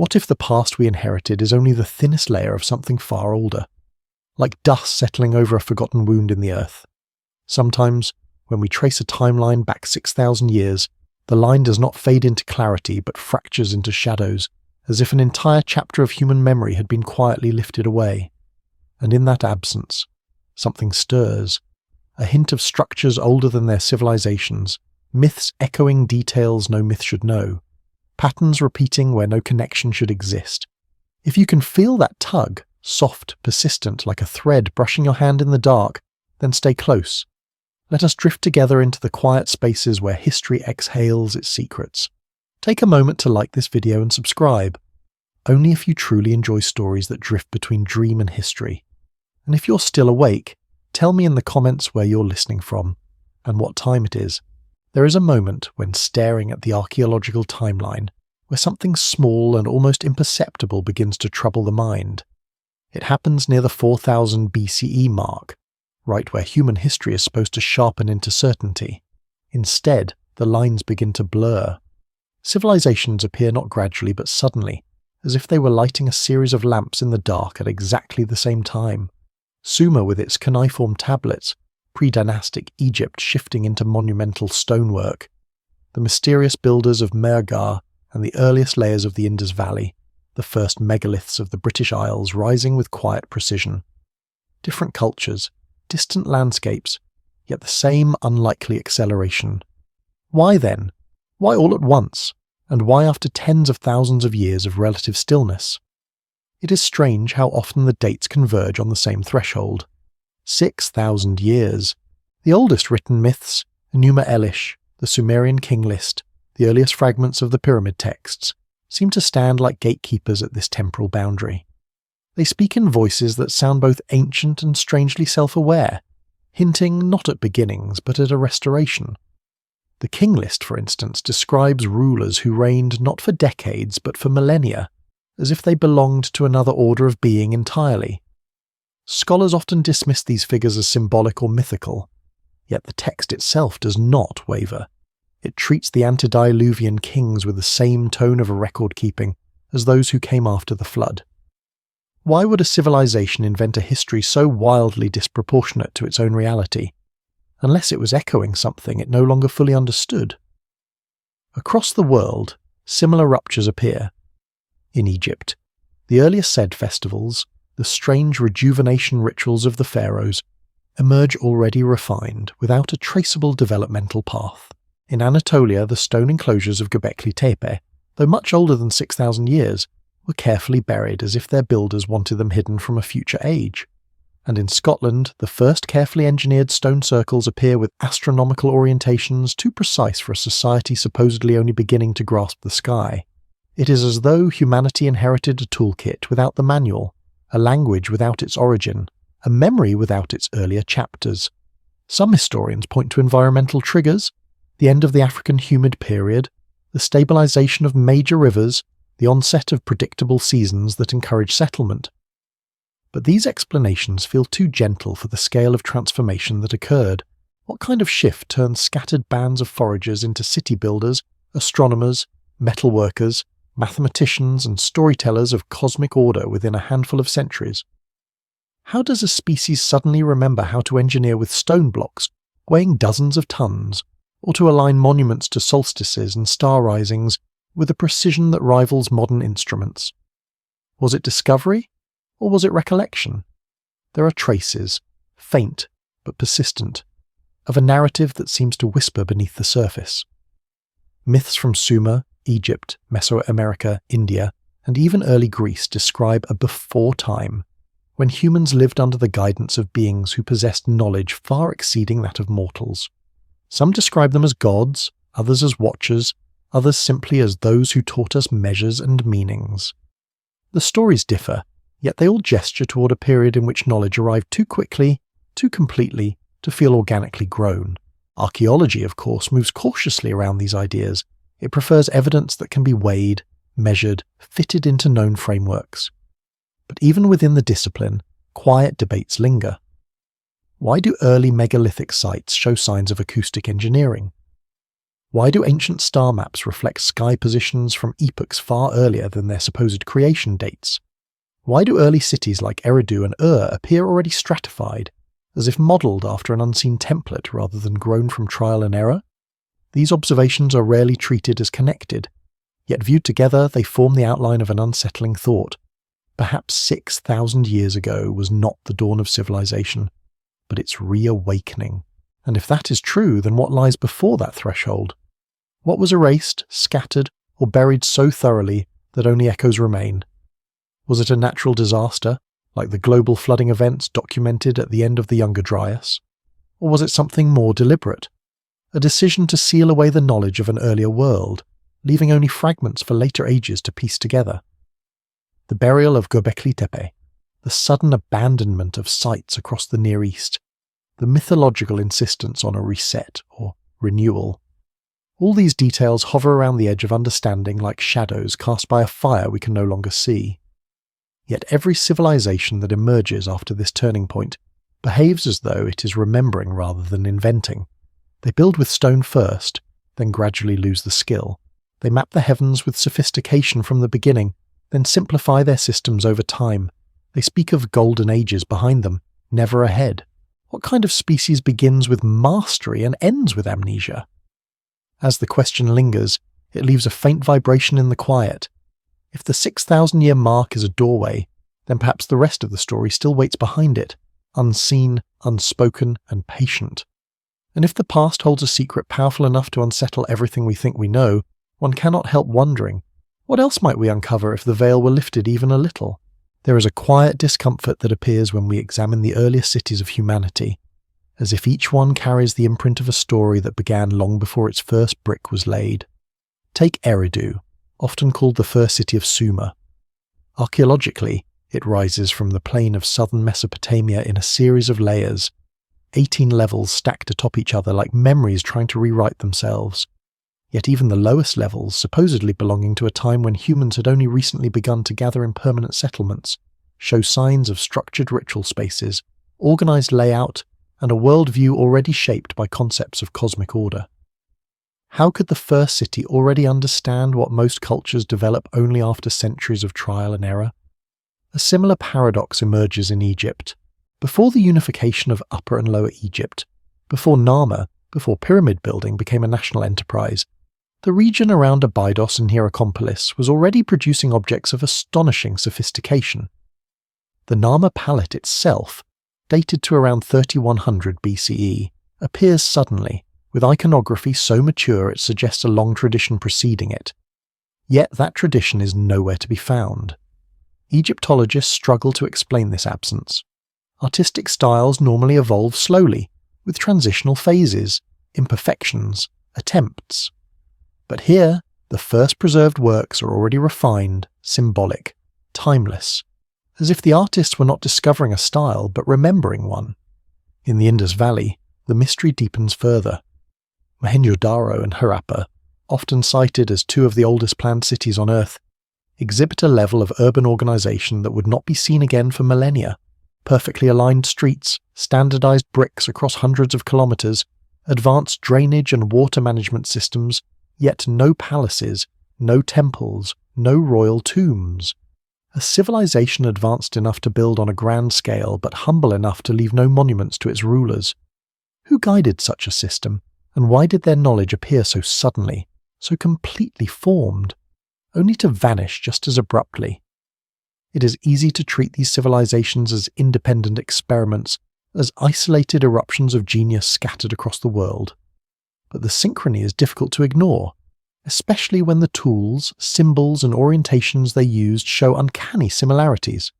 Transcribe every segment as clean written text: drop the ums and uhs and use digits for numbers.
What if the past we inherited is only the thinnest layer of something far older? Like dust settling over a forgotten wound in the earth. Sometimes, when we trace a timeline back 6,000 years, the line does not fade into clarity but fractures into shadows, as if an entire chapter of human memory had been quietly lifted away. And in that absence, something stirs, a hint of structures older than their civilizations, myths echoing details no myth should know, patterns repeating where no connection should exist. If you can feel that tug, soft, persistent, like a thread brushing your hand in the dark, then stay close. Let us drift together into the quiet spaces where history exhales its secrets. Take a moment to like this video and subscribe, only if you truly enjoy stories that drift between dream and history. And if you're still awake, tell me in the comments where you're listening from, and what time it is. There is a moment when staring at the archaeological timeline, where something small and almost imperceptible begins to trouble the mind. It happens near the 4000 BCE mark, right where human history is supposed to sharpen into certainty. Instead, the lines begin to blur. Civilizations appear not gradually but suddenly, as if they were lighting a series of lamps in the dark at exactly the same time. Sumer with its cuneiform tablets, pre-dynastic Egypt shifting into monumental stonework, the mysterious builders of Mehrgar and the earliest layers of the Indus Valley, the first megaliths of the British Isles rising with quiet precision. Different cultures, distant landscapes, yet the same unlikely acceleration. Why then? Why all at once? And why after tens of thousands of years of relative stillness? It is strange how often the dates converge on the same threshold. 6,000 years. The oldest written myths, Enuma Elish, the Sumerian king list, the earliest fragments of the pyramid texts, seem to stand like gatekeepers at this temporal boundary. They speak in voices that sound both ancient and strangely self-aware, hinting not at beginnings but at a restoration. The king list, for instance, describes rulers who reigned not for decades but for millennia, as if they belonged to another order of being entirely. Scholars often dismiss these figures as symbolic or mythical, yet the text itself does not waver. It treats the antediluvian kings with the same tone of a record-keeping as those who came after the flood. Why would a civilization invent a history so wildly disproportionate to its own reality, unless it was echoing something it no longer fully understood? Across the world, similar ruptures appear. In Egypt, the earliest Sed festivals, the strange rejuvenation rituals of the pharaohs, emerge already refined without a traceable developmental path. In Anatolia, the stone enclosures of Göbekli Tepe, though much older than 6,000 years, were carefully buried as if their builders wanted them hidden from a future age. And in Scotland, the first carefully engineered stone circles appear with astronomical orientations too precise for a society supposedly only beginning to grasp the sky. It is as though humanity inherited a toolkit without the manual, a language without its origin, a memory without its earlier chapters. Some historians point to environmental triggers, the end of the African humid period, the stabilization of major rivers, the onset of predictable seasons that encourage settlement. But these explanations feel too gentle for the scale of transformation that occurred. What kind of shift turned scattered bands of foragers into city builders, astronomers, metalworkers, mathematicians and storytellers of cosmic order within a handful of centuries? How does a species suddenly remember how to engineer with stone blocks, weighing dozens of tons, or to align monuments to solstices and star risings with a precision that rivals modern instruments? Was it discovery, or was it recollection? There are traces, faint but persistent, of a narrative that seems to whisper beneath the surface. Myths from Sumer, Egypt, Mesoamerica, India, and even early Greece describe a before time, when humans lived under the guidance of beings who possessed knowledge far exceeding that of mortals. Some describe them as gods, others as watchers, others simply as those who taught us measures and meanings. The stories differ, yet they all gesture toward a period in which knowledge arrived too quickly, too completely, to feel organically grown. Archaeology, of course, moves cautiously around these ideas. It prefers evidence that can be weighed, measured, fitted into known frameworks. But even within the discipline, quiet debates linger. Why do early megalithic sites show signs of acoustic engineering? Why do ancient star maps reflect sky positions from epochs far earlier than their supposed creation dates? Why do early cities like Eridu and Ur appear already stratified, as if modelled after an unseen template rather than grown from trial and error? These observations are rarely treated as connected, yet viewed together they form the outline of an unsettling thought. Perhaps 6,000 years ago was not the dawn of civilization, but its reawakening. And if that is true, then what lies before that threshold? What was erased, scattered, or buried so thoroughly that only echoes remain? Was it a natural disaster, like the global flooding events documented at the end of the Younger Dryas? Or was it something more deliberate? A decision to seal away the knowledge of an earlier world, leaving only fragments for later ages to piece together? The burial of Göbekli Tepe, the sudden abandonment of sites across the Near East, the mythological insistence on a reset or renewal. All these details hover around the edge of understanding like shadows cast by a fire we can no longer see. Yet every civilization that emerges after this turning point behaves as though it is remembering rather than inventing. They build with stone first, then gradually lose the skill. They map the heavens with sophistication from the beginning, then simplify their systems over time. They speak of golden ages behind them, never ahead. What kind of species begins with mastery and ends with amnesia? As the question lingers, it leaves a faint vibration in the quiet. If the 6,000-year mark is a doorway, then perhaps the rest of the story still waits behind it, unseen, unspoken, and patient. And if the past holds a secret powerful enough to unsettle everything we think we know, one cannot help wondering, what else might we uncover if the veil were lifted even a little? There is a quiet discomfort that appears when we examine the earliest cities of humanity, as if each one carries the imprint of a story that began long before its first brick was laid. Take Eridu, often called the first city of Sumer. Archaeologically, it rises from the plain of southern Mesopotamia in a series of layers, 18 levels stacked atop each other like memories trying to rewrite themselves. Yet even the lowest levels, supposedly belonging to a time when humans had only recently begun to gather in permanent settlements, show signs of structured ritual spaces, organized layout, and a worldview already shaped by concepts of cosmic order. How could the first city already understand what most cultures develop only after centuries of trial and error? A similar paradox emerges in Egypt. Before the unification of Upper and Lower Egypt, before Narmer, before pyramid building became a national enterprise, the region around Abydos and Hierakonpolis was already producing objects of astonishing sophistication. The Narmer palette itself, dated to around 3100 BCE, appears suddenly, with iconography so mature it suggests a long tradition preceding it. Yet that tradition is nowhere to be found. Egyptologists struggle to explain this absence. Artistic styles normally evolve slowly, with transitional phases, imperfections, attempts. But here, the first preserved works are already refined, symbolic, timeless, as if the artists were not discovering a style but remembering one. In the Indus Valley, the mystery deepens further. Mohenjo-Daro and Harappa, often cited as two of the oldest planned cities on Earth, exhibit a level of urban organization that would not be seen again for millennia. Perfectly aligned streets, standardized bricks across hundreds of kilometers, advanced drainage and water management systems, yet no palaces, no temples, no royal tombs. A civilization advanced enough to build on a grand scale but humble enough to leave no monuments to its rulers. Who guided such a system, and why did their knowledge appear so suddenly, so completely formed, only to vanish just as abruptly? It is easy to treat these civilizations as independent experiments, as isolated eruptions of genius scattered across the world. But the synchrony is difficult to ignore, especially when the tools, symbols, and orientations they used show uncanny similarities.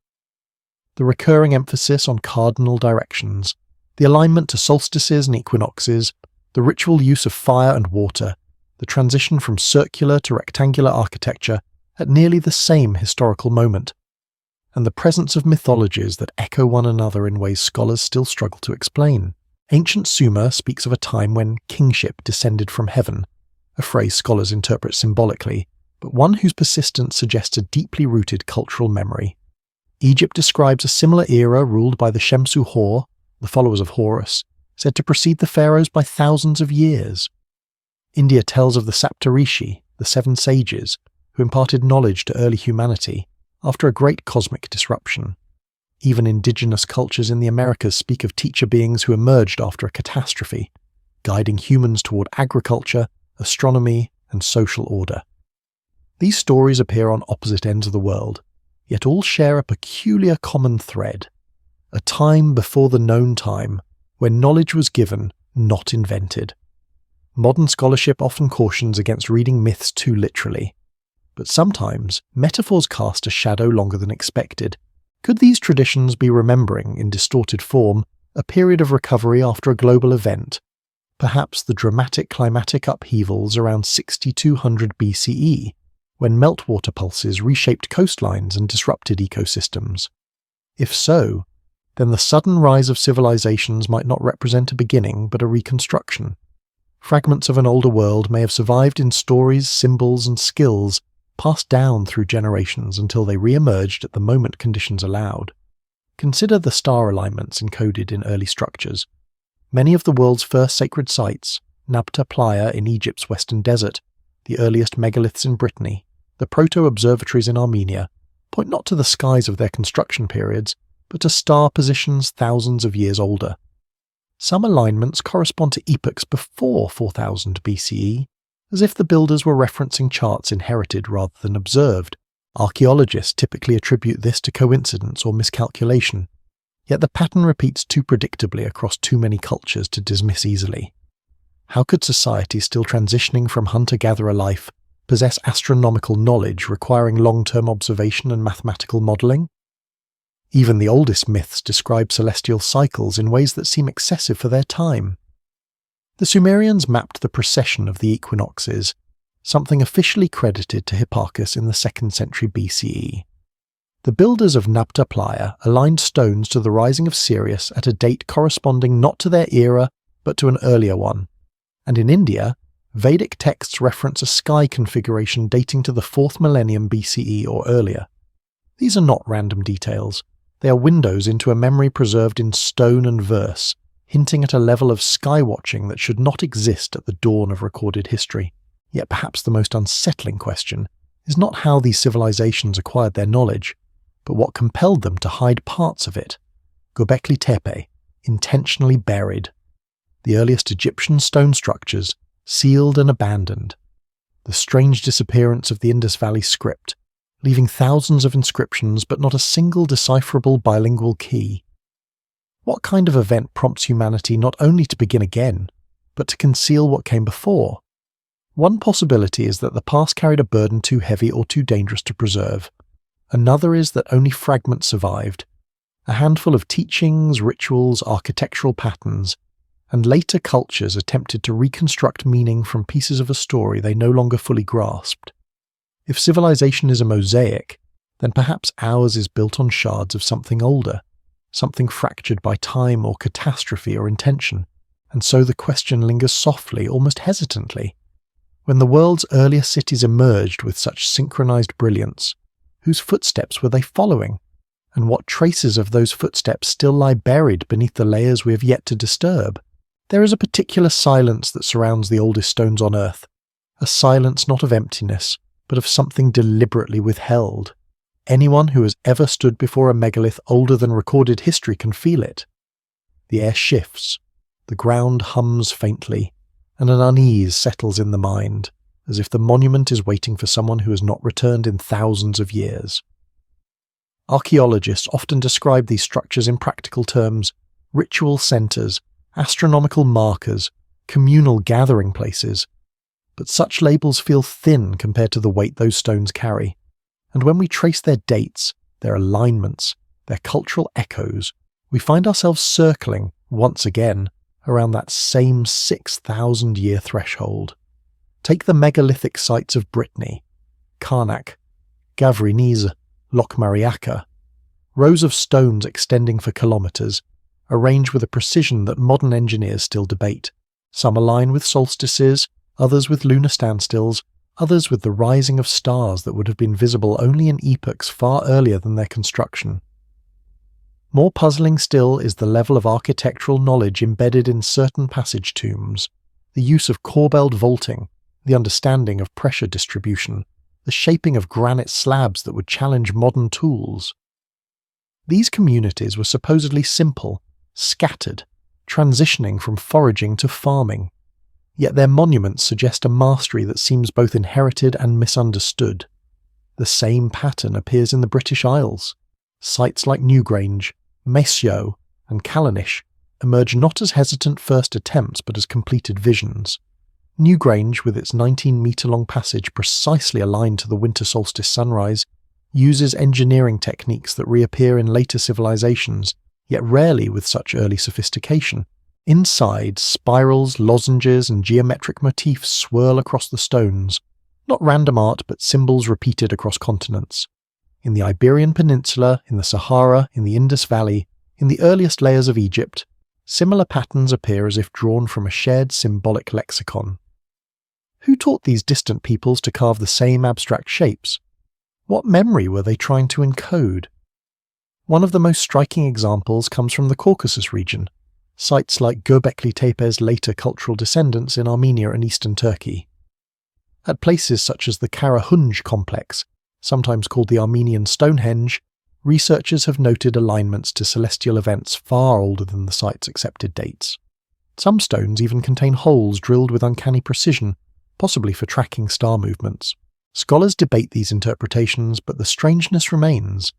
The recurring emphasis on cardinal directions, the alignment to solstices and equinoxes, the ritual use of fire and water, the transition from circular to rectangular architecture at nearly the same historical moment, and the presence of mythologies that echo one another in ways scholars still struggle to explain. Ancient Sumer speaks of a time when kingship descended from heaven, a phrase scholars interpret symbolically, but one whose persistence suggests a deeply rooted cultural memory. Egypt describes a similar era ruled by the Shemsu Hor, the followers of Horus, said to precede the pharaohs by thousands of years. India tells of the Saptarishi, the seven sages, who imparted knowledge to early humanity after a great cosmic disruption. Even indigenous cultures in the Americas speak of teacher beings who emerged after a catastrophe, guiding humans toward agriculture, astronomy, and social order. These stories appear on opposite ends of the world, yet all share a peculiar common thread: a time before the known time, when knowledge was given, not invented. Modern scholarship often cautions against reading myths too literally, but sometimes metaphors cast a shadow longer than expected. Could these traditions be remembering, in distorted form, a period of recovery after a global event, perhaps the dramatic climatic upheavals around 6200 BCE, when meltwater pulses reshaped coastlines and disrupted ecosystems? If so, then the sudden rise of civilizations might not represent a beginning but a reconstruction. Fragments of an older world may have survived in stories, symbols, and skills passed down through generations until they re-emerged at the moment conditions allowed. Consider the star alignments encoded in early structures. Many of the world's first sacred sites, Nabta Playa in Egypt's western desert, the earliest megaliths in Brittany, the proto-observatories in Armenia, point not to the skies of their construction periods, but to star positions thousands of years older. Some alignments correspond to epochs before 4000 BCE, as if the builders were referencing charts inherited rather than observed. Archaeologists typically attribute this to coincidence or miscalculation, yet the pattern repeats too predictably across too many cultures to dismiss easily. How could society still transitioning from hunter-gatherer life possess astronomical knowledge requiring long-term observation and mathematical modelling? Even the oldest myths describe celestial cycles in ways that seem excessive for their time. The Sumerians mapped the precession of the equinoxes, something officially credited to Hipparchus in the 2nd century BCE. The builders of Nabta Playa aligned stones to the rising of Sirius at a date corresponding not to their era but to an earlier one, and in India, Vedic texts reference a sky configuration dating to the 4th millennium BCE or earlier. These are not random details. They are windows into a memory preserved in stone and verse, hinting at a level of sky-watching that should not exist at the dawn of recorded history. Yet perhaps the most unsettling question is not how these civilizations acquired their knowledge, but what compelled them to hide parts of it. Göbekli Tepe, intentionally buried. The earliest Egyptian stone structures, sealed and abandoned. The strange disappearance of the Indus Valley script, leaving thousands of inscriptions but not a single decipherable bilingual key. What kind of event prompts humanity not only to begin again, but to conceal what came before? One possibility is that the past carried a burden too heavy or too dangerous to preserve. Another is that only fragments survived, a handful of teachings, rituals, architectural patterns, and later cultures attempted to reconstruct meaning from pieces of a story they no longer fully grasped. If civilization is a mosaic, then perhaps ours is built on shards of something older, something fractured by time or catastrophe or intention, and so the question lingers softly, almost hesitantly. When the world's earlier cities emerged with such synchronized brilliance, whose footsteps were they following? And what traces of those footsteps still lie buried beneath the layers we have yet to disturb? There is a particular silence that surrounds the oldest stones on Earth, a silence not of emptiness, but of something deliberately withheld. Anyone who has ever stood before a megalith older than recorded history can feel it. The air shifts, the ground hums faintly, and an unease settles in the mind, as if the monument is waiting for someone who has not returned in thousands of years. Archaeologists often describe these structures in practical terms: ritual centers, astronomical markers, communal gathering places. But such labels feel thin compared to the weight those stones carry. And when we trace their dates, their alignments, their cultural echoes, we find ourselves circling, once again, around that same 6,000-year threshold. Take the megalithic sites of Brittany, Karnak, Gavrinese, Lokmariaka, rows of stones extending for kilometres, arranged with a precision that modern engineers still debate. Some align with solstices, others with lunar standstills, others with the rising of stars that would have been visible only in epochs far earlier than their construction. More puzzling still is the level of architectural knowledge embedded in certain passage tombs, the use of corbelled vaulting, the understanding of pressure distribution, the shaping of granite slabs that would challenge modern tools. These communities were supposedly simple, scattered, transitioning from foraging to farming. Yet their monuments suggest a mastery that seems both inherited and misunderstood. The same pattern appears in the British Isles. Sites like Newgrange, Maceo, and Callanish emerge not as hesitant first attempts but as completed visions. Newgrange, with its 19-metre-long passage precisely aligned to the winter solstice sunrise, uses engineering techniques that reappear in later civilizations, yet rarely with such early sophistication. Inside, spirals, lozenges, and geometric motifs swirl across the stones, not random art but symbols repeated across continents. In the Iberian Peninsula, in the Sahara, in the Indus Valley, in the earliest layers of Egypt, similar patterns appear as if drawn from a shared symbolic lexicon. Who taught these distant peoples to carve the same abstract shapes? What memory were they trying to encode? One of the most striking examples comes from the Caucasus region, sites like Göbekli Tepe's later cultural descendants in Armenia and eastern Turkey. At places such as the Karahunj complex, sometimes called the Armenian Stonehenge, researchers have noted alignments to celestial events far older than the site's accepted dates. Some stones even contain holes drilled with uncanny precision, possibly for tracking star movements. Scholars debate these interpretations, but the strangeness remains.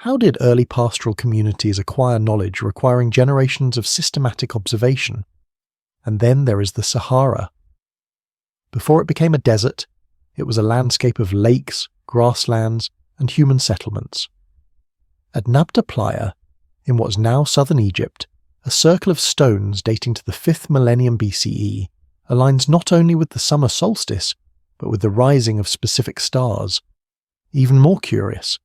How did early pastoral communities acquire knowledge requiring generations of systematic observation? And then there is the Sahara. Before it became a desert, it was a landscape of lakes, grasslands, and human settlements. At Nabta Playa, in what is now southern Egypt, a circle of stones dating to the 5th millennium BCE aligns not only with the summer solstice, but with the rising of specific stars. Even more curious,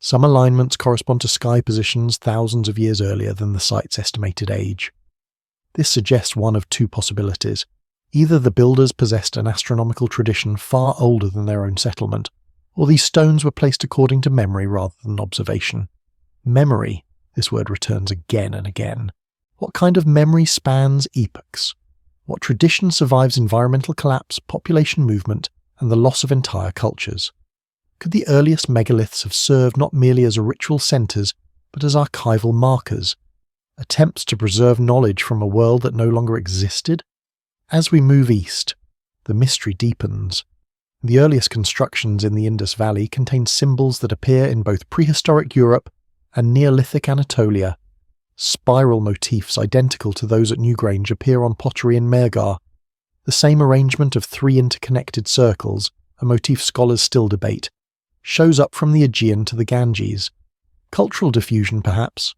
some alignments correspond to sky positions thousands of years earlier than the site's estimated age. This suggests one of two possibilities. Either the builders possessed an astronomical tradition far older than their own settlement, or these stones were placed according to memory rather than observation. Memory, this word returns again and again. What kind of memory spans epochs? What tradition survives environmental collapse, population movement, and the loss of entire cultures? Could the earliest megaliths have served not merely as ritual centres, but as archival markers, attempts to preserve knowledge from a world that no longer existed? As we move east, the mystery deepens. The earliest constructions in the Indus Valley contain symbols that appear in both prehistoric Europe and Neolithic Anatolia. Spiral motifs identical to those at Newgrange appear on pottery in Mehrgar. The same arrangement of 3 interconnected circles, a motif scholars still debate, shows up from the Aegean to the Ganges. Cultural diffusion, perhaps,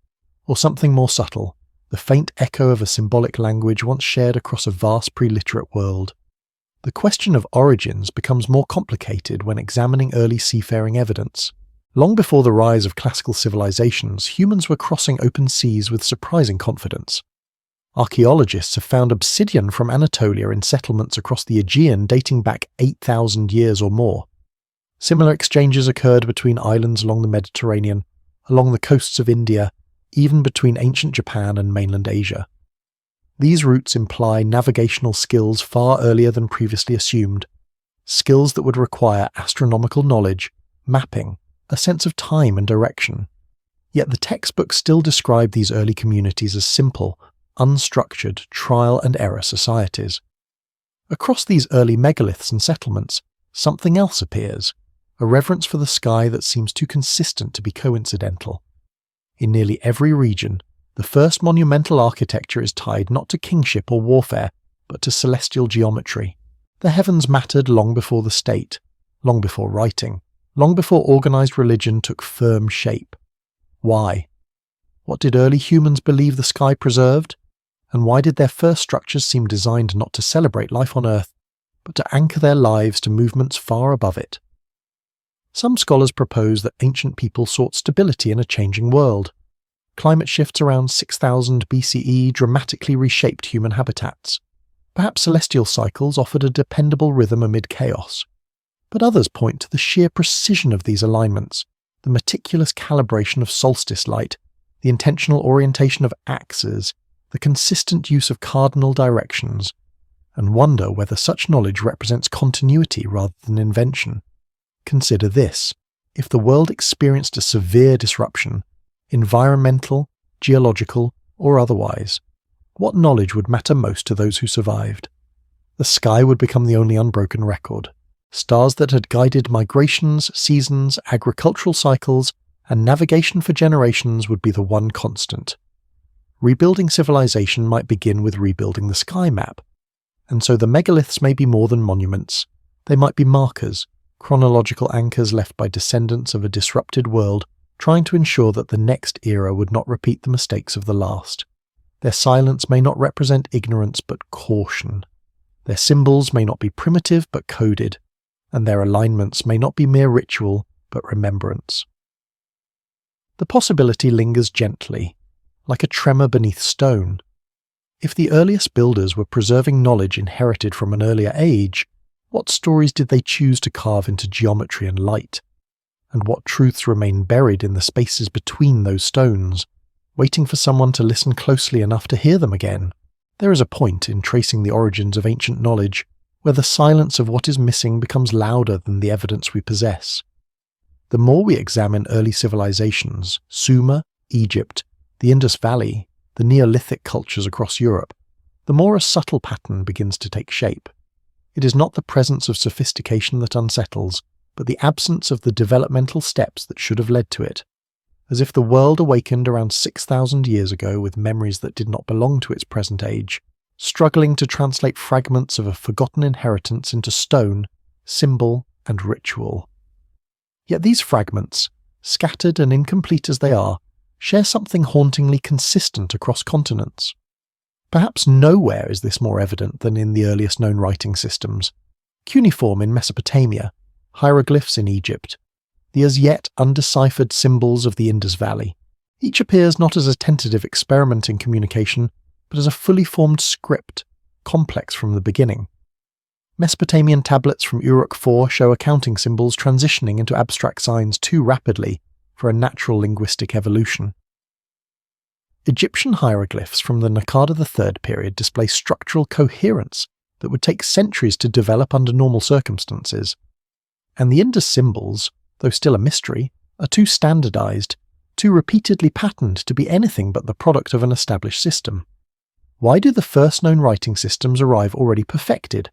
or something more subtle, the faint echo of a symbolic language once shared across a vast pre-literate world. The question of origins becomes more complicated when examining early seafaring evidence. Long before the rise of classical civilizations, humans were crossing open seas with surprising confidence. Archaeologists have found obsidian from Anatolia in settlements across the Aegean dating back 8,000 years or more. Similar exchanges occurred between islands along the Mediterranean, along the coasts of India, even between ancient Japan and mainland Asia. These routes imply navigational skills far earlier than previously assumed, skills that would require astronomical knowledge, mapping, a sense of time and direction. Yet the textbooks still describe these early communities as simple, unstructured, trial-and-error societies. Across these early megaliths and settlements, something else appears, a reverence for the sky that seems too consistent to be coincidental. In nearly every region, the first monumental architecture is tied not to kingship or warfare, but to celestial geometry. The heavens mattered long before the state, long before writing, long before organized religion took firm shape. Why? What did early humans believe the sky preserved? And why did their first structures seem designed not to celebrate life on Earth, but to anchor their lives to movements far above it? Some scholars propose that ancient people sought stability in a changing world. Climate shifts around 6000 BCE dramatically reshaped human habitats. Perhaps celestial cycles offered a dependable rhythm amid chaos. But others point to the sheer precision of these alignments, the meticulous calibration of solstice light, the intentional orientation of axes, the consistent use of cardinal directions, and wonder whether such knowledge represents continuity rather than invention. Consider this: if the world experienced a severe disruption, environmental, geological, or otherwise, what knowledge would matter most to those who survived? The sky would become the only unbroken record. Stars that had guided migrations, seasons, agricultural cycles, and navigation for generations would be the one constant. Rebuilding civilization might begin with rebuilding the sky map. And so the megaliths may be more than monuments. They might be markers, chronological anchors left by descendants of a disrupted world trying to ensure that the next era would not repeat the mistakes of the last. Their silence may not represent ignorance but caution. Their symbols may not be primitive but coded, and their alignments may not be mere ritual but remembrance. The possibility lingers gently, like a tremor beneath stone. If the earliest builders were preserving knowledge inherited from an earlier age, what stories did they choose to carve into geometry and light? And what truths remain buried in the spaces between those stones, waiting for someone to listen closely enough to hear them again? There is a point in tracing the origins of ancient knowledge where the silence of what is missing becomes louder than the evidence we possess. The more we examine early civilizations, Sumer, Egypt, the Indus Valley, the Neolithic cultures across Europe, the more a subtle pattern begins to take shape. It is not the presence of sophistication that unsettles, but the absence of the developmental steps that should have led to it. As if the world awakened around 6,000 years ago with memories that did not belong to its present age, struggling to translate fragments of a forgotten inheritance into stone, symbol, and ritual. Yet these fragments, scattered and incomplete as they are, share something hauntingly consistent across continents. Perhaps nowhere is this more evident than in the earliest known writing systems: cuneiform in Mesopotamia, hieroglyphs in Egypt, the as yet undeciphered symbols of the Indus Valley. Each appears not as a tentative experiment in communication, but as a fully formed script, complex from the beginning. Mesopotamian tablets from Uruk IV show accounting symbols transitioning into abstract signs too rapidly for a natural linguistic evolution. Egyptian hieroglyphs from the Naqada III period display structural coherence that would take centuries to develop under normal circumstances. And the Indus symbols, though still a mystery, are too standardized, too repeatedly patterned to be anything but the product of an established system. Why do the first known writing systems arrive already perfected?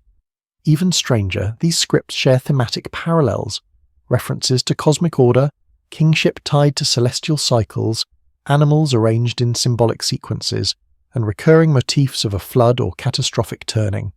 Even stranger, these scripts share thematic parallels, references to cosmic order, kingship tied to celestial cycles, animals arranged in symbolic sequences, and recurring motifs of a flood or catastrophic turning.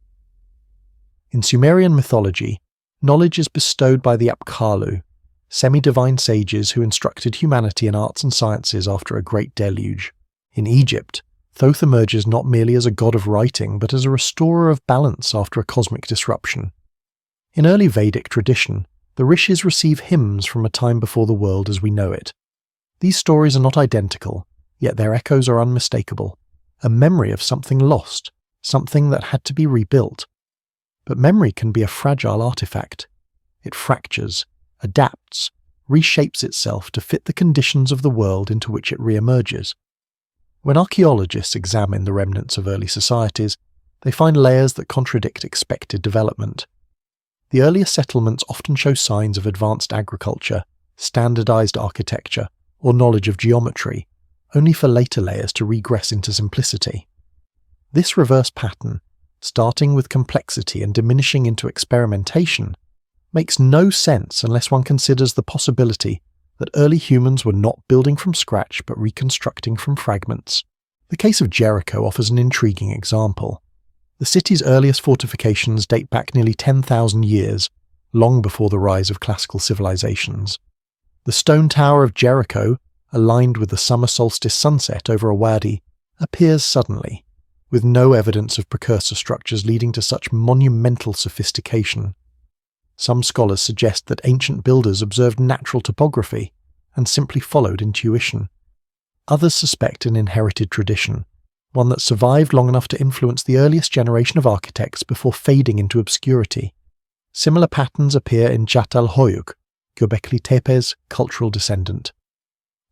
In Sumerian mythology, knowledge is bestowed by the Apkallu, semi-divine sages who instructed humanity in arts and sciences after a great deluge. In Egypt, Thoth emerges not merely as a god of writing, but as a restorer of balance after a cosmic disruption. In early Vedic tradition, the rishis receive hymns from a time before the world as we know it. These stories are not identical, yet their echoes are unmistakable, a memory of something lost, something that had to be rebuilt. But memory can be a fragile artifact. It fractures, adapts, reshapes itself to fit the conditions of the world into which it re-emerges. When archaeologists examine the remnants of early societies, they find layers that contradict expected development. The earliest settlements often show signs of advanced agriculture, standardized architecture, or knowledge of geometry, only for later layers to regress into simplicity. This reverse pattern, starting with complexity and diminishing into experimentation, makes no sense unless one considers the possibility that early humans were not building from scratch but reconstructing from fragments. The case of Jericho offers an intriguing example. The city's earliest fortifications date back nearly 10,000 years, long before the rise of classical civilizations. The stone tower of Jericho, aligned with the summer solstice sunset over a wadi, appears suddenly, with no evidence of precursor structures leading to such monumental sophistication. Some scholars suggest that ancient builders observed natural topography and simply followed intuition. Others suspect an inherited tradition, one that survived long enough to influence the earliest generation of architects before fading into obscurity. Similar patterns appear in Çatalhöyük, Göbekli Tepe's cultural descendant.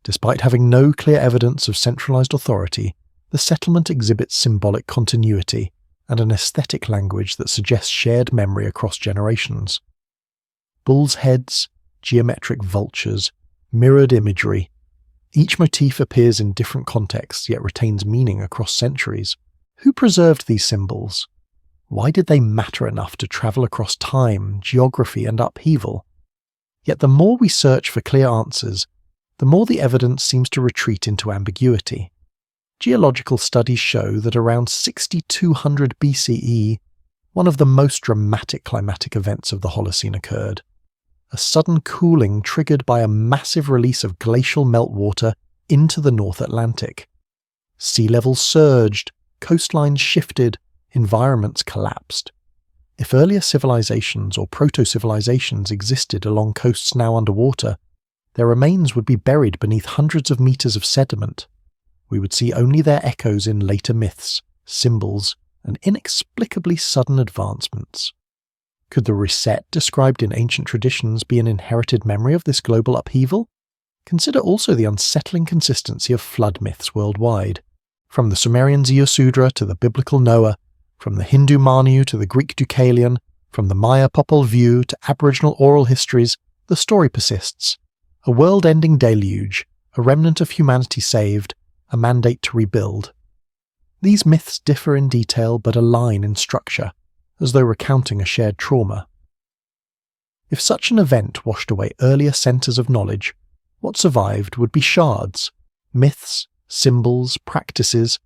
Despite having no clear evidence of centralized authority, the settlement exhibits symbolic continuity, and an aesthetic language that suggests shared memory across generations. Bulls' heads, geometric vultures, mirrored imagery. Each motif appears in different contexts yet retains meaning across centuries. Who preserved these symbols? Why did they matter enough to travel across time, geography, and upheaval? Yet the more we search for clear answers, the more the evidence seems to retreat into ambiguity. Geological studies show that around 6200 BCE, one of the most dramatic climatic events of the Holocene occurred. A sudden cooling triggered by a massive release of glacial meltwater into the North Atlantic. Sea levels surged, coastlines shifted, environments collapsed. If earlier civilizations or proto-civilizations existed along coasts now underwater, their remains would be buried beneath hundreds of meters of sediment. We would see only their echoes in later myths, symbols, and inexplicably sudden advancements. Could the reset described in ancient traditions be an inherited memory of this global upheaval? Consider also the unsettling consistency of flood myths worldwide. From the Sumerian Ziusudra to the biblical Noah, from the Hindu Manu to the Greek Deucalion, from the Maya Popol Vuh to Aboriginal oral histories, the story persists. A world-ending deluge, a remnant of humanity saved, a mandate to rebuild. These myths differ in detail but align in structure, as though recounting a shared trauma. If such an event washed away earlier centres of knowledge, what survived would be shards, myths, symbols, practices,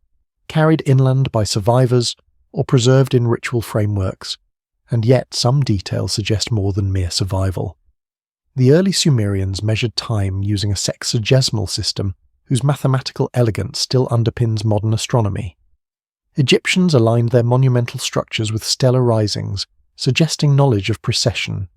carried inland by survivors or preserved in ritual frameworks, and yet some details suggest more than mere survival. The early Sumerians measured time using a sexagesimal system whose mathematical elegance still underpins modern astronomy. Egyptians aligned their monumental structures with stellar risings, suggesting knowledge of precession.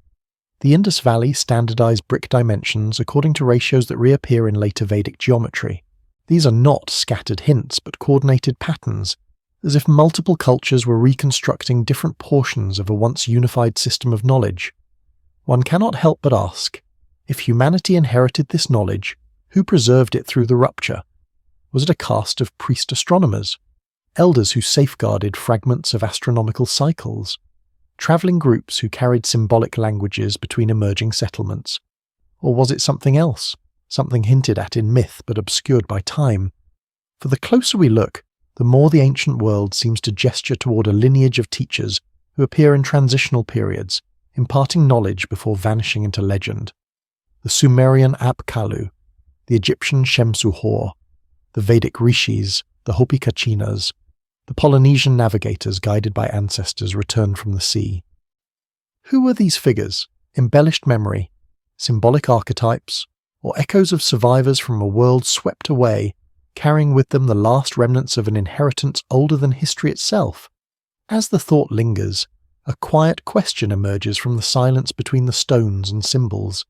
The Indus Valley standardized brick dimensions according to ratios that reappear in later Vedic geometry. These are not scattered hints but coordinated patterns, as if multiple cultures were reconstructing different portions of a once unified system of knowledge. One cannot help but ask, if humanity inherited this knowledge, who preserved it through the rupture? Was it a caste of priest astronomers? Elders who safeguarded fragments of astronomical cycles? Travelling groups who carried symbolic languages between emerging settlements? Or was it something else, something hinted at in myth but obscured by time? For the closer we look, the more the ancient world seems to gesture toward a lineage of teachers who appear in transitional periods, imparting knowledge before vanishing into legend. The Sumerian Apkallu, the Egyptian Shemsu-Hor, the Vedic Rishis, the Hopi-Kachinas, the Polynesian navigators guided by ancestors returned from the sea. Who were these figures, embellished memory, symbolic archetypes, or echoes of survivors from a world swept away, carrying with them the last remnants of an inheritance older than history itself? As the thought lingers, a quiet question emerges from the silence between the stones and symbols.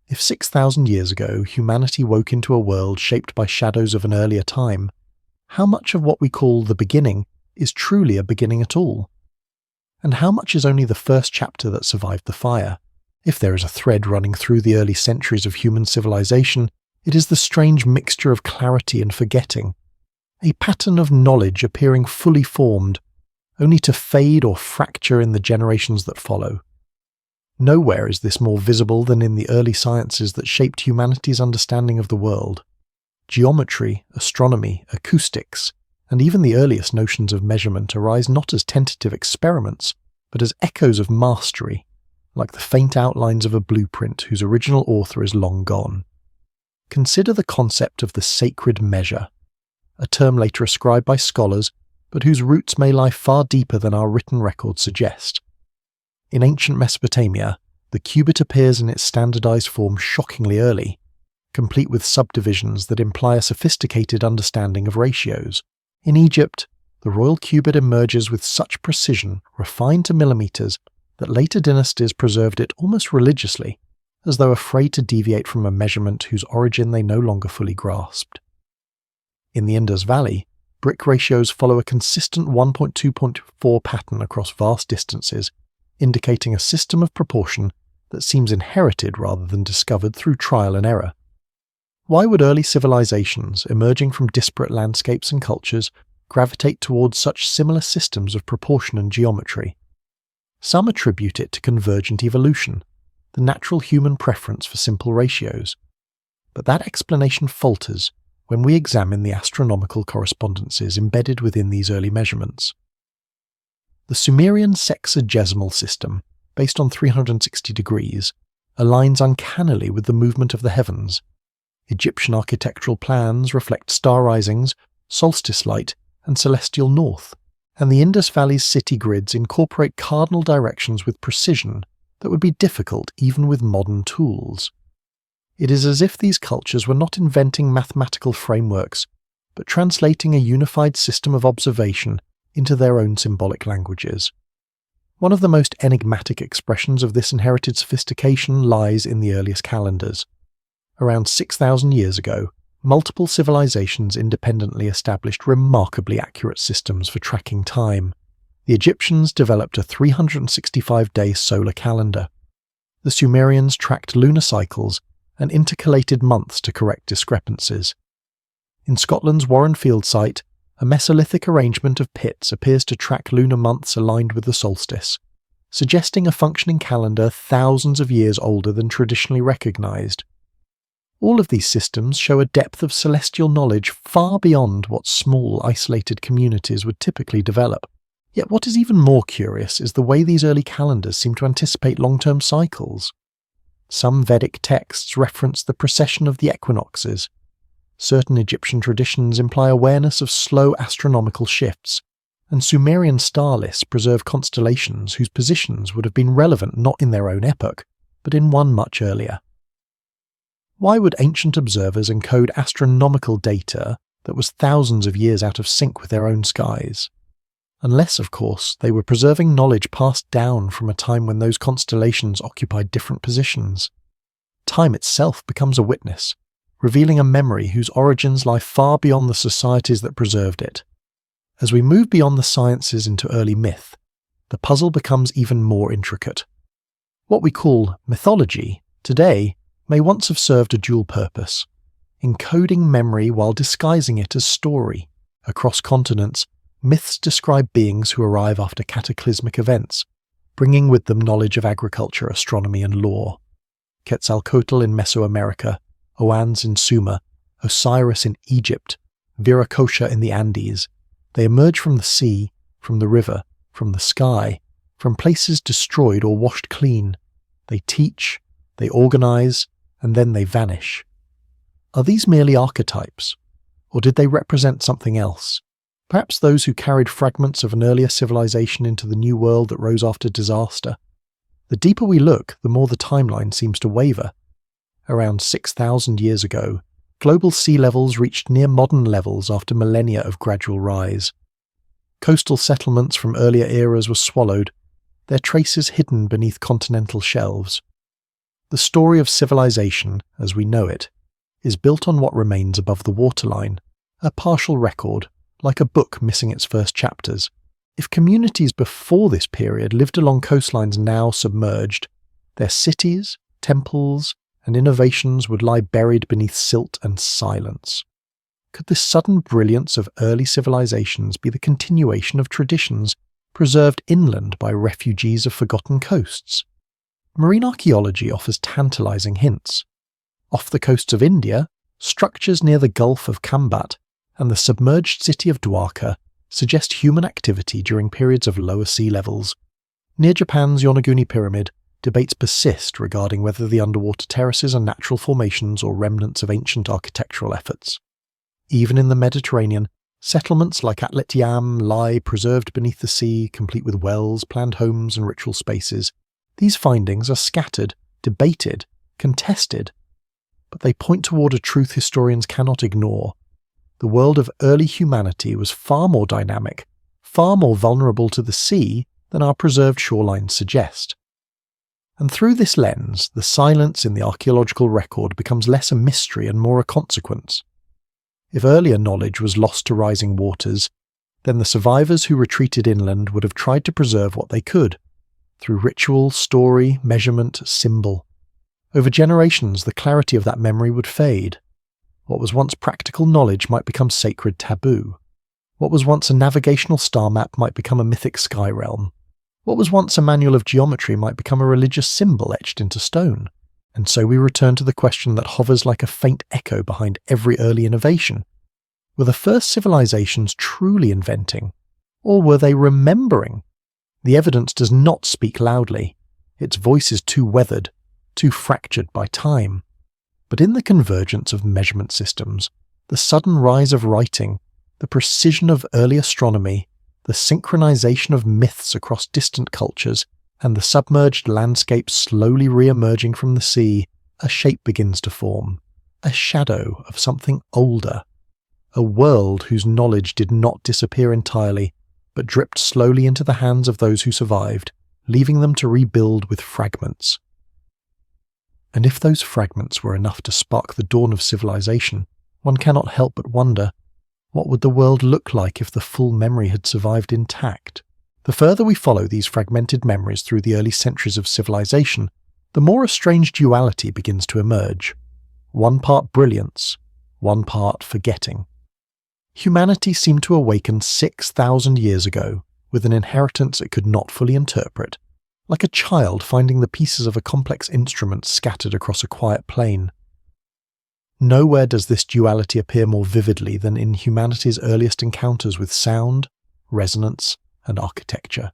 If 6,000 years ago humanity woke into a world shaped by shadows of an earlier time, how much of what we call the beginning is truly a beginning at all? And how much is only the first chapter that survived the fire? If there is a thread running through the early centuries of human civilization, it is the strange mixture of clarity and forgetting, a pattern of knowledge appearing fully formed, only to fade or fracture in the generations that follow. Nowhere is this more visible than in the early sciences that shaped humanity's understanding of the world. Geometry, astronomy, acoustics, and even the earliest notions of measurement arise not as tentative experiments, but as echoes of mastery, like the faint outlines of a blueprint whose original author is long gone. Consider the concept of the sacred measure, a term later ascribed by scholars, but whose roots may lie far deeper than our written records suggest. In ancient Mesopotamia, the cubit appears in its standardized form shockingly early, complete with subdivisions that imply a sophisticated understanding of ratios. In Egypt, the royal cubit emerges with such precision, refined to millimeters, that later dynasties preserved it almost religiously, as though afraid to deviate from a measurement whose origin they no longer fully grasped. In the Indus Valley, brick ratios follow a consistent 1.2.4 pattern across vast distances, indicating a system of proportion that seems inherited rather than discovered through trial and error. Why would early civilizations, emerging from disparate landscapes and cultures, gravitate towards such similar systems of proportion and geometry. Some attribute it to convergent evolution, the natural human preference for simple ratios. But that explanation falters when we examine the astronomical correspondences embedded within these early measurements. The Sumerian sexagesimal system, based on 360 degrees, aligns uncannily with the movement of the heavens. Egyptian architectural plans reflect star risings, solstice light, and celestial north, and the Indus Valley's city grids incorporate cardinal directions with precision that would be difficult even with modern tools. It is as if these cultures were not inventing mathematical frameworks, but translating a unified system of observation into their own symbolic languages. One of the most enigmatic expressions of this inherited sophistication lies in the earliest calendars. Around 6,000 years ago, multiple civilizations independently established remarkably accurate systems for tracking time. The Egyptians developed a 365-day solar calendar. The Sumerians tracked lunar cycles and intercalated months to correct discrepancies. In Scotland's Warrenfield site, a Mesolithic arrangement of pits appears to track lunar months aligned with the solstice, suggesting a functioning calendar thousands of years older than traditionally recognized. All of these systems show a depth of celestial knowledge far beyond what small, isolated communities would typically develop. Yet what is even more curious is the way these early calendars seem to anticipate long-term cycles. Some Vedic texts reference the precession of the equinoxes. Certain Egyptian traditions imply awareness of slow astronomical shifts, and Sumerian star lists preserve constellations whose positions would have been relevant not in their own epoch, but in one much earlier. Why would ancient observers encode astronomical data that was thousands of years out of sync with their own skies? Unless, of course, they were preserving knowledge passed down from a time when those constellations occupied different positions. Time itself becomes a witness, revealing a memory whose origins lie far beyond the societies that preserved it. As we move beyond the sciences into early myth, the puzzle becomes even more intricate. What we call mythology today may once have served a dual purpose, encoding memory while disguising it as story. Across continents, myths describe beings who arrive after cataclysmic events, bringing with them knowledge of agriculture, astronomy, and lore. Quetzalcoatl in Mesoamerica, Oannes in Sumer, Osiris in Egypt, Viracocha in the Andes. They emerge from the sea, from the river, from the sky, from places destroyed or washed clean. They teach, they organize, and then they vanish. Are these merely archetypes, or did they represent something else? Perhaps those who carried fragments of an earlier civilization into the new world that rose after disaster. The deeper we look, the more the timeline seems to waver. Around 6,000 years ago, global sea levels reached near modern levels after millennia of gradual rise. Coastal settlements from earlier eras were swallowed, their traces hidden beneath continental shelves. The story of civilization, as we know it, is built on what remains above the waterline, a partial record, like a book missing its first chapters. If communities before this period lived along coastlines now submerged, their cities, temples, and innovations would lie buried beneath silt and silence. Could this sudden brilliance of early civilizations be the continuation of traditions preserved inland by refugees of forgotten coasts? Marine archaeology offers tantalizing hints. Off the coasts of India, structures near the Gulf of Kambat and the submerged city of Dwarka suggest human activity during periods of lower sea levels. Near Japan's Yonaguni Pyramid, debates persist regarding whether the underwater terraces are natural formations or remnants of ancient architectural efforts. Even in the Mediterranean, settlements like Atlet Yam lie preserved beneath the sea, complete with wells, planned homes, and ritual spaces. These findings are scattered, debated, contested, but they point toward a truth historians cannot ignore. The world of early humanity was far more dynamic, far more vulnerable to the sea than our preserved shorelines suggest. And through this lens, the silence in the archaeological record becomes less a mystery and more a consequence. If earlier knowledge was lost to rising waters, then the survivors who retreated inland would have tried to preserve what they could, through ritual, story, measurement, symbol. Over generations, the clarity of that memory would fade. What was once practical knowledge might become sacred taboo. What was once a navigational star map might become a mythic sky realm. What was once a manual of geometry might become a religious symbol etched into stone. And so we return to the question that hovers like a faint echo behind every early innovation. Were the first civilizations truly inventing? Or were they remembering? The evidence does not speak loudly. Its voice is too weathered, too fractured by time. But in the convergence of measurement systems, the sudden rise of writing, the precision of early astronomy, the synchronization of myths across distant cultures, and the submerged landscape slowly re-emerging from the sea, a shape begins to form, a shadow of something older, a world whose knowledge did not disappear entirely, but dripped slowly into the hands of those who survived, leaving them to rebuild with fragments. And if those fragments were enough to spark the dawn of civilization, one cannot help but wonder, what would the world look like if the full memory had survived intact? The further we follow these fragmented memories through the early centuries of civilization, the more a strange duality begins to emerge. One part brilliance, one part forgetting. Humanity seemed to awaken 6,000 years ago with an inheritance it could not fully interpret, like a child finding the pieces of a complex instrument scattered across a quiet plain. Nowhere does this duality appear more vividly than in humanity's earliest encounters with sound, resonance, and architecture.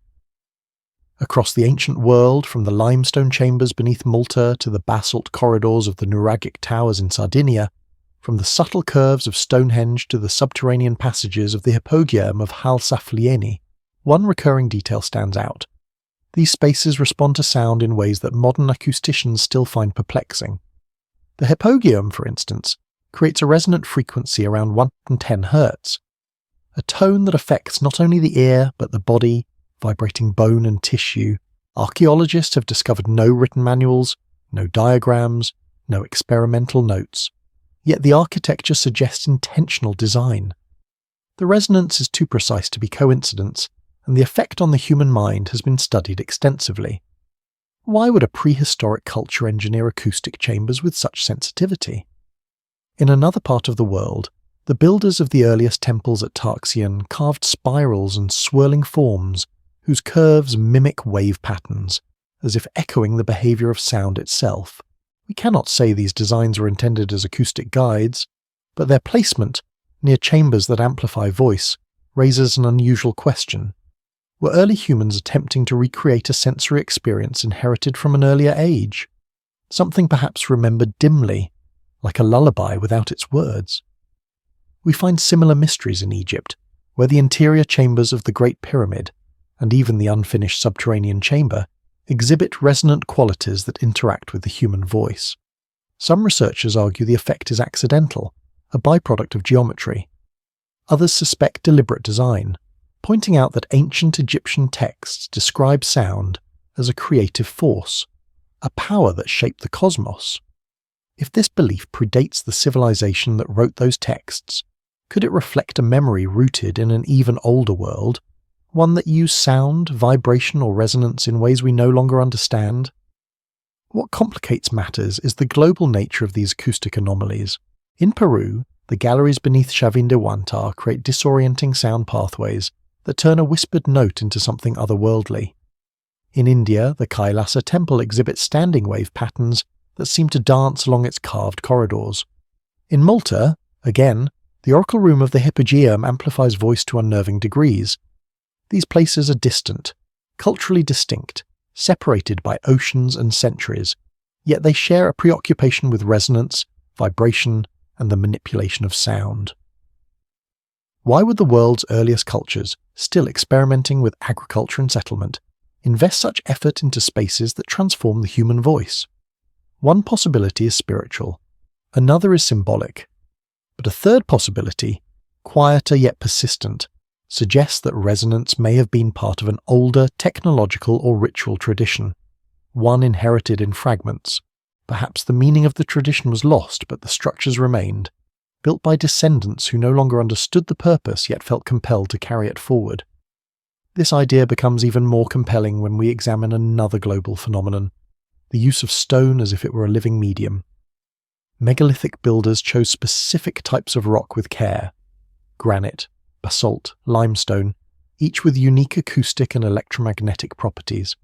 Across the ancient world, from the limestone chambers beneath Malta to the basalt corridors of the Nuragic towers in Sardinia, from the subtle curves of Stonehenge to the subterranean passages of the Hypogeum of Hal Saflieni, one recurring detail stands out. These spaces respond to sound in ways that modern acousticians still find perplexing. The Hypogeum, for instance, creates a resonant frequency around 110 Hz, a tone that affects not only the ear but the body, vibrating bone and tissue. Archaeologists have discovered no written manuals, no diagrams, no experimental notes. Yet the architecture suggests intentional design. The resonance is too precise to be coincidence, and the effect on the human mind has been studied extensively. Why would a prehistoric culture engineer acoustic chambers with such sensitivity? In another part of the world, the builders of the earliest temples at Tarxian carved spirals and swirling forms whose curves mimic wave patterns, as if echoing the behavior of sound itself. We cannot say these designs were intended as acoustic guides, but their placement, near chambers that amplify voice, raises an unusual question. Were early humans attempting to recreate a sensory experience inherited from an earlier age? Something perhaps remembered dimly, like a lullaby without its words. We find similar mysteries in Egypt, where the interior chambers of the Great Pyramid, and even the unfinished subterranean chamber, exhibit resonant qualities that interact with the human voice. Some researchers argue the effect is accidental, a byproduct of geometry. Others suspect deliberate design, pointing out that ancient Egyptian texts describe sound as a creative force, a power that shaped the cosmos. If this belief predates the civilization that wrote those texts, could it reflect a memory rooted in an even older world, one that used sound, vibration, or resonance in ways we no longer understand? What complicates matters is the global nature of these acoustic anomalies. In Peru, the galleries beneath Chavin de Huantar create disorienting sound pathways that turn a whispered note into something otherworldly. In India, the Kailasa temple exhibits standing wave patterns that seem to dance along its carved corridors. In Malta, again, the oracle room of the Hypogeum amplifies voice to unnerving degrees. These places are distant, culturally distinct, separated by oceans and centuries, yet they share a preoccupation with resonance, vibration, and the manipulation of sound. Why would the world's earliest cultures, still experimenting with agriculture and settlement, invest such effort into spaces that transform the human voice? One possibility is spiritual, another is symbolic, but a third possibility, quieter yet persistent, suggests that resonance may have been part of an older technological or ritual tradition, one inherited in fragments. Perhaps the meaning of the tradition was lost, but the structures remained, built by descendants who no longer understood the purpose yet felt compelled to carry it forward. This idea becomes even more compelling when we examine another global phenomenon, the use of stone as if it were a living medium. Megalithic builders chose specific types of rock with care: granite, basalt, limestone, each with unique acoustic and electromagnetic properties.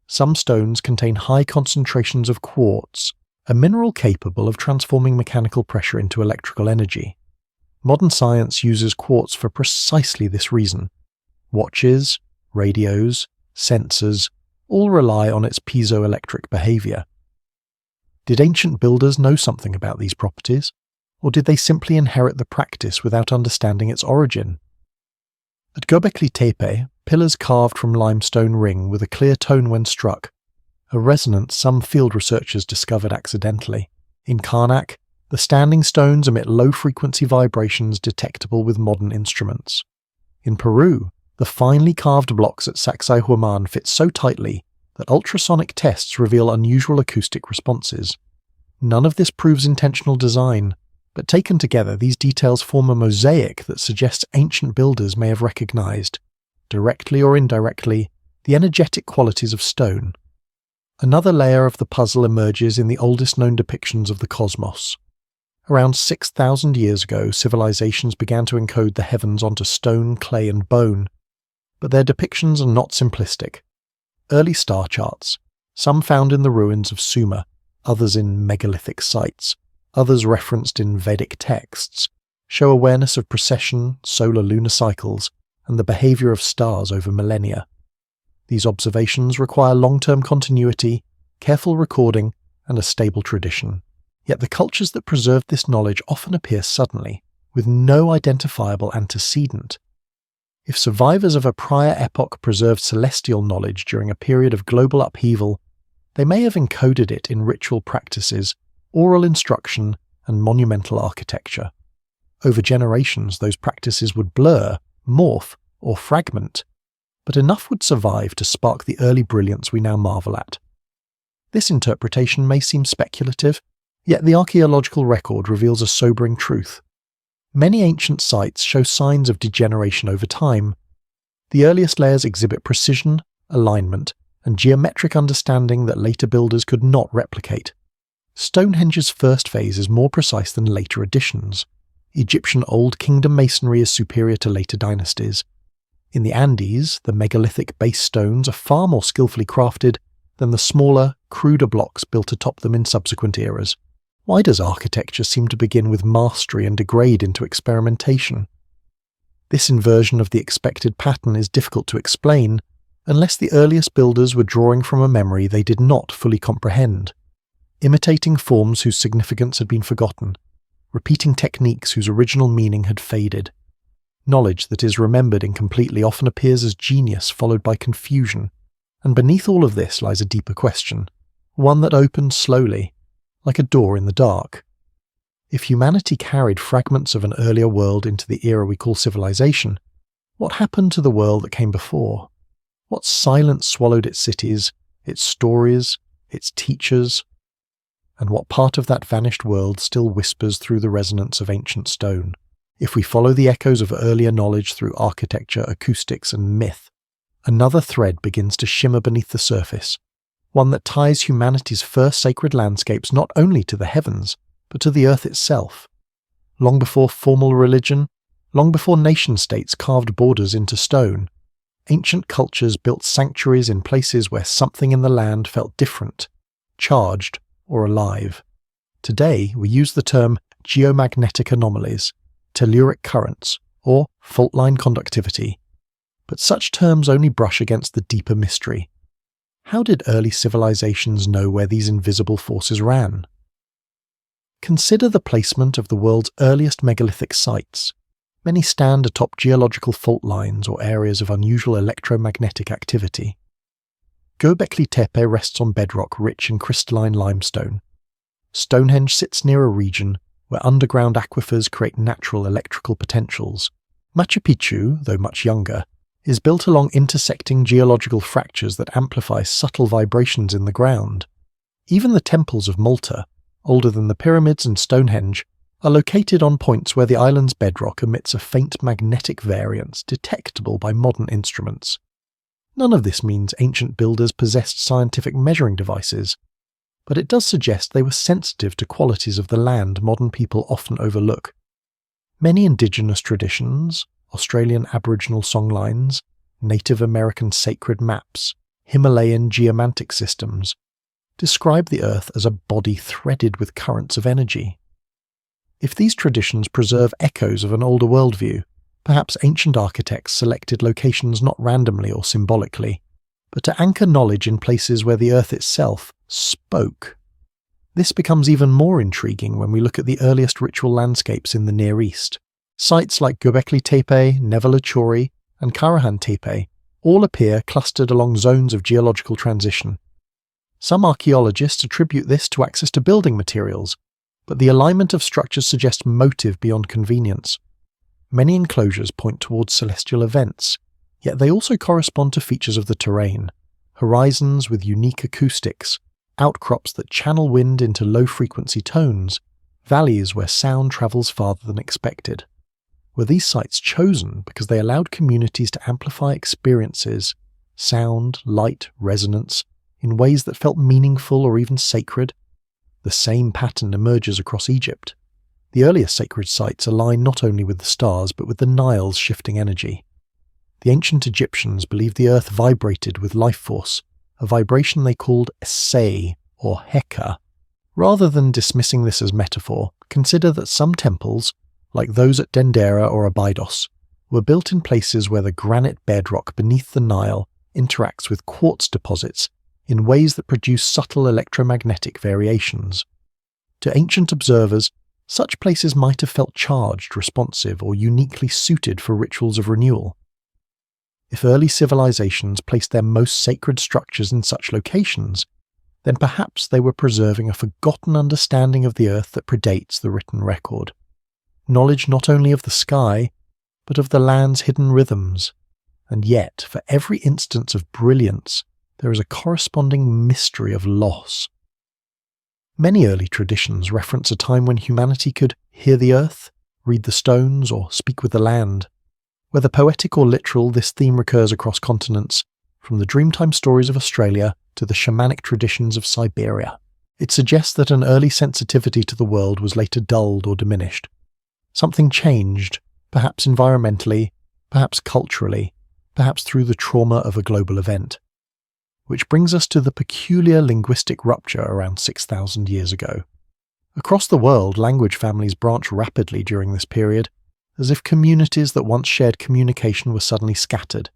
Some stones contain high concentrations of quartz, a mineral capable of transforming mechanical pressure into electrical energy. Modern science uses quartz for precisely this reason. Watches, radios, sensors, all rely on its piezoelectric behavior. Did ancient builders know something about these properties, or did they simply inherit the practice without understanding its origin? At Göbekli Tepe, pillars carved from limestone ring with a clear tone when struck, a resonance some field researchers discovered accidentally. In Karnak, the standing stones emit low-frequency vibrations detectable with modern instruments. In Peru, the finely carved blocks at Sacsayhuaman fit so tightly that ultrasonic tests reveal unusual acoustic responses. None of this proves intentional design, but taken together these details form a mosaic that suggests ancient builders may have recognized, directly or indirectly, the energetic qualities of stone. Another layer of the puzzle emerges in the oldest known depictions of the cosmos. Around 6,000 years ago, civilizations began to encode the heavens onto stone, clay, and bone. But their depictions are not simplistic. Early star charts, some found in the ruins of Sumer, others in megalithic sites, others referenced in Vedic texts, show awareness of precession, solar-lunar cycles, and the behavior of stars over millennia. These observations require long-term continuity, careful recording, and a stable tradition. Yet the cultures that preserved this knowledge often appear suddenly, with no identifiable antecedent. If survivors of a prior epoch preserved celestial knowledge during a period of global upheaval, they may have encoded it in ritual practices, oral instruction, and monumental architecture. Over generations, those practices would blur, morph, or fragment, but enough would survive to spark the early brilliance we now marvel at. This interpretation may seem speculative, yet the archaeological record reveals a sobering truth. Many ancient sites show signs of degeneration over time. The earliest layers exhibit precision, alignment, and geometric understanding that later builders could not replicate. Stonehenge's first phase is more precise than later additions. Egyptian Old Kingdom masonry is superior to later dynasties. In the Andes, the megalithic base stones are far more skillfully crafted than the smaller, cruder blocks built atop them in subsequent eras. Why does architecture seem to begin with mastery and degrade into experimentation? This inversion of the expected pattern is difficult to explain, unless the earliest builders were drawing from a memory they did not fully comprehend, imitating forms whose significance had been forgotten, repeating techniques whose original meaning had faded. Knowledge that is remembered incompletely often appears as genius followed by confusion, and beneath all of this lies a deeper question, one that opens slowly, like a door in the dark. If humanity carried fragments of an earlier world into the era we call civilization, what happened to the world that came before? What silence swallowed its cities, its stories, its teachers? And what part of that vanished world still whispers through the resonance of ancient stone? If we follow the echoes of earlier knowledge through architecture, acoustics, and myth, another thread begins to shimmer beneath the surface, one that ties humanity's first sacred landscapes not only to the heavens, but to the earth itself. Long before formal religion, long before nation-states carved borders into stone, ancient cultures built sanctuaries in places where something in the land felt different, charged, or alive. Today, we use the term geomagnetic anomalies, telluric currents, or fault-line conductivity, but such terms only brush against the deeper mystery. How did early civilizations know where these invisible forces ran? Consider the placement of the world's earliest megalithic sites. Many stand atop geological fault lines or areas of unusual electromagnetic activity. Göbekli Tepe rests on bedrock rich in crystalline limestone. Stonehenge sits near a region where underground aquifers create natural electrical potentials. Machu Picchu, though much younger, is built along intersecting geological fractures that amplify subtle vibrations in the ground. Even the temples of Malta, older than the pyramids and Stonehenge, are located on points where the island's bedrock emits a faint magnetic variance detectable by modern instruments. None of this means ancient builders possessed scientific measuring devices, but it does suggest they were sensitive to qualities of the land modern people often overlook. Many indigenous traditions, Australian Aboriginal songlines, Native American sacred maps, Himalayan geomantic systems, describe the Earth as a body threaded with currents of energy. If these traditions preserve echoes of an older worldview, perhaps ancient architects selected locations not randomly or symbolically, but to anchor knowledge in places where the Earth itself spoke. This becomes even more intriguing when we look at the earliest ritual landscapes in the Near East. Sites like Göbekli Tepe, Nevelachori, and Karahan Tepe all appear clustered along zones of geological transition. Some archaeologists attribute this to access to building materials, but the alignment of structures suggests motive beyond convenience. Many enclosures point towards celestial events, yet they also correspond to features of the terrain, horizons with unique acoustics, outcrops that channel wind into low-frequency tones, valleys where sound travels farther than expected. Were these sites chosen because they allowed communities to amplify experiences, sound, light, resonance, in ways that felt meaningful or even sacred? The same pattern emerges across Egypt. The earliest sacred sites align not only with the stars but with the Nile's shifting energy. The ancient Egyptians believed the earth vibrated with life force, a vibration they called Se, or Heka. Rather than dismissing this as metaphor, consider that some temples, like those at Dendera or Abydos, were built in places where the granite bedrock beneath the Nile interacts with quartz deposits in ways that produce subtle electromagnetic variations. To ancient observers, such places might have felt charged, responsive, or uniquely suited for rituals of renewal. If early civilizations placed their most sacred structures in such locations, then perhaps they were preserving a forgotten understanding of the Earth that predates the written record. Knowledge not only of the sky, but of the land's hidden rhythms. And yet, for every instance of brilliance, there is a corresponding mystery of loss. Many early traditions reference a time when humanity could hear the earth, read the stones, or speak with the land. Whether poetic or literal, this theme recurs across continents, from the Dreamtime stories of Australia to the shamanic traditions of Siberia. It suggests that an early sensitivity to the world was later dulled or diminished. Something changed, perhaps environmentally, perhaps culturally, perhaps through the trauma of a global event. Which brings us to the peculiar linguistic rupture around 6,000 years ago. Across the world, language families branch rapidly during this period, as if communities that once shared communication were suddenly scattered.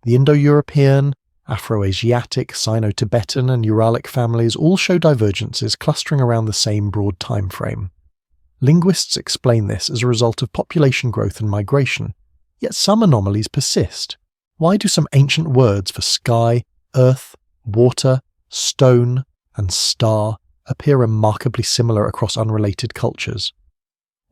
The Indo-European, Afro-Asiatic, Sino-Tibetan and Uralic families all show divergences clustering around the same broad time frame. Linguists explain this as a result of population growth and migration, yet some anomalies persist. Why do some ancient words for sky, earth, water, stone, and star appear remarkably similar across unrelated cultures?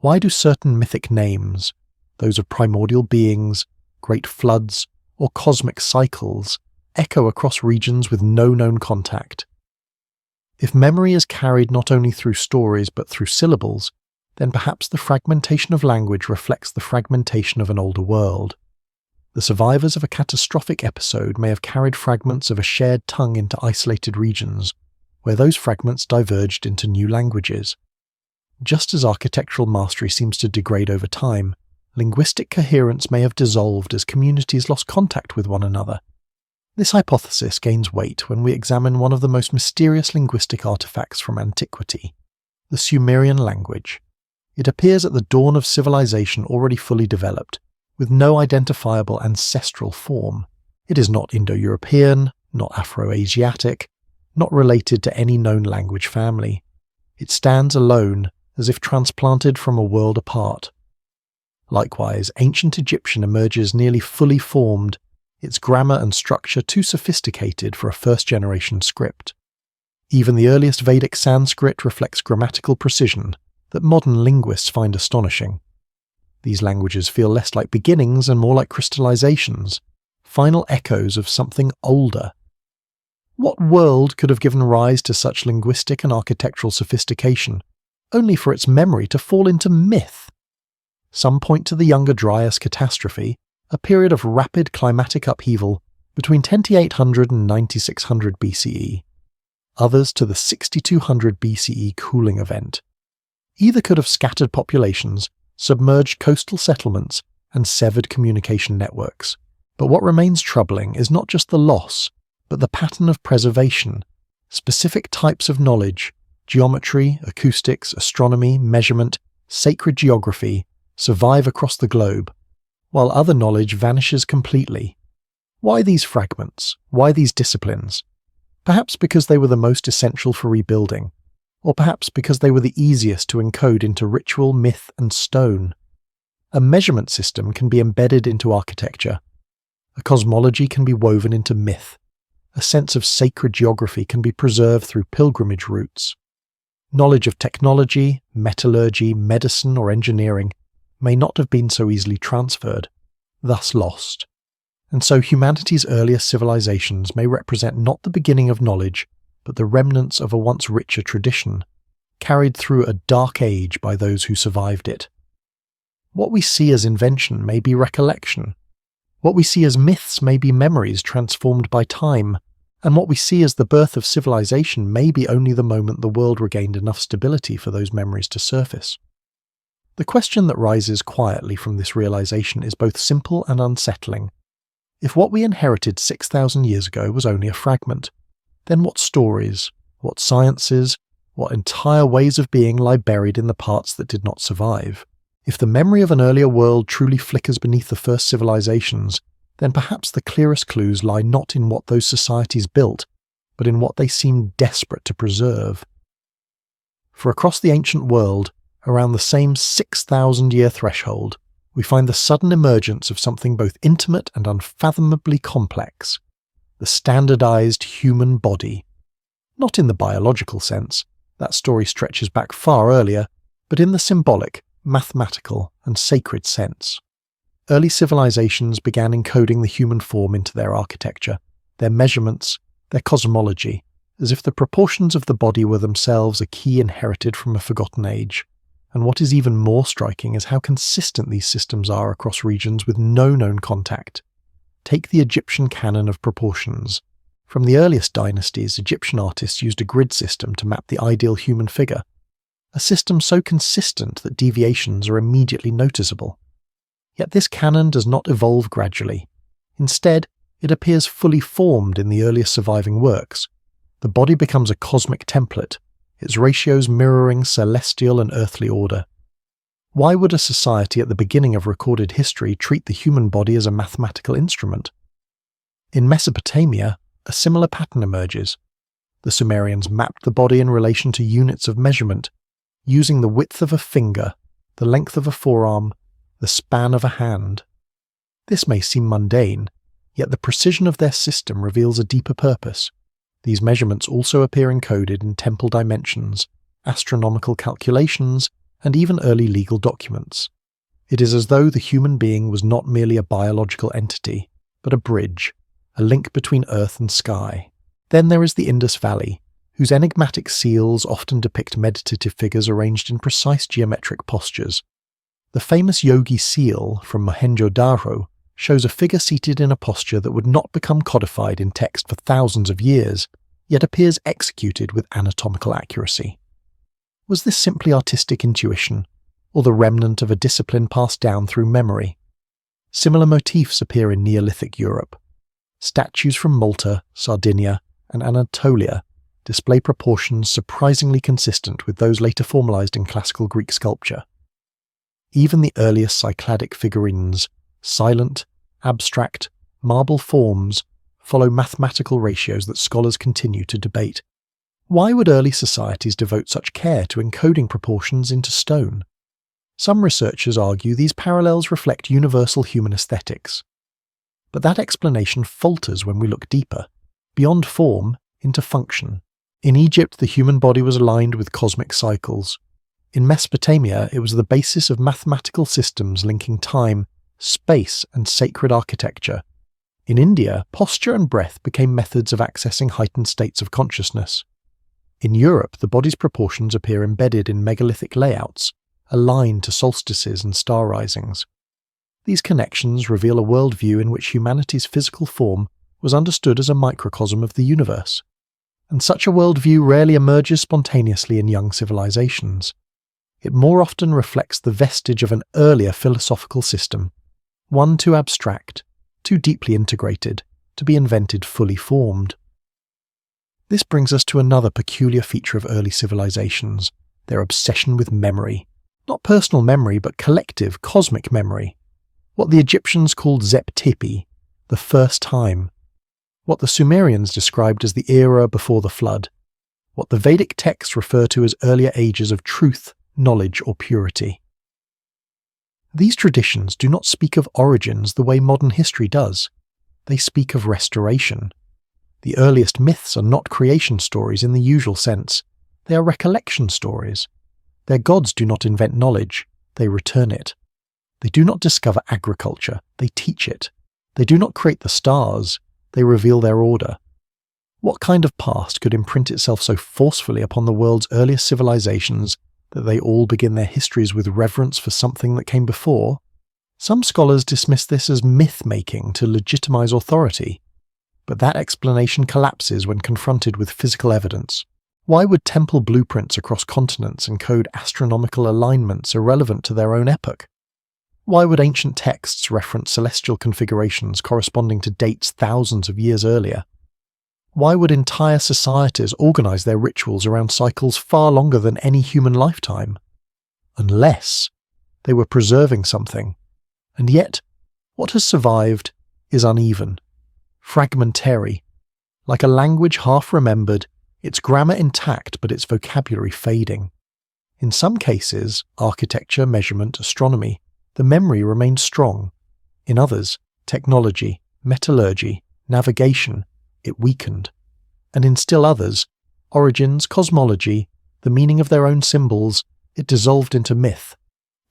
Why do certain mythic names, those of primordial beings, great floods, or cosmic cycles, echo across regions with no known contact? If memory is carried not only through stories but through syllables, then perhaps the fragmentation of language reflects the fragmentation of an older world. The survivors of a catastrophic episode may have carried fragments of a shared tongue into isolated regions, where those fragments diverged into new languages. Just as architectural mastery seems to degrade over time, linguistic coherence may have dissolved as communities lost contact with one another. This hypothesis gains weight when we examine one of the most mysterious linguistic artifacts from antiquity, the Sumerian language. It appears at the dawn of civilization already fully developed, with no identifiable ancestral form. It is not Indo-European, not Afro-Asiatic, not related to any known language family. It stands alone, as if transplanted from a world apart. Likewise, ancient Egyptian emerges nearly fully formed, its grammar and structure too sophisticated for a first-generation script. Even the earliest Vedic Sanskrit reflects grammatical precision that modern linguists find astonishing. These languages feel less like beginnings and more like crystallizations, final echoes of something older. What world could have given rise to such linguistic and architectural sophistication, only for its memory to fall into myth? Some point to the Younger Dryas catastrophe, a period of rapid climatic upheaval between 2800 and 9600 BCE. Others to the 6200 BCE cooling event. Either could have scattered populations, submerged coastal settlements, and severed communication networks. But what remains troubling is not just the loss, but the pattern of preservation. Specific types of knowledge, geometry, acoustics, astronomy, measurement, sacred geography, survive across the globe, while other knowledge vanishes completely. Why these fragments? Why these disciplines? Perhaps because they were the most essential for rebuilding, or perhaps because they were the easiest to encode into ritual, myth, and stone. A measurement system can be embedded into architecture. A cosmology can be woven into myth. A sense of sacred geography can be preserved through pilgrimage routes. Knowledge of technology, metallurgy, medicine, or engineering may not have been so easily transferred, thus lost. And so humanity's earliest civilizations may represent not the beginning of knowledge, but the remnants of a once richer tradition, carried through a dark age by those who survived it. What we see as invention may be recollection. What we see as myths may be memories transformed by time, and what we see as the birth of civilization may be only the moment the world regained enough stability for those memories to surface. The question that rises quietly from this realization is both simple and unsettling. If what we inherited 6,000 years ago was only a fragment, then what stories, what sciences, what entire ways of being lie buried in the parts that did not survive? If the memory of an earlier world truly flickers beneath the first civilizations, then perhaps the clearest clues lie not in what those societies built, but in what they seemed desperate to preserve. For across the ancient world, around the same 6,000-year threshold, we find the sudden emergence of something both intimate and unfathomably complex: the standardized human body. Not in the biological sense, that story stretches back far earlier, but in the symbolic, mathematical, and sacred sense. Early civilizations began encoding the human form into their architecture, their measurements, their cosmology, as if the proportions of the body were themselves a key inherited from a forgotten age. And what is even more striking is how consistent these systems are across regions with no known contact. Take the Egyptian canon of proportions. From the earliest dynasties, Egyptian artists used a grid system to map the ideal human figure, a system so consistent that deviations are immediately noticeable. Yet this canon does not evolve gradually. Instead, it appears fully formed in the earliest surviving works. The body becomes a cosmic template, its ratios mirroring celestial and earthly order. Why would a society at the beginning of recorded history treat the human body as a mathematical instrument? In Mesopotamia, a similar pattern emerges. The Sumerians mapped the body in relation to units of measurement, using the width of a finger, the length of a forearm, the span of a hand. This may seem mundane, yet the precision of their system reveals a deeper purpose. These measurements also appear encoded in temple dimensions, astronomical calculations, and even early legal documents. It is as though the human being was not merely a biological entity, but a bridge, a link between earth and sky. Then there is the Indus Valley, whose enigmatic seals often depict meditative figures arranged in precise geometric postures. The famous yogi seal from Mohenjo-Daro shows a figure seated in a posture that would not become codified in text for thousands of years, yet appears executed with anatomical accuracy. Was this simply artistic intuition, or the remnant of a discipline passed down through memory? Similar motifs appear in Neolithic Europe. Statues from Malta, Sardinia, and Anatolia display proportions surprisingly consistent with those later formalized in classical Greek sculpture. Even the earliest Cycladic figurines, silent, abstract, marble forms, follow mathematical ratios that scholars continue to debate. Why would early societies devote such care to encoding proportions into stone? Some researchers argue these parallels reflect universal human aesthetics. But that explanation falters when we look deeper, beyond form, into function. In Egypt, the human body was aligned with cosmic cycles. In Mesopotamia, it was the basis of mathematical systems linking time, space, and sacred architecture. In India, posture and breath became methods of accessing heightened states of consciousness. In Europe, the body's proportions appear embedded in megalithic layouts, aligned to solstices and star risings. These connections reveal a worldview in which humanity's physical form was understood as a microcosm of the universe. And such a worldview rarely emerges spontaneously in young civilizations. It more often reflects the vestige of an earlier philosophical system, one too abstract, too deeply integrated, to be invented fully formed. This brings us to another peculiar feature of early civilizations, their obsession with memory. Not personal memory, but collective, cosmic memory. What the Egyptians called zep-tipi, the first time. What the Sumerians described as the era before the flood. What the Vedic texts refer to as earlier ages of truth, knowledge, or purity. These traditions do not speak of origins the way modern history does. They speak of restoration. The earliest myths are not creation stories in the usual sense. They are recollection stories. Their gods do not invent knowledge, they return it. They do not discover agriculture, they teach it. They do not create the stars, they reveal their order. What kind of past could imprint itself so forcefully upon the world's earliest civilizations that they all begin their histories with reverence for something that came before? Some scholars dismiss this as myth-making to legitimize authority, but that explanation collapses when confronted with physical evidence. Why would temple blueprints across continents encode astronomical alignments irrelevant to their own epoch? Why would ancient texts reference celestial configurations corresponding to dates thousands of years earlier? Why would entire societies organize their rituals around cycles far longer than any human lifetime? Unless they were preserving something. And yet, what has survived is uneven, fragmentary, like a language half-remembered, its grammar intact but its vocabulary fading. In some cases, architecture, measurement, astronomy, the memory remained strong. In others, technology, metallurgy, navigation, it weakened. And in still others, origins, cosmology, the meaning of their own symbols, it dissolved into myth.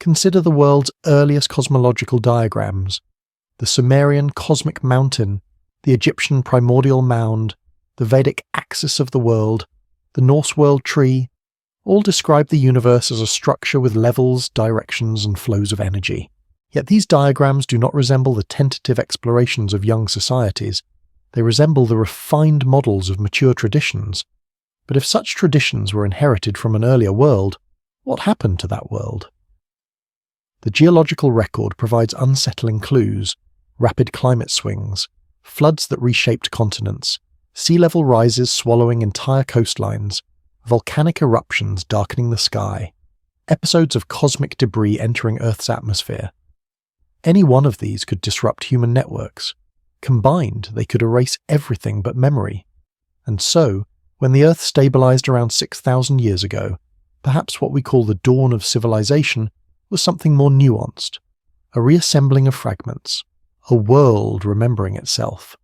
Consider the world's earliest cosmological diagrams, the Sumerian cosmic mountain, the Egyptian primordial mound, the Vedic axis of the world, the Norse world tree, all describe the universe as a structure with levels, directions, and flows of energy. Yet these diagrams do not resemble the tentative explorations of young societies. They resemble the refined models of mature traditions. But if such traditions were inherited from an earlier world, what happened to that world? The geological record provides unsettling clues: rapid climate swings, floods that reshaped continents, sea level rises swallowing entire coastlines, volcanic eruptions darkening the sky, episodes of cosmic debris entering Earth's atmosphere. Any one of these could disrupt human networks. Combined, they could erase everything but memory. And so, when the Earth stabilized around 6,000 years ago, perhaps what we call the dawn of civilization was something more nuanced, a reassembling of fragments, a world remembering itself.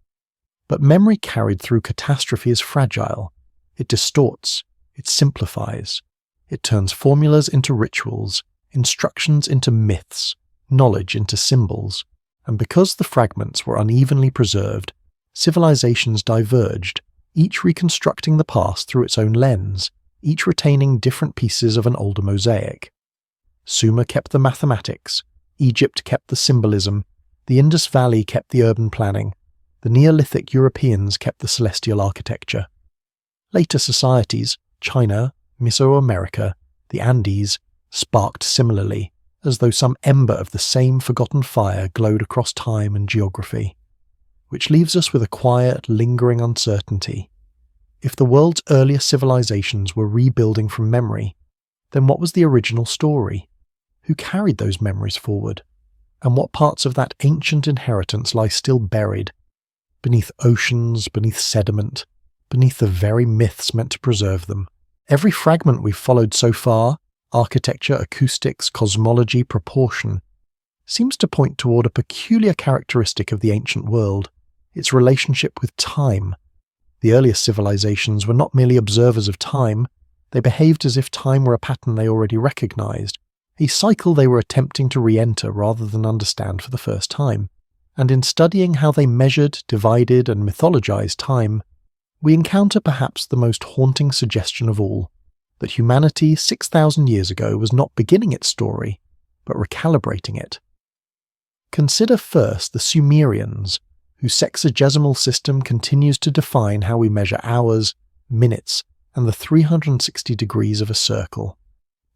But memory carried through catastrophe is fragile. It distorts, it simplifies, it turns formulas into rituals, instructions into myths, knowledge into symbols. And because the fragments were unevenly preserved, civilizations diverged, each reconstructing the past through its own lens, each retaining different pieces of an older mosaic. Sumer kept the mathematics, Egypt kept the symbolism, the Indus Valley kept the urban planning, the Neolithic Europeans kept the celestial architecture. Later societies, China, Mesoamerica, the Andes, sparked similarly, as though some ember of the same forgotten fire glowed across time and geography. Which leaves us with a quiet, lingering uncertainty. If the world's earliest civilizations were rebuilding from memory, then what was the original story? Who carried those memories forward? And what parts of that ancient inheritance lie still buried, beneath oceans, beneath sediment, beneath the very myths meant to preserve them? Every fragment we've followed so far, architecture, acoustics, cosmology, proportion, seems to point toward a peculiar characteristic of the ancient world, its relationship with time. The earliest civilizations were not merely observers of time, they behaved as if time were a pattern they already recognized, a cycle they were attempting to re-enter rather than understand for the first time. And in studying how they measured, divided, and mythologized time, we encounter perhaps the most haunting suggestion of all, that humanity 6,000 years ago was not beginning its story, but recalibrating it. Consider first the Sumerians, whose sexagesimal system continues to define how we measure hours, minutes, and the 360 degrees of a circle.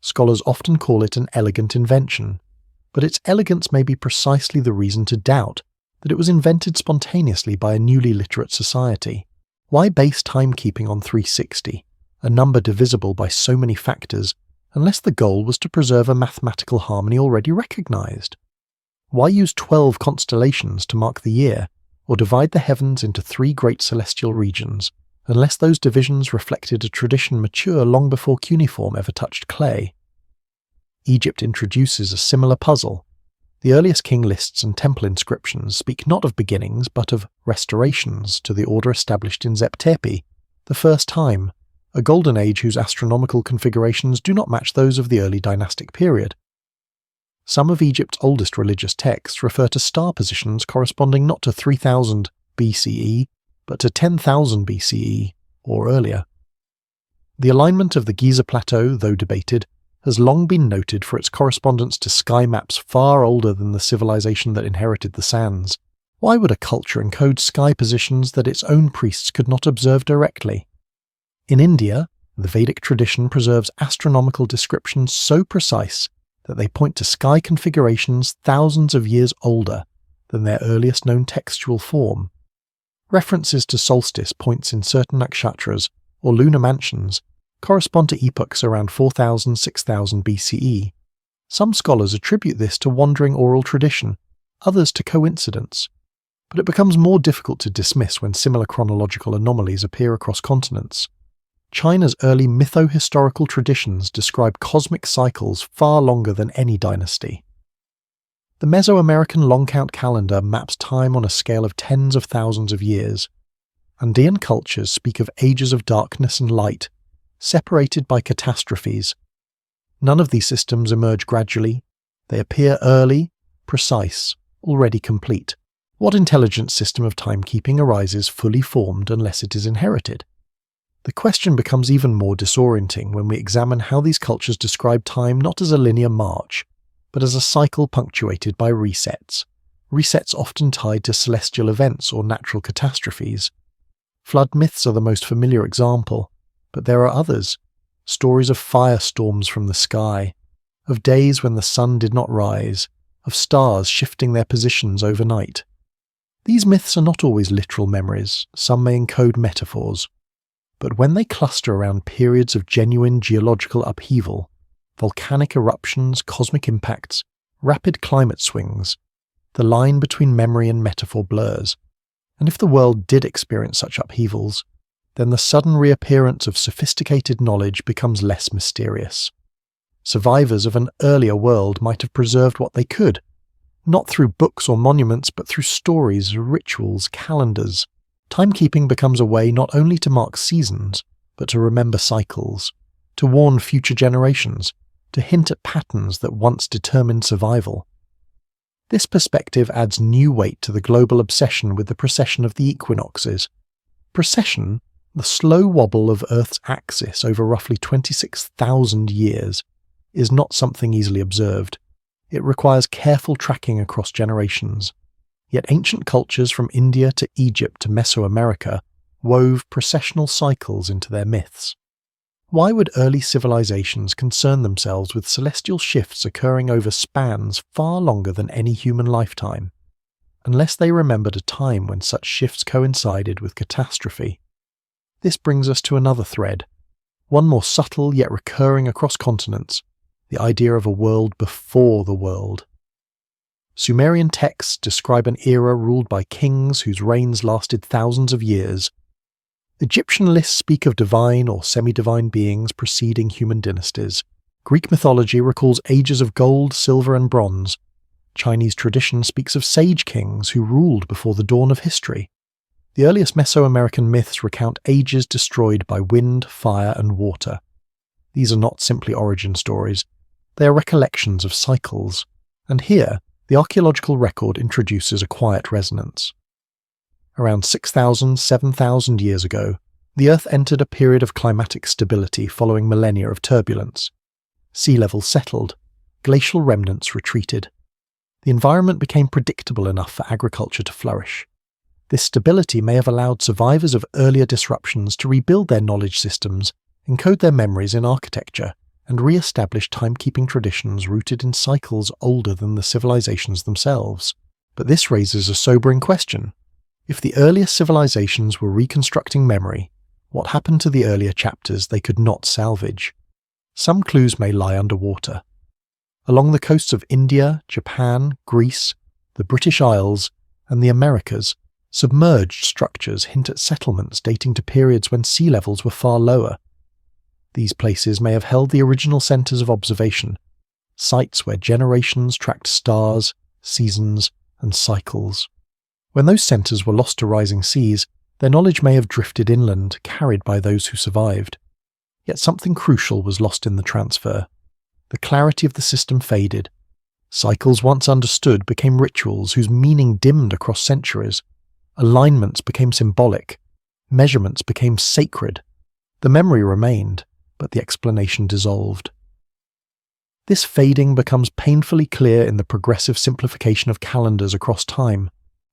Scholars often call it an elegant invention, but its elegance may be precisely the reason to doubt that it was invented spontaneously by a newly literate society. Why base timekeeping on 360, a number divisible by so many factors, unless the goal was to preserve a mathematical harmony already recognized? Why use 12 constellations to mark the year, or divide the heavens into 3 great celestial regions, unless those divisions reflected a tradition mature long before cuneiform ever touched clay? Egypt introduces a similar puzzle. The earliest king lists and temple inscriptions speak not of beginnings but of restorations to the order established in Zep-Tepi, the first time, a golden age whose astronomical configurations do not match those of the early dynastic period. Some of Egypt's oldest religious texts refer to star positions corresponding not to 3000 BCE, but to 10,000 BCE or earlier. The alignment of the Giza Plateau, though debated, has long been noted for its correspondence to sky maps far older than the civilization that inherited the sands. Why would a culture encode sky positions that its own priests could not observe directly? In India, the Vedic tradition preserves astronomical descriptions so precise that they point to sky configurations thousands of years older than their earliest known textual form. References to solstice points in certain nakshatras, or lunar mansions, correspond to epochs around 4000–6000 BCE. Some scholars attribute this to wandering oral tradition, others to coincidence. But it becomes more difficult to dismiss when similar chronological anomalies appear across continents. China's early mytho-historical traditions describe cosmic cycles far longer than any dynasty. The Mesoamerican long-count calendar maps time on a scale of tens of thousands of years. Andean cultures speak of ages of darkness and light, separated by catastrophes. None of these systems emerge gradually. They appear early, precise, already complete. What intelligent system of timekeeping arises fully formed unless it is inherited? The question becomes even more disorienting when we examine how these cultures describe time not as a linear march, but as a cycle punctuated by resets. Resets often tied to celestial events or natural catastrophes. Flood myths are the most familiar example, but there are others. Stories of firestorms from the sky, of days when the sun did not rise, of stars shifting their positions overnight. These myths are not always literal memories, some may encode metaphors. But when they cluster around periods of genuine geological upheaval, volcanic eruptions, cosmic impacts, rapid climate swings, the line between memory and metaphor blurs. And if the world did experience such upheavals, then the sudden reappearance of sophisticated knowledge becomes less mysterious. Survivors of an earlier world might have preserved what they could, not through books or monuments, but through stories, rituals, calendars. Timekeeping becomes a way not only to mark seasons, but to remember cycles, to warn future generations, to hint at patterns that once determined survival. This perspective adds new weight to the global obsession with the precession of the equinoxes. Precession, the slow wobble of Earth's axis over roughly 26,000 years, is not something easily observed. It requires careful tracking across generations. Yet ancient cultures from India to Egypt to Mesoamerica wove precessional cycles into their myths. Why would early civilizations concern themselves with celestial shifts occurring over spans far longer than any human lifetime, unless they remembered a time when such shifts coincided with catastrophe? This brings us to another thread, one more subtle yet recurring across continents, the idea of a world before the world. Sumerian texts describe an era ruled by kings whose reigns lasted thousands of years. Egyptian lists speak of divine or semi-divine beings preceding human dynasties. Greek mythology recalls ages of gold, silver, and bronze. Chinese tradition speaks of sage kings who ruled before the dawn of history. The earliest Mesoamerican myths recount ages destroyed by wind, fire, and water. These are not simply origin stories. They are recollections of cycles. And here, the archaeological record introduces a quiet resonance. Around 6,000–7,000 years ago, the Earth entered a period of climatic stability following millennia of turbulence. Sea levels settled, glacial remnants retreated. The environment became predictable enough for agriculture to flourish. This stability may have allowed survivors of earlier disruptions to rebuild their knowledge systems, encode their memories in architecture, and re-establish timekeeping traditions rooted in cycles older than the civilizations themselves. But this raises a sobering question. If the earliest civilizations were reconstructing memory, what happened to the earlier chapters they could not salvage? Some clues may lie underwater. Along the coasts of India, Japan, Greece, the British Isles, and the Americas, submerged structures hint at settlements dating to periods when sea levels were far lower. These places may have held the original centres of observation, sites where generations tracked stars, seasons, and cycles. When those centres were lost to rising seas, their knowledge may have drifted inland, carried by those who survived. Yet something crucial was lost in the transfer. The clarity of the system faded. Cycles once understood became rituals whose meaning dimmed across centuries. Alignments became symbolic. Measurements became sacred. The memory remained, but the explanation dissolved. This fading becomes painfully clear in the progressive simplification of calendars across time.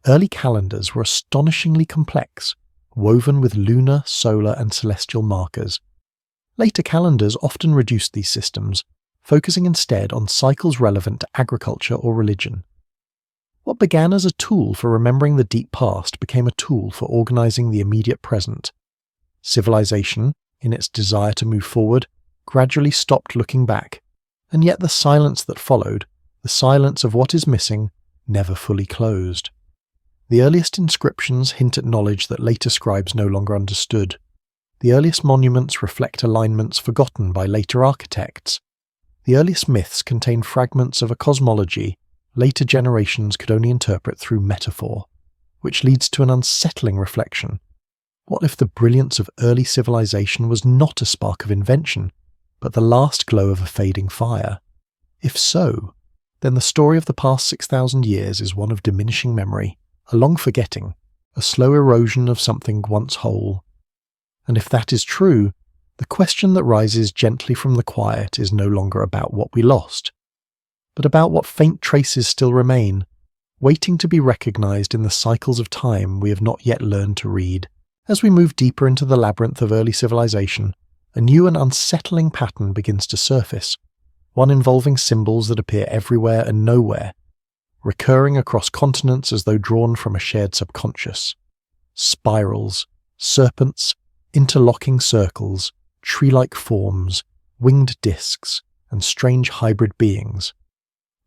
Early calendars were astonishingly complex, woven with lunar, solar, and celestial markers. Later calendars often reduced these systems, focusing instead on cycles relevant to agriculture or religion. What began as a tool for remembering the deep past became a tool for organizing the immediate present. Civilization, in its desire to move forward, gradually stopped looking back, and yet the silence that followed, the silence of what is missing, never fully closed. The earliest inscriptions hint at knowledge that later scribes no longer understood. The earliest monuments reflect alignments forgotten by later architects. The earliest myths contain fragments of a cosmology later generations could only interpret through metaphor, which leads to an unsettling reflection. What if the brilliance of early civilization was not a spark of invention, but the last glow of a fading fire? If so, then the story of the past 6,000 years is one of diminishing memory, a long forgetting, a slow erosion of something once whole. And if that is true, the question that rises gently from the quiet is no longer about what we lost, but about what faint traces still remain, waiting to be recognized in the cycles of time we have not yet learned to read. As we move deeper into the labyrinth of early civilization, a new and unsettling pattern begins to surface, one involving symbols that appear everywhere and nowhere, recurring across continents as though drawn from a shared subconscious. Spirals, serpents, interlocking circles, tree-like forms, winged discs, and strange hybrid beings.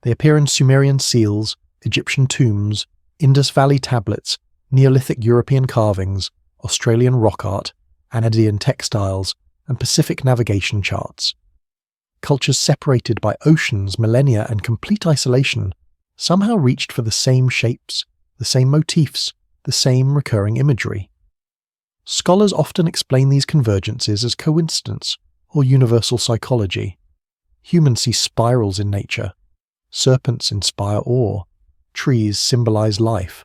They appear in Sumerian seals, Egyptian tombs, Indus Valley tablets, Neolithic European carvings, Australian rock art, Andean textiles, and Pacific navigation charts. Cultures separated by oceans, millennia, and complete isolation somehow reached for the same shapes, the same motifs, the same recurring imagery. Scholars often explain these convergences as coincidence or universal psychology. Humans see spirals in nature. Serpents inspire awe. Trees symbolize life.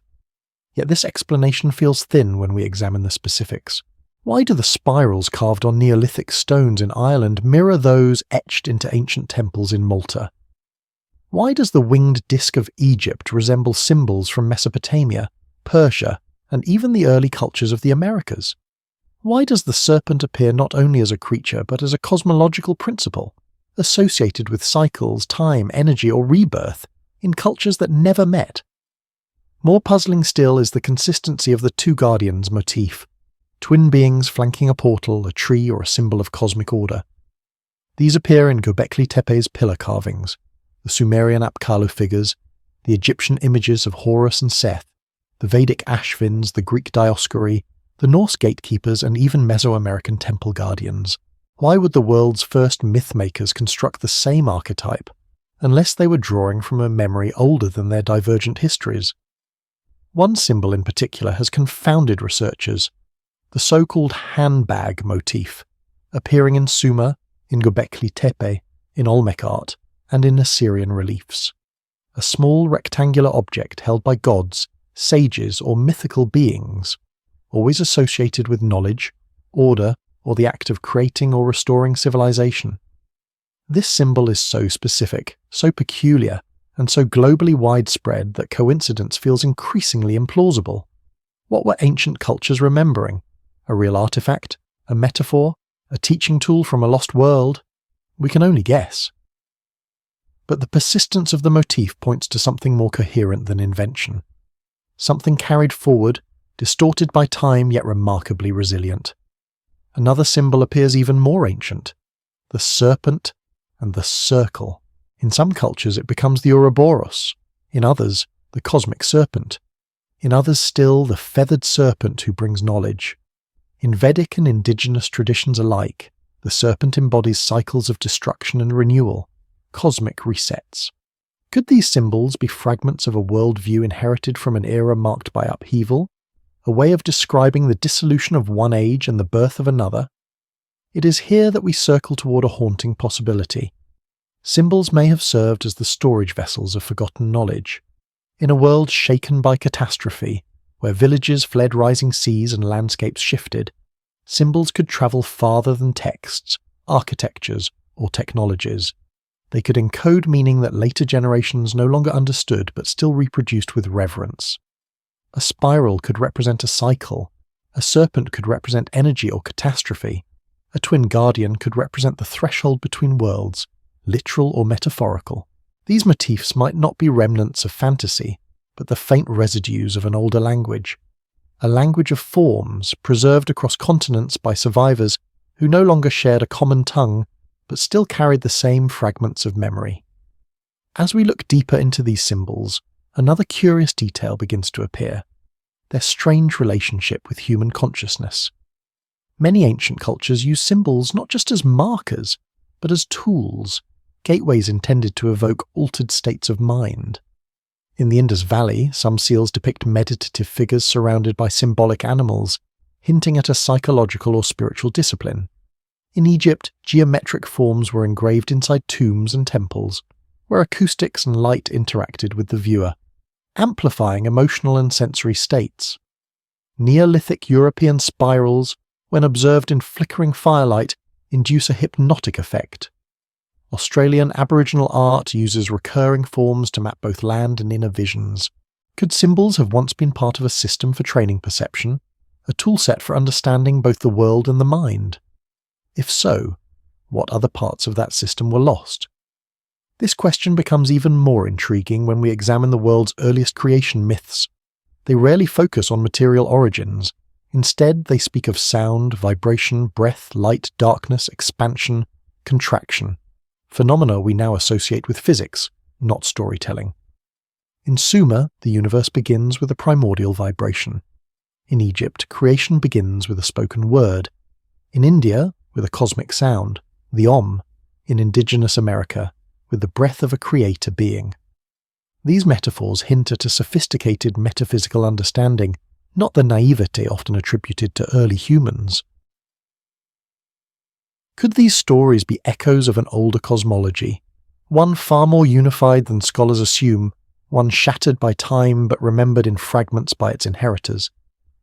Yet this explanation feels thin when we examine the specifics. Why do the spirals carved on Neolithic stones in Ireland mirror those etched into ancient temples in Malta? Why does the winged disc of Egypt resemble symbols from Mesopotamia, Persia, and even the early cultures of the Americas? Why does the serpent appear not only as a creature but as a cosmological principle, associated with cycles, time, energy, or rebirth in cultures that never met? More puzzling still is the consistency of the two guardians motif, twin beings flanking a portal, a tree, or a symbol of cosmic order. These appear in Göbekli Tepe's pillar carvings, the Sumerian Apkallu figures, the Egyptian images of Horus and Seth, the Vedic Ashvins, the Greek Dioscuri, the Norse gatekeepers, and even Mesoamerican temple guardians. Why would the world's first myth-makers construct the same archetype, unless they were drawing from a memory older than their divergent histories? One symbol in particular has confounded researchers, the so-called handbag motif, appearing in Sumer, in Göbekli Tepe, in Olmec art, and in Assyrian reliefs. A small rectangular object held by gods, sages, or mythical beings, always associated with knowledge, order, or the act of creating or restoring civilization. This symbol is so specific, so peculiar, and so globally widespread that coincidence feels increasingly implausible. What were ancient cultures remembering? A real artifact? A metaphor? A teaching tool from a lost world? We can only guess. But the persistence of the motif points to something more coherent than invention. Something carried forward, distorted by time yet remarkably resilient. Another symbol appears even more ancient, the serpent and the circle. In some cultures it becomes the Ouroboros, in others the cosmic serpent, in others still the feathered serpent who brings knowledge. In Vedic and indigenous traditions alike, the serpent embodies cycles of destruction and renewal, cosmic resets. Could these symbols be fragments of a worldview inherited from an era marked by upheaval, a way of describing the dissolution of one age and the birth of another? It is here that we circle toward a haunting possibility. Symbols may have served as the storage vessels of forgotten knowledge. In a world shaken by catastrophe, where villages fled rising seas and landscapes shifted, symbols could travel farther than texts, architectures, or technologies. They could encode meaning that later generations no longer understood but still reproduced with reverence. A spiral could represent a cycle, a serpent could represent energy or catastrophe, a twin guardian could represent the threshold between worlds, literal or metaphorical. These motifs might not be remnants of fantasy, but the faint residues of an older language. A language of forms, preserved across continents by survivors who no longer shared a common tongue, but still carried the same fragments of memory. As we look deeper into these symbols, another curious detail begins to appear: their strange relationship with human consciousness. Many ancient cultures use symbols not just as markers, but as tools, gateways intended to evoke altered states of mind. In the Indus Valley, some seals depict meditative figures surrounded by symbolic animals, hinting at a psychological or spiritual discipline. In Egypt, geometric forms were engraved inside tombs and temples, where acoustics and light interacted with the viewer, amplifying emotional and sensory states. Neolithic European spirals, when observed in flickering firelight, induce a hypnotic effect. Australian Aboriginal art uses recurring forms to map both land and inner visions. Could symbols have once been part of a system for training perception, a toolset for understanding both the world and the mind? If so, what other parts of that system were lost? This question becomes even more intriguing when we examine the world's earliest creation myths. They rarely focus on material origins. Instead, they speak of sound, vibration, breath, light, darkness, expansion, contraction. Phenomena we now associate with physics, not storytelling. In Sumer, the universe begins with a primordial vibration. In Egypt, creation begins with a spoken word. In India, with a cosmic sound, the Om. In indigenous America, with the breath of a creator being. These metaphors hint at a sophisticated metaphysical understanding, not the naivety often attributed to early humans. Could these stories be echoes of an older cosmology, one far more unified than scholars assume, one shattered by time but remembered in fragments by its inheritors?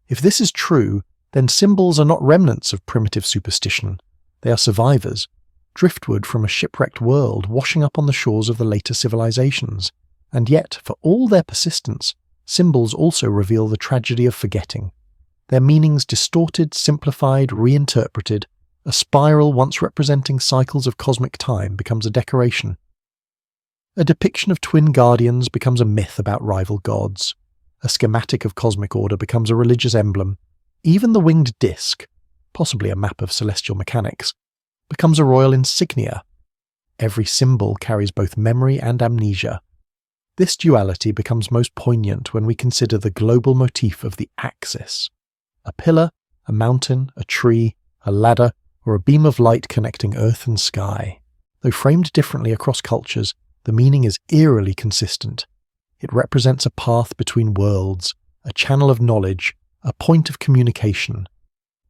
If this is true, then symbols are not remnants of primitive superstition. They are survivors, driftwood from a shipwrecked world washing up on the shores of the later civilizations. And yet, for all their persistence, symbols also reveal the tragedy of forgetting. Their meanings distorted, simplified, reinterpreted. A spiral once representing cycles of cosmic time becomes a decoration. A depiction of twin guardians becomes a myth about rival gods. A schematic of cosmic order becomes a religious emblem. Even the winged disk, possibly a map of celestial mechanics, becomes a royal insignia. Every symbol carries both memory and amnesia. This duality becomes most poignant when we consider the global motif of the axis. A pillar, a mountain, a tree, a ladder, or a beam of light connecting earth and sky. Though framed differently across cultures, the meaning is eerily consistent. It represents a path between worlds, a channel of knowledge, a point of communication.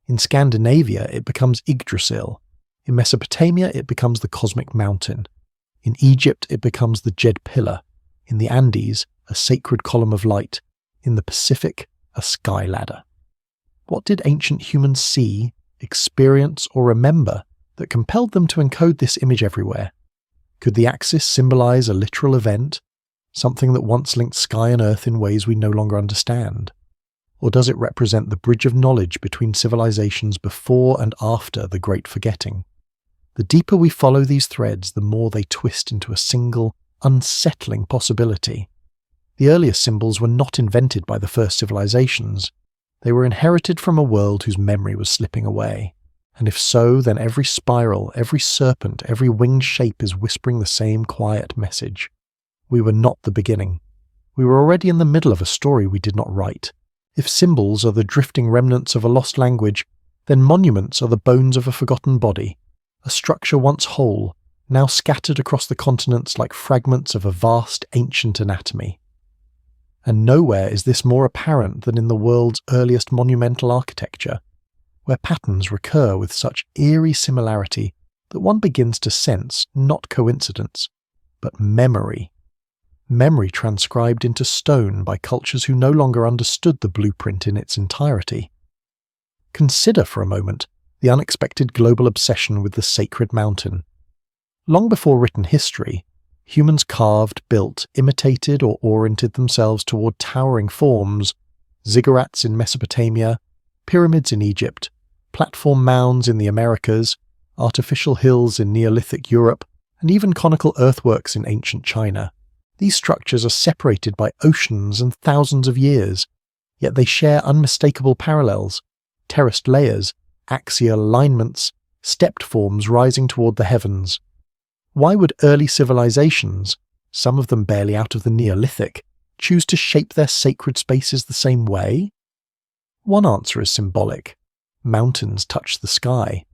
In Scandinavia, it becomes Yggdrasil. In Mesopotamia, it becomes the cosmic mountain. In Egypt, it becomes the Djed pillar. In the Andes, a sacred column of light. In the Pacific, a sky ladder. What did ancient humans see, experience, or remember that compelled them to encode this image everywhere? Could the axis symbolize a literal event, something that once linked sky and earth in ways we no longer understand? Or does it represent the bridge of knowledge between civilizations before and after the Great Forgetting? The deeper we follow these threads, the more they twist into a single, unsettling possibility. The earliest symbols were not invented by the first civilizations. They were inherited from a world whose memory was slipping away. And if so, then every spiral, every serpent, every winged shape is whispering the same quiet message. We were not the beginning. We were already in the middle of a story we did not write. If symbols are the drifting remnants of a lost language, then monuments are the bones of a forgotten body, a structure once whole, now scattered across the continents like fragments of a vast ancient anatomy. And nowhere is this more apparent than in the world's earliest monumental architecture, where patterns recur with such eerie similarity that one begins to sense not coincidence, but memory. Memory transcribed into stone by cultures who no longer understood the blueprint in its entirety. Consider for a moment the unexpected global obsession with the sacred mountain. Long before written history, humans carved, built, imitated or oriented themselves toward towering forms, ziggurats in Mesopotamia, pyramids in Egypt, platform mounds in the Americas, artificial hills in Neolithic Europe, and even conical earthworks in ancient China. These structures are separated by oceans and thousands of years, yet they share unmistakable parallels, terraced layers, axial alignments, stepped forms rising toward the heavens. Why would early civilizations, some of them barely out of the Neolithic, choose to shape their sacred spaces the same way? One answer is symbolic. Mountains touch the sky.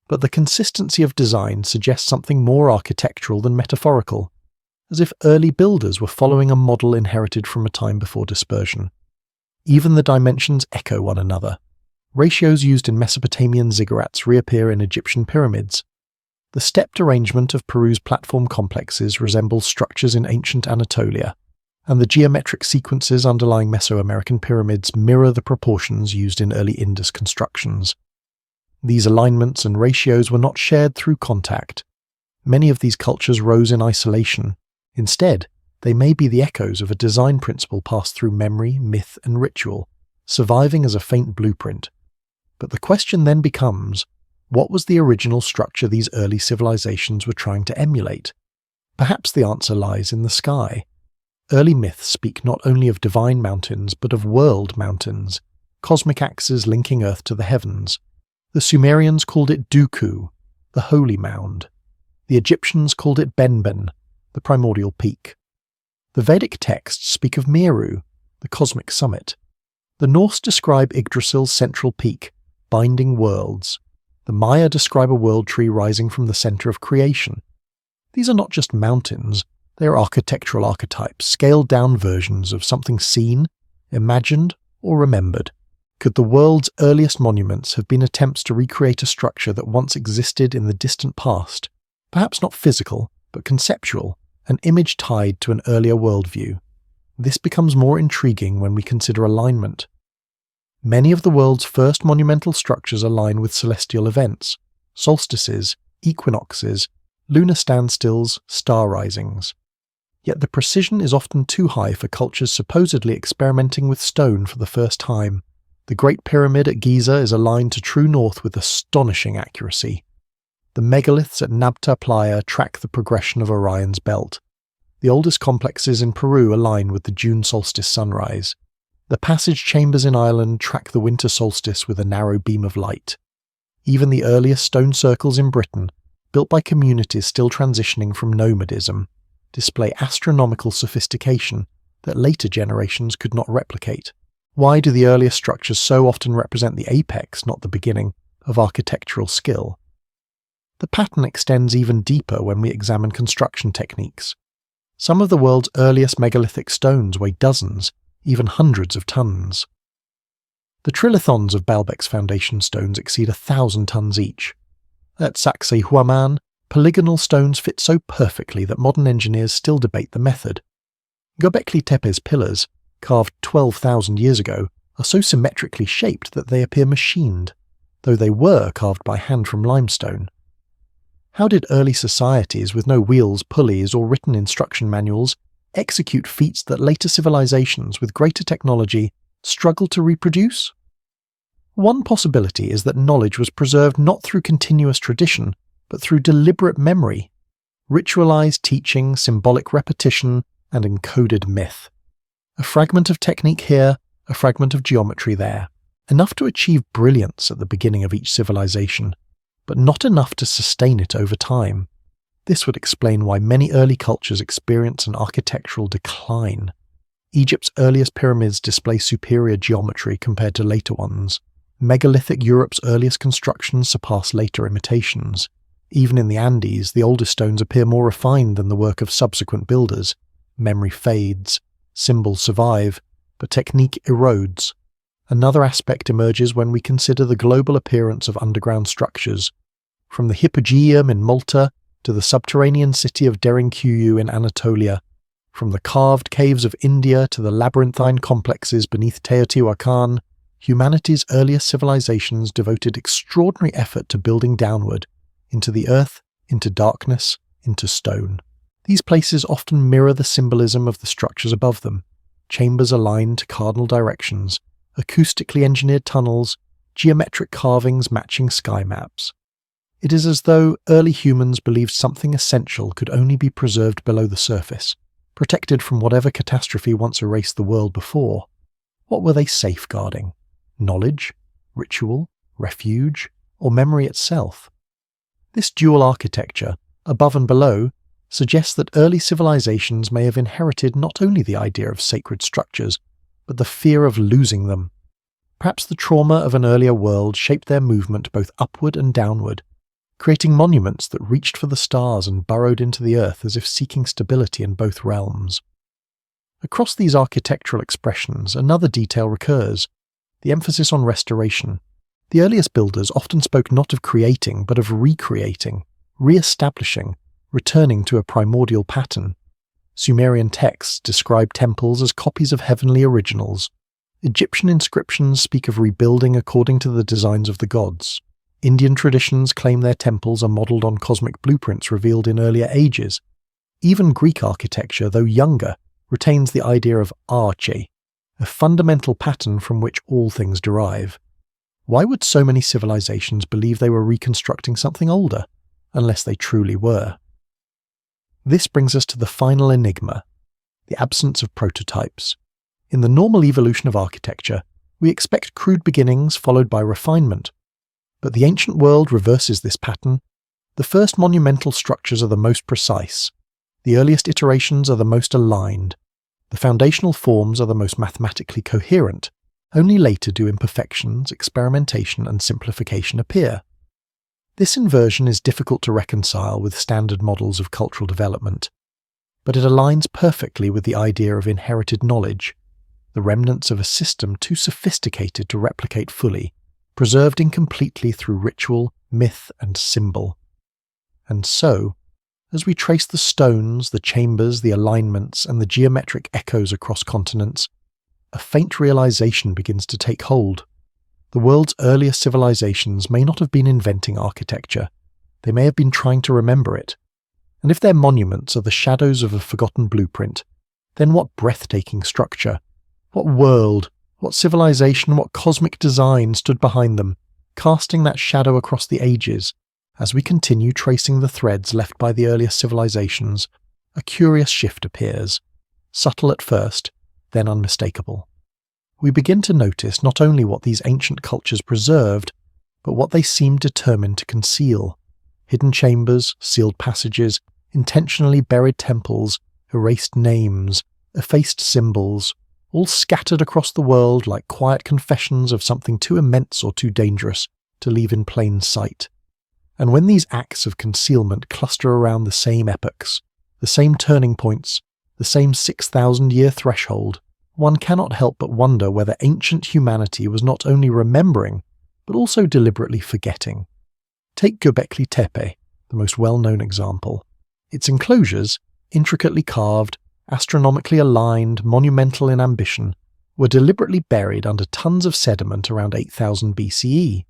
But the consistency of design suggests something more architectural than metaphorical, as if early builders were following a model inherited from a time before dispersion. Even the dimensions echo one another. Ratios used in Mesopotamian ziggurats reappear in Egyptian pyramids. The stepped arrangement of Peru's platform complexes resembles structures in ancient Anatolia, and the geometric sequences underlying Mesoamerican pyramids mirror the proportions used in early Indus constructions. These alignments and ratios were not shared through contact. Many of these cultures rose in isolation. Instead, they may be the echoes of a design principle passed through memory, myth, and ritual, surviving as a faint blueprint. But the question then becomes, what was the original structure these early civilizations were trying to emulate? Perhaps the answer lies in the sky. Early myths speak not only of divine mountains, but of world mountains, cosmic axes linking Earth to the heavens. The Sumerians called it Duku, the holy mound. The Egyptians called it Benben, the primordial peak. The Vedic texts speak of Meru, the cosmic summit. The Norse describe Yggdrasil's central peak, binding worlds. The Maya describe a world tree rising from the center of creation. These are not just mountains, they are architectural archetypes, scaled-down versions of something seen, imagined, or remembered. Could the world's earliest monuments have been attempts to recreate a structure that once existed in the distant past, perhaps not physical, but conceptual, an image tied to an earlier worldview? This becomes more intriguing when we consider alignment. Many of the world's first monumental structures align with celestial events, solstices, equinoxes, lunar standstills, star risings. Yet the precision is often too high for cultures supposedly experimenting with stone for the first time. The Great Pyramid at Giza is aligned to true north with astonishing accuracy. The megaliths at Nabta Playa track the progression of Orion's belt. The oldest complexes in Peru align with the June solstice sunrise. The passage chambers in Ireland track the winter solstice with a narrow beam of light. Even the earliest stone circles in Britain, built by communities still transitioning from nomadism, display astronomical sophistication that later generations could not replicate. Why do the earliest structures so often represent the apex, not the beginning, of architectural skill? The pattern extends even deeper when we examine construction techniques. Some of the world's earliest megalithic stones weigh dozens, even hundreds of tons. The trilithons of Baalbek's foundation stones exceed 1,000 tons each. At Sacsayhuaman, polygonal stones fit so perfectly that modern engineers still debate the method. Göbekli Tepe's pillars, carved 12,000 years ago, are so symmetrically shaped that they appear machined, though they were carved by hand from limestone. How did early societies with no wheels, pulleys, or written instruction manuals execute feats that later civilizations with greater technology struggled to reproduce? One possibility is that knowledge was preserved not through continuous tradition, but through deliberate memory, ritualized teaching, symbolic repetition, and encoded myth. A fragment of technique here, a fragment of geometry there. Enough to achieve brilliance at the beginning of each civilization, but not enough to sustain it over time. This would explain why many early cultures experience an architectural decline. Egypt's earliest pyramids display superior geometry compared to later ones. Megalithic Europe's earliest constructions surpass later imitations. Even in the Andes, the oldest stones appear more refined than the work of subsequent builders. Memory fades, symbols survive, but technique erodes. Another aspect emerges when we consider the global appearance of underground structures. From the Hypogeum in Malta to the subterranean city of Derinkuyu in Anatolia, from the carved caves of India to the labyrinthine complexes beneath Teotihuacan, humanity's earliest civilizations devoted extraordinary effort to building downward, into the earth, into darkness, into stone. These places often mirror the symbolism of the structures above them, chambers aligned to cardinal directions, acoustically engineered tunnels, geometric carvings matching sky maps. It is as though early humans believed something essential could only be preserved below the surface, protected from whatever catastrophe once erased the world before. What were they safeguarding? Knowledge, ritual, refuge, or memory itself? This dual architecture, above and below, suggests that early civilizations may have inherited not only the idea of sacred structures, but the fear of losing them. Perhaps the trauma of an earlier world shaped their movement both upward and downward, creating monuments that reached for the stars and burrowed into the earth as if seeking stability in both realms. Across these architectural expressions, another detail recurs: the emphasis on restoration. The earliest builders often spoke not of creating, but of recreating, re-establishing, returning to a primordial pattern. Sumerian texts describe temples as copies of heavenly originals. Egyptian inscriptions speak of rebuilding according to the designs of the gods. Indian traditions claim their temples are modelled on cosmic blueprints revealed in earlier ages. Even Greek architecture, though younger, retains the idea of arche, a fundamental pattern from which all things derive. Why would so many civilizations believe they were reconstructing something older, unless they truly were? This brings us to the final enigma, the absence of prototypes. In the normal evolution of architecture, we expect crude beginnings followed by refinement. But the ancient world reverses this pattern. The first monumental structures are the most precise. The earliest iterations are the most aligned. The foundational forms are the most mathematically coherent. Only later do imperfections, experimentation, and simplification appear. This inversion is difficult to reconcile with standard models of cultural development, but it aligns perfectly with the idea of inherited knowledge, the remnants of a system too sophisticated to replicate fully, preserved incompletely through ritual, myth, and symbol. And so, as we trace the stones, the chambers, the alignments, and the geometric echoes across continents, a faint realization begins to take hold. The world's earliest civilizations may not have been inventing architecture. They may have been trying to remember it. And if their monuments are the shadows of a forgotten blueprint, then what breathtaking structure, what world, what civilization, what cosmic design stood behind them, casting that shadow across the ages? As we continue tracing the threads left by the earliest civilizations, a curious shift appears, subtle at first, then unmistakable. We begin to notice not only what these ancient cultures preserved, but what they seemed determined to conceal. Hidden chambers, sealed passages, intentionally buried temples, erased names, effaced symbols, all scattered across the world like quiet confessions of something too immense or too dangerous to leave in plain sight. And when these acts of concealment cluster around the same epochs, the same turning points, the same 6,000-year threshold, one cannot help but wonder whether ancient humanity was not only remembering, but also deliberately forgetting. Take Göbekli Tepe, the most well-known example. Its enclosures, intricately carved, astronomically aligned, monumental in ambition, were deliberately buried under tons of sediment around 8000 BCE.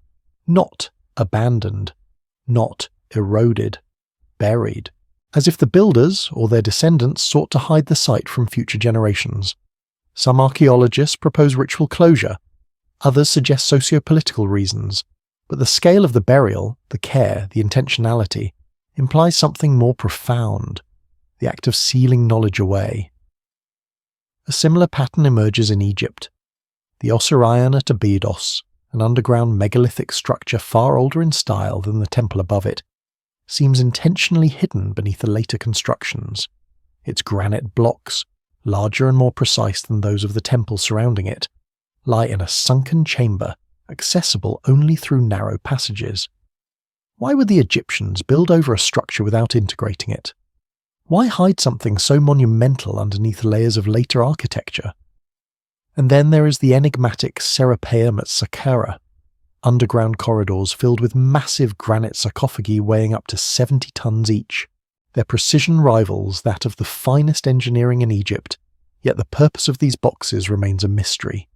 Not abandoned, not eroded, buried, as if the builders or their descendants sought to hide the site from future generations. Some archaeologists propose ritual closure, others suggest socio-political reasons, But the scale of the burial, the care, the intentionality, implies something more profound, the act of sealing knowledge away. A similar pattern emerges in Egypt. The Osirion at Abydos, an underground megalithic structure far older in style than the temple above it, seems intentionally hidden beneath the later constructions. Its granite blocks, larger and more precise than those of the temple surrounding it, lie in a sunken chamber, accessible only through narrow passages. Why would the Egyptians build over a structure without integrating it? Why hide something so monumental underneath layers of later architecture? And then there is the enigmatic Serapeum at Saqqara, underground corridors filled with massive granite sarcophagi weighing up to 70 tons each, their precision rivals that of the finest engineering in Egypt, yet the purpose of these boxes remains a mystery.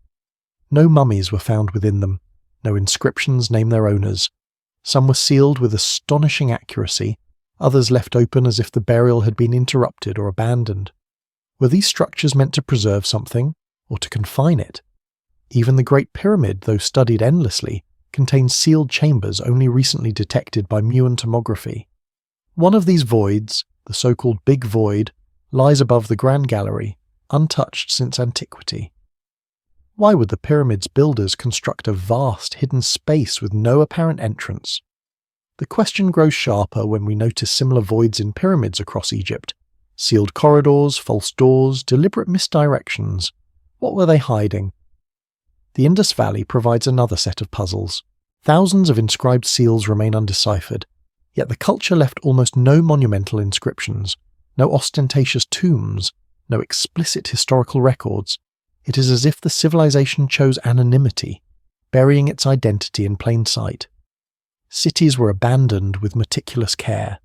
No mummies were found within them, no inscriptions name their owners. Some were sealed with astonishing accuracy, others left open as if the burial had been interrupted or abandoned. Were these structures meant to preserve something, or to confine it? Even the Great Pyramid, though studied endlessly, contains sealed chambers only recently detected by muon tomography. One of these voids, the so-called Big Void, lies above the Grand Gallery, untouched since antiquity. Why would the pyramid's builders construct a vast hidden space with no apparent entrance? The question grows sharper when we notice similar voids in pyramids across Egypt. Sealed corridors, false doors, deliberate misdirections. What were they hiding? The Indus Valley provides another set of puzzles. Thousands of inscribed seals remain undeciphered, yet the culture left almost no monumental inscriptions, no ostentatious tombs, no explicit historical records. It is as if the civilization chose anonymity, burying its identity in plain sight. Cities were abandoned with meticulous care,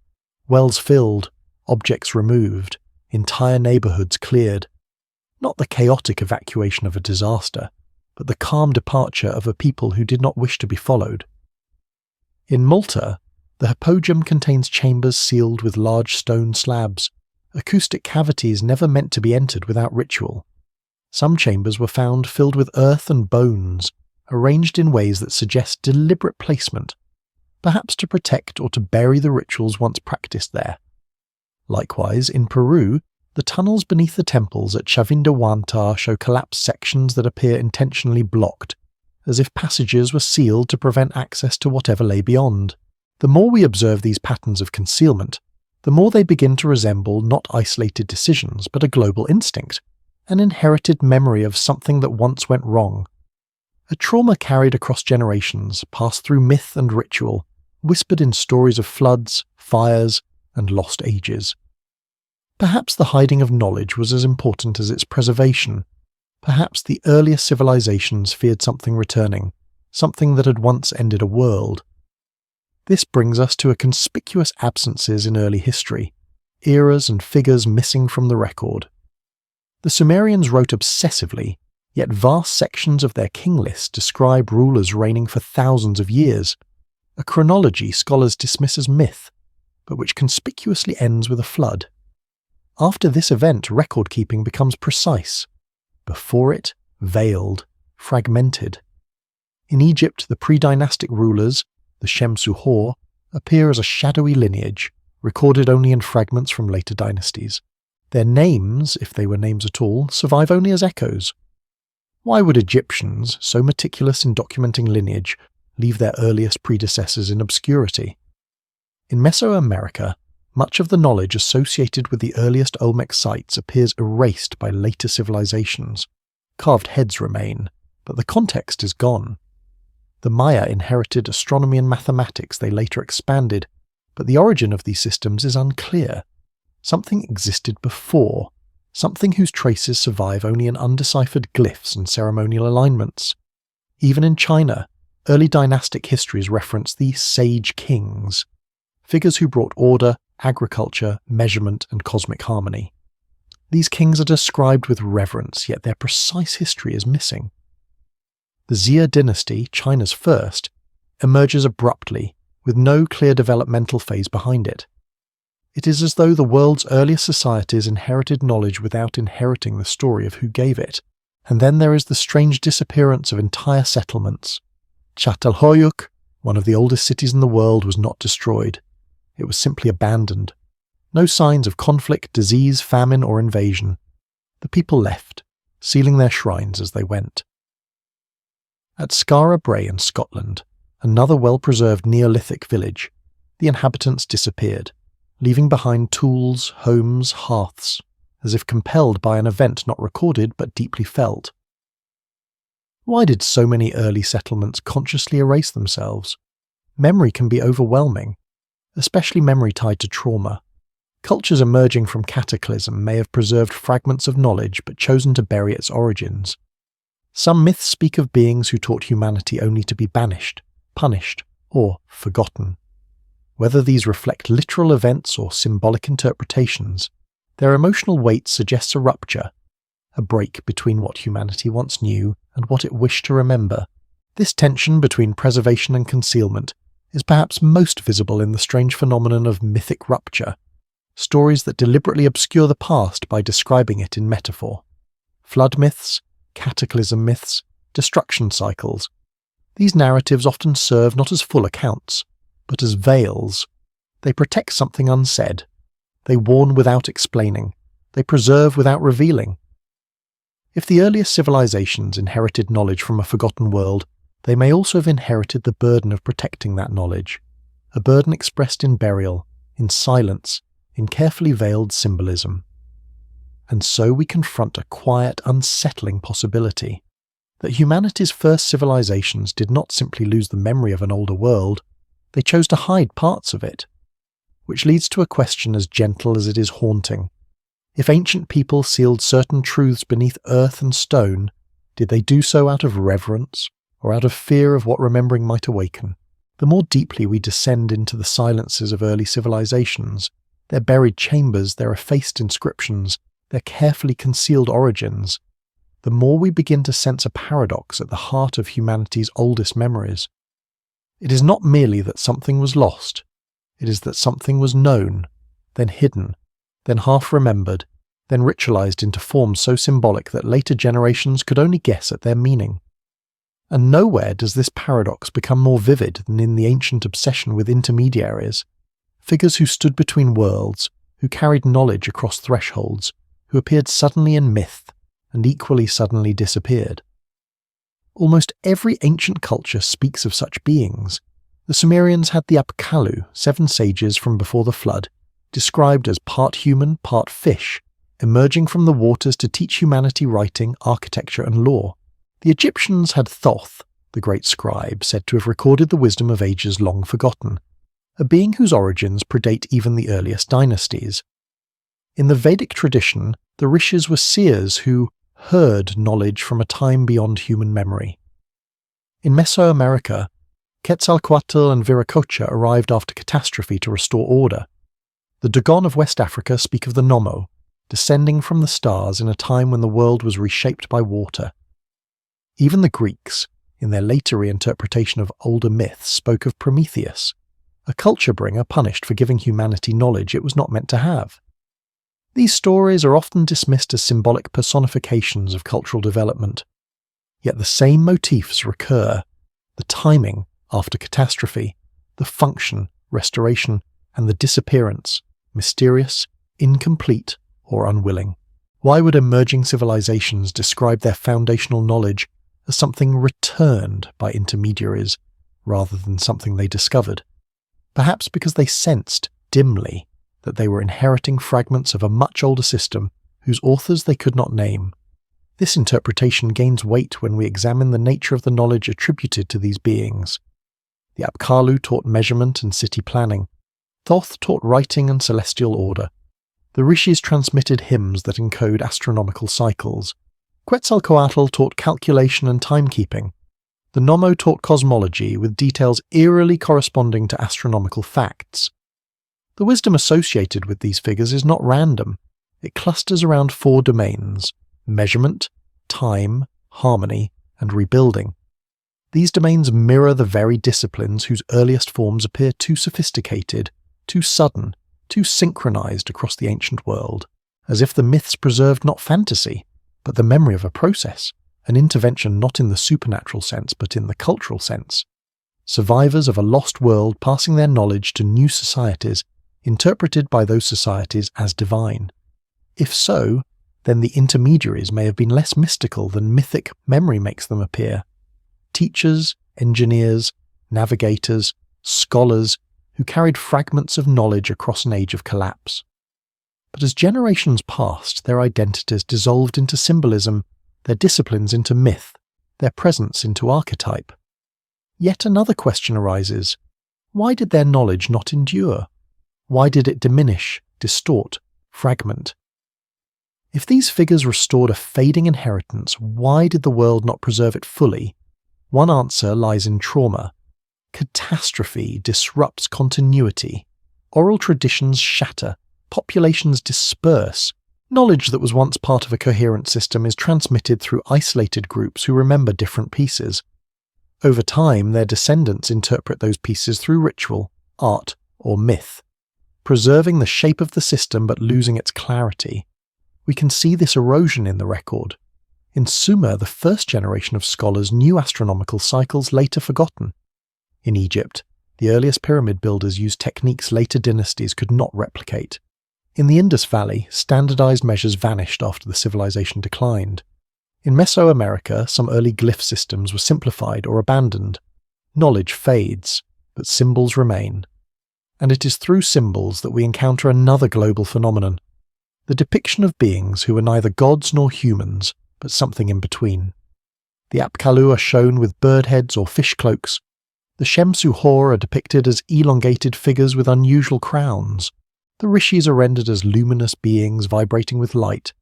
wells filled, objects removed, entire neighborhoods cleared. Not the chaotic evacuation of a disaster, but the calm departure of a people who did not wish to be followed. In Malta, the hypogeum contains chambers sealed with large stone slabs, acoustic cavities never meant to be entered without ritual. Some chambers were found filled with earth and bones, arranged in ways that suggest deliberate placement, perhaps to protect or to bury the rituals once practiced there. Likewise, in Peru, the tunnels beneath the temples at Chavindahuantar show collapsed sections that appear intentionally blocked, as if passages were sealed to prevent access to whatever lay beyond. The more we observe these patterns of concealment, the more they begin to resemble not isolated decisions but a global instinct, an inherited memory of something that once went wrong. A trauma carried across generations, passed through myth and ritual, whispered in stories of floods, fires, and lost ages. Perhaps the hiding of knowledge was as important as its preservation. Perhaps the earliest civilizations feared something returning, something that had once ended a world. This brings us to a conspicuous absences in early history, eras and figures missing from the record. The Sumerians wrote obsessively, yet vast sections of their king list describe rulers reigning for thousands of years, a chronology scholars dismiss as myth, but which conspicuously ends with a flood. After this event, record-keeping becomes precise. Before it, veiled, fragmented. In Egypt, the pre-dynastic rulers, the Shemsu-Hor, appear as a shadowy lineage, recorded only in fragments from later dynasties. Their names, if they were names at all, survive only as echoes. Why would Egyptians, so meticulous in documenting lineage, leave their earliest predecessors in obscurity? In Mesoamerica, much of the knowledge associated with the earliest Olmec sites appears erased by later civilizations. Carved heads remain, but the context is gone. The Maya inherited astronomy and mathematics they later expanded, but the origin of these systems is unclear. Something existed before, something whose traces survive only in undeciphered glyphs and ceremonial alignments. Even in China, early dynastic histories reference the sage kings, figures who brought order, agriculture, measurement, and cosmic harmony. These kings are described with reverence, yet their precise history is missing. The Xia dynasty, China's first, emerges abruptly, with no clear developmental phase behind it. It is as though the world's earliest societies inherited knowledge without inheriting the story of who gave it. And then there is the strange disappearance of entire settlements. Çatalhöyük, One of the oldest cities in the world was not destroyed. It was simply abandoned. No signs of conflict, disease, famine, or invasion. The people left, sealing their shrines as they went. At Skara Brae in Scotland, another well-preserved Neolithic village, the inhabitants disappeared, leaving behind tools, homes, hearths, as if compelled by an event not recorded but deeply felt. Why did so many early settlements consciously erase themselves? Memory can be overwhelming, especially memory tied to trauma. Cultures emerging from cataclysm may have preserved fragments of knowledge but chosen to bury its origins. Some myths speak of beings who taught humanity only to be banished, punished, or forgotten. Whether these reflect literal events or symbolic interpretations, their emotional weight suggests a rupture, a break between what humanity once knew and what it wished to remember. This tension between preservation and concealment is perhaps most visible in the strange phenomenon of mythic rupture, stories that deliberately obscure the past by describing it in metaphor. Flood myths, cataclysm myths, destruction cycles. These narratives often serve not as full accounts, but as veils. They protect something unsaid. They warn without explaining. They preserve without revealing. If the earliest civilizations inherited knowledge from a forgotten world, they may also have inherited the burden of protecting that knowledge, a burden expressed in burial, in silence, in carefully veiled symbolism. And so we confront a quiet, unsettling possibility, that humanity's first civilizations did not simply lose the memory of an older world, they chose to hide parts of it. Which leads to a question as gentle as it is haunting. If ancient people sealed certain truths beneath earth and stone, did they do so out of reverence, or out of fear of what remembering might awaken? The more deeply we descend into the silences of early civilizations, their buried chambers, their effaced inscriptions, their carefully concealed origins, the more we begin to sense a paradox at the heart of humanity's oldest memories. It is not merely that something was lost, it is that something was known, then hidden, then half-remembered, then ritualized into forms so symbolic that later generations could only guess at their meaning. And nowhere does this paradox become more vivid than in the ancient obsession with intermediaries, figures who stood between worlds, who carried knowledge across thresholds, who appeared suddenly in myth, and equally suddenly disappeared. Almost every ancient culture speaks of such beings. The Sumerians had the Apkallu, 7 sages from before the flood, described as part human, part fish, emerging from the waters to teach humanity writing, architecture and law. The Egyptians had Thoth, the great scribe, said to have recorded the wisdom of ages long forgotten, a being whose origins predate even the earliest dynasties. In the Vedic tradition, the rishis were seers who heard knowledge from a time beyond human memory. In Mesoamerica, Quetzalcoatl and Viracocha arrived after catastrophe to restore order. The Dogon of West Africa speak of the Nommo, descending from the stars in a time when the world was reshaped by water. Even the Greeks, in their later reinterpretation of older myths, spoke of Prometheus, a culture bringer punished for giving humanity knowledge it was not meant to have. These stories are often dismissed as symbolic personifications of cultural development. Yet the same motifs recur: the timing after catastrophe, the function, restoration, and the disappearance, mysterious, incomplete, or unwilling. Why would emerging civilizations describe their foundational knowledge as something returned by intermediaries rather than something they discovered? Perhaps because they sensed, dimly, that they were inheriting fragments of a much older system whose authors they could not name. This interpretation gains weight when we examine the nature of the knowledge attributed to these beings. The Apkallu taught measurement and city planning. Thoth taught writing and celestial order. The rishis transmitted hymns that encode astronomical cycles. Quetzalcoatl taught calculation and timekeeping. The Nommo taught cosmology with details eerily corresponding to astronomical facts. The wisdom associated with these figures is not random. It clusters around 4 domains: measurement, time, harmony, and rebuilding. These domains mirror the very disciplines whose earliest forms appear too sophisticated, too sudden, too synchronized across the ancient world, as if the myths preserved not fantasy, but the memory of a process, an intervention not in the supernatural sense but in the cultural sense. survivors of a lost world passing their knowledge to new societies, interpreted by those societies as divine. If so, then the intermediaries may have been less mystical than mythic memory makes them appear. Teachers, engineers, navigators, scholars who carried fragments of knowledge across an age of collapse. But as generations passed, their identities dissolved into symbolism, their disciplines into myth, their presence into archetype. Yet another question arises. Why did their knowledge not endure? Why did it diminish, distort, fragment? If these figures restored a fading inheritance, why did the world not preserve it fully? One answer lies in trauma. Catastrophe disrupts continuity. Oral traditions shatter. Populations disperse. Knowledge that was once part of a coherent system is transmitted through isolated groups who remember different pieces. Over time, their descendants interpret those pieces through ritual, art, or myth, preserving the shape of the system but losing its clarity. We can see this erosion in the record. In Sumer, the first generation of scholars knew astronomical cycles later forgotten. In Egypt, the earliest pyramid builders used techniques later dynasties could not replicate. In the Indus Valley, standardized measures vanished after the civilization declined. In Mesoamerica, some early glyph systems were simplified or abandoned. Knowledge fades, but symbols remain. And it is through symbols that we encounter another global phenomenon, the depiction of beings who are neither gods nor humans, but something in between. The Apkallu are shown with bird heads or fish cloaks. The Shemsu Hor are depicted as elongated figures with unusual crowns. The Rishis are rendered as luminous beings vibrating with light.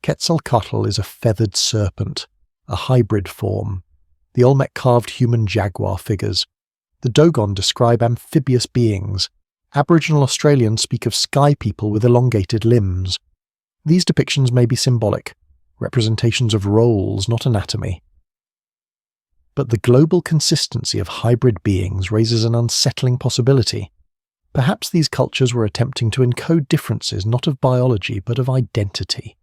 Quetzalcoatl is a feathered serpent, a hybrid form. The Olmec carved human jaguar figures. The Dogon describe amphibious beings. Aboriginal Australians speak of sky people with elongated limbs. These depictions may be symbolic, representations of roles, not anatomy. But the global consistency of hybrid beings raises an unsettling possibility. Perhaps these cultures were attempting to encode differences not of biology but of identity,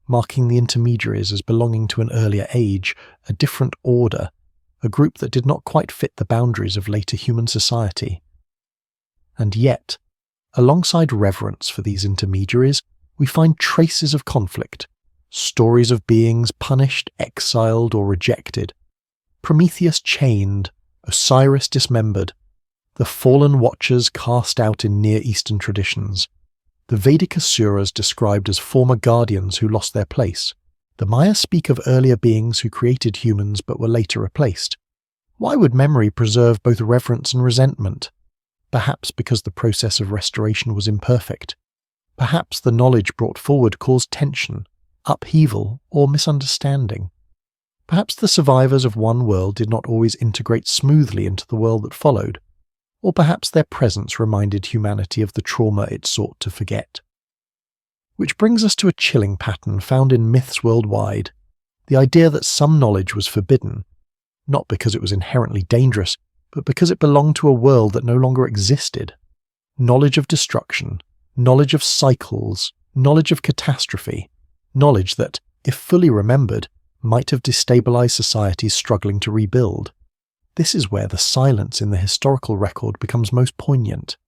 marking the intermediaries as belonging to an earlier age, a different order, a group that did not quite fit the boundaries of later human society. And yet, alongside reverence for these intermediaries, we find traces of conflict, stories of beings punished, exiled, or rejected. Prometheus chained, Osiris dismembered, the fallen watchers cast out in Near Eastern traditions, the Vedic Asuras described as former guardians who lost their place. The Maya speak of earlier beings who created humans but were later replaced. Why would memory preserve both reverence and resentment? Perhaps because the process of restoration was imperfect. Perhaps the knowledge brought forward caused tension, upheaval, or misunderstanding. Perhaps the survivors of one world did not always integrate smoothly into the world that followed. Or perhaps their presence reminded humanity of the trauma it sought to forget. Which brings us to a chilling pattern found in myths worldwide, the idea that some knowledge was forbidden, not because it was inherently dangerous, but because it belonged to a world that no longer existed. Knowledge of destruction, knowledge of cycles, knowledge of catastrophe, knowledge that, if fully remembered, might have destabilized societies struggling to rebuild. This is where the silence in the historical record becomes most poignant.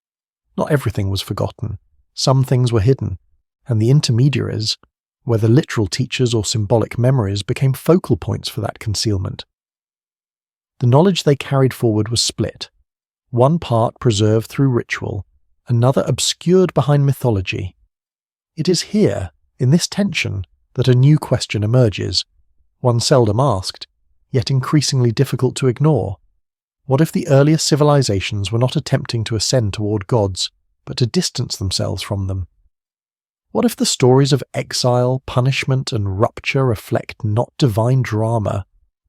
Not everything was forgotten. Some things were hidden, and the intermediaries, whether literal teachers or symbolic memories, became focal points for that concealment. The knowledge they carried forward was split. One part preserved through ritual, another obscured behind mythology. It is here, in this tension, that a new question emerges, one seldom asked, yet increasingly difficult to ignore. What if the earliest civilizations were not attempting to ascend toward gods, but to distance themselves from them? What if the stories of exile, punishment, and rupture reflect not divine drama,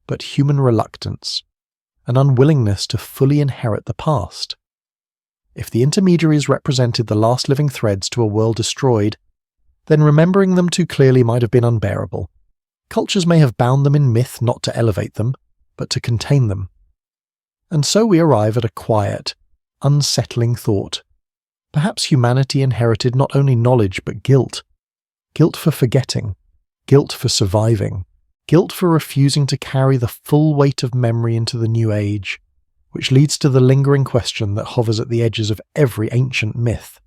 but human reluctance, an unwillingness to fully inherit the past? If the intermediaries represented the last living threads to a world destroyed, then remembering them too clearly might have been unbearable. Cultures may have bound them in myth not to elevate them, but to contain them. And so we arrive at a quiet, unsettling thought. Perhaps humanity inherited not only knowledge but guilt. Guilt for forgetting, guilt for surviving, guilt for refusing to carry the full weight of memory into the new age, which leads to the lingering question that hovers at the edges of every ancient myth.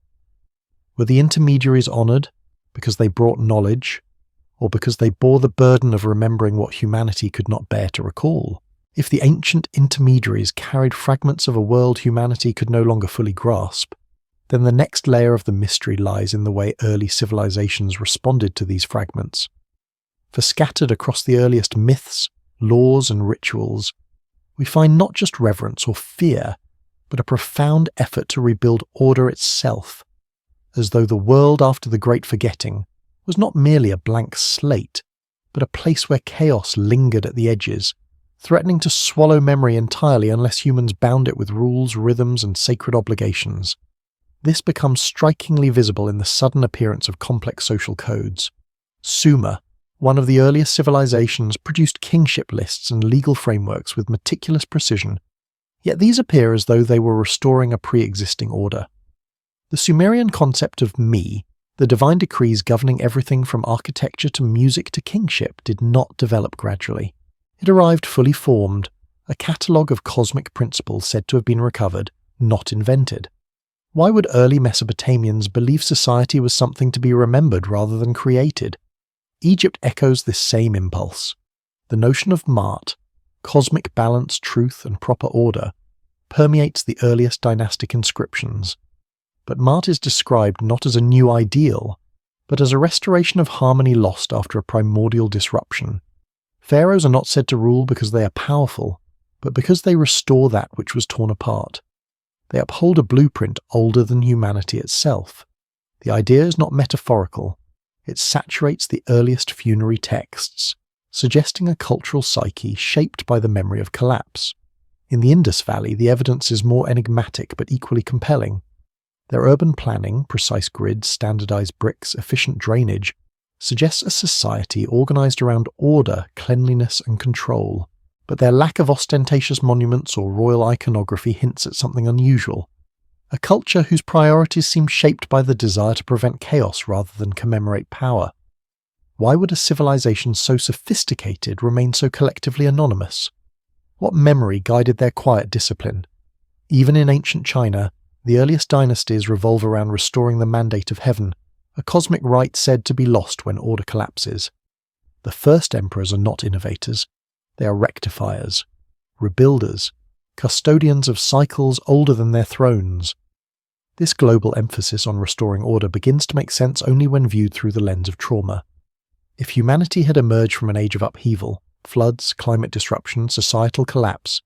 Were the intermediaries honoured because they brought knowledge, or because they bore the burden of remembering what humanity could not bear to recall? If the ancient intermediaries carried fragments of a world humanity could no longer fully grasp, then the next layer of the mystery lies in the way early civilizations responded to these fragments. For scattered across the earliest myths, laws and rituals, we find not just reverence or fear, but a profound effort to rebuild order itself, as though the world after the Great Forgetting was not merely a blank slate, but a place where chaos lingered at the edges, threatening to swallow memory entirely unless humans bound it with rules, rhythms, and sacred obligations. This becomes strikingly visible in the sudden appearance of complex social codes. Sumer, one of the earliest civilizations, produced kingship lists and legal frameworks with meticulous precision, yet these appear as though they were restoring a pre-existing order. The Sumerian concept of me, the divine decrees governing everything from architecture to music to kingship, did not develop gradually. It arrived fully formed, a catalogue of cosmic principles said to have been recovered, not invented. Why would early Mesopotamians believe society was something to be remembered rather than created? Egypt echoes this same impulse. The notion of Ma'at, cosmic balance, truth, and proper order, permeates the earliest dynastic inscriptions. But Ma'at is described not as a new ideal, but as a restoration of harmony lost after a primordial disruption. Pharaohs are not said to rule because they are powerful, but because they restore that which was torn apart. They uphold a blueprint older than humanity itself. The idea is not metaphorical. It saturates the earliest funerary texts, suggesting a cultural psyche shaped by the memory of collapse. In the Indus Valley, the evidence is more enigmatic but equally compelling. Their urban planning, precise grids, standardized bricks, efficient drainage, suggests a society organized around order, cleanliness, and control. But their lack of ostentatious monuments or royal iconography hints at something unusual. A culture whose priorities seem shaped by the desire to prevent chaos rather than commemorate power. Why would a civilization so sophisticated remain so collectively anonymous? What memory guided their quiet discipline? Even in ancient China, the earliest dynasties revolve around restoring the mandate of heaven, a cosmic right said to be lost when order collapses. The first emperors are not innovators. They are rectifiers, rebuilders, custodians of cycles older than their thrones. This global emphasis on restoring order begins to make sense only when viewed through the lens of trauma. If humanity had emerged from an age of upheaval, floods, climate disruption, societal collapse,